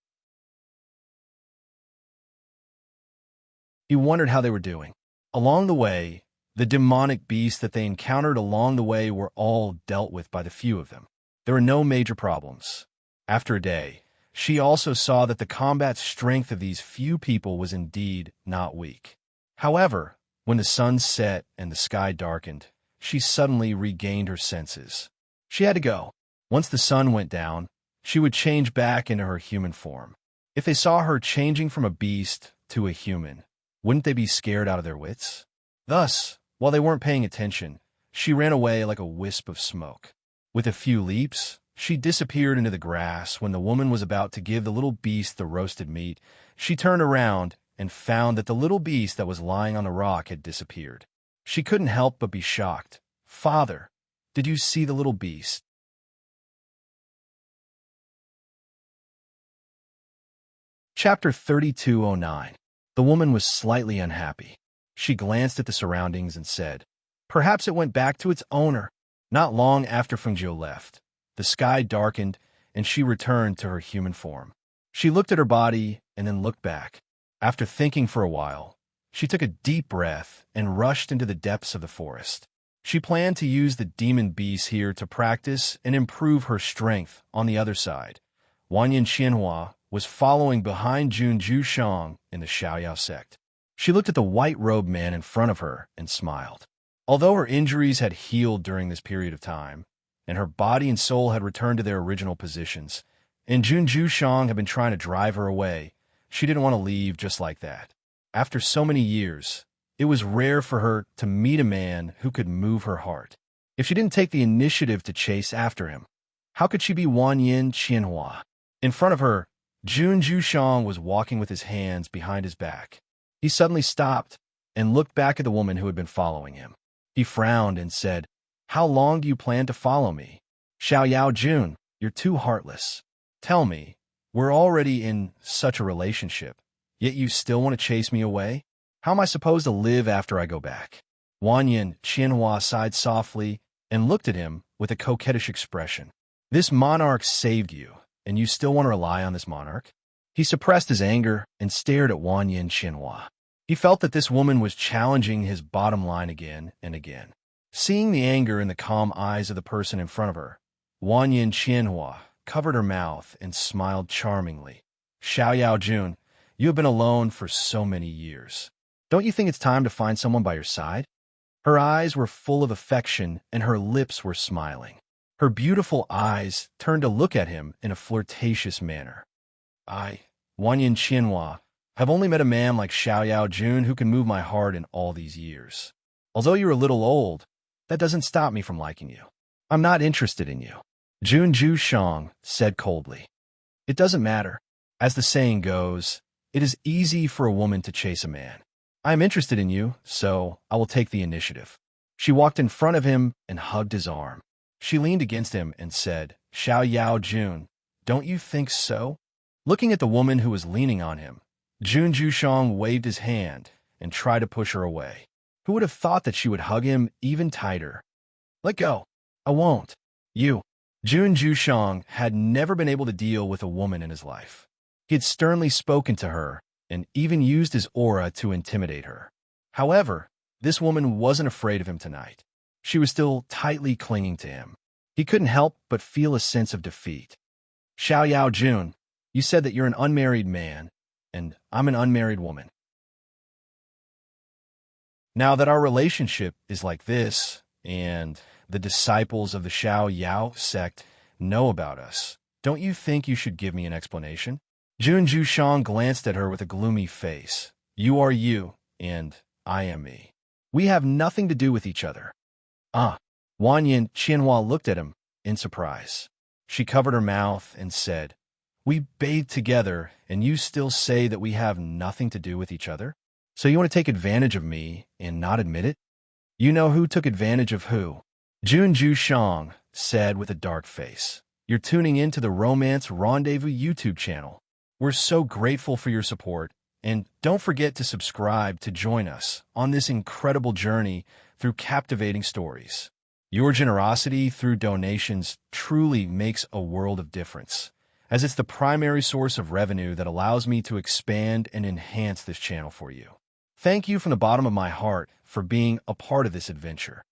A: He wondered how they were doing. Along the way, the demonic beasts that they encountered along the way were all dealt with by the few of them. There were no major problems. After a day, she also saw that the combat strength of these few people was indeed not weak. However, when the sun set and the sky darkened, she suddenly regained her senses. She had to go. Once the sun went down, she would change back into her human form. If they saw her changing from a beast to a human, wouldn't they be scared out of their wits? Thus, while they weren't paying attention, she ran away like a wisp of smoke. With a few leaps, she disappeared into the grass. When the woman was about to give the little beast the roasted meat, she turned around and found that the little beast that was lying on the rock had disappeared. She couldn't help but be shocked. "Father, did you see the little beast?" Chapter 3209. The woman was slightly unhappy. She glanced at the surroundings and said, "Perhaps it went back to its owner." Not long after Feng Jiao left, the sky darkened and she returned to her human form. She looked at her body and then looked back. After thinking for a while, she took a deep breath and rushed into the depths of the forest. She planned to use the demon beasts here to practice and improve her strength. On the other side, Wanyan Xianhua was following behind Jun Jushang in the Xiaoyao sect. She looked at the white-robed man in front of her and smiled. Although her injuries had healed during this period of time, and her body and soul had returned to their original positions, and Jun Jushang had been trying to drive her away, she didn't want to leave just like that. After so many years, it was rare for her to meet a man who could move her heart. If she didn't take the initiative to chase after him, how could she be Wanyin Qianhua? In front of her, Jun Jushang was walking with his hands behind his back. He suddenly stopped and looked back at the woman who had been following him. He frowned and said, "How long do you plan to follow me? Xiao Yao Jun, you're too heartless. Tell me, we're already in such a relationship, yet you still want to chase me away? How am I supposed to live after I go back?" Wanyin Qianhua sighed softly and looked at him with a coquettish expression. "This monarch saved you, and you still want to rely on this monarch?" He suppressed his anger and stared at Wanyin Qianhua. He felt that this woman was challenging his bottom line again and again. Seeing the anger in the calm eyes of the person in front of her, Wanyin Qianhua covered her mouth and smiled charmingly. "Xiao Yao Jun, you have been alone for so many years. Don't you think it's time to find someone by your side?" Her eyes were full of affection and her lips were smiling. Her beautiful eyes turned to look at him in a flirtatious manner. Wanyin Qianhua, have only met a man like Xiao Yao Jun who can move my heart in all these years. Although you're a little old, that doesn't stop me from liking you. I'm not interested in you," Jun Jushang said coldly. "It doesn't matter. As the saying goes, it is easy for a woman to chase a man. I am interested in you, so I will take the initiative." She walked in front of him and hugged his arm. She leaned against him and said, "Xiao Yao Jun, don't you think so?" Looking at the woman who was leaning on him, Jun Jushang waved his hand and tried to push her away. Who would have thought that she would hug him even tighter? "Let go. I won't." "You." Jun Jushang had never been able to deal with a woman in his life. He had sternly spoken to her and even used his aura to intimidate her. However, this woman wasn't afraid of him tonight. She was still tightly clinging to him. He couldn't help but feel a sense of defeat. "Xiao Yao Jun, you said that you're an unmarried man, and I'm an unmarried woman. Now that our relationship is like this, and the disciples of the Xiao Yao sect know about us, don't you think you should give me an explanation?" Jun Jushang glanced at her with a gloomy face. "You are you, and I am me. We have nothing to do with each other." Wanyin Qianhua looked at him in surprise. She covered her mouth and said, "We bathed together, and you still say that we have nothing to do with each other? So you want to take advantage of me and not admit it? You know who took advantage of who?" Jun Jushang said with a dark face. "You're tuning in to the Romance Rendezvous YouTube channel. We're so grateful for your support, and don't forget to subscribe to join us on this incredible journey through captivating stories. Your generosity through donations truly makes a world of difference, as it's the primary source of revenue that allows me to expand and enhance this channel for you. Thank you from the bottom of my heart for being a part of this adventure.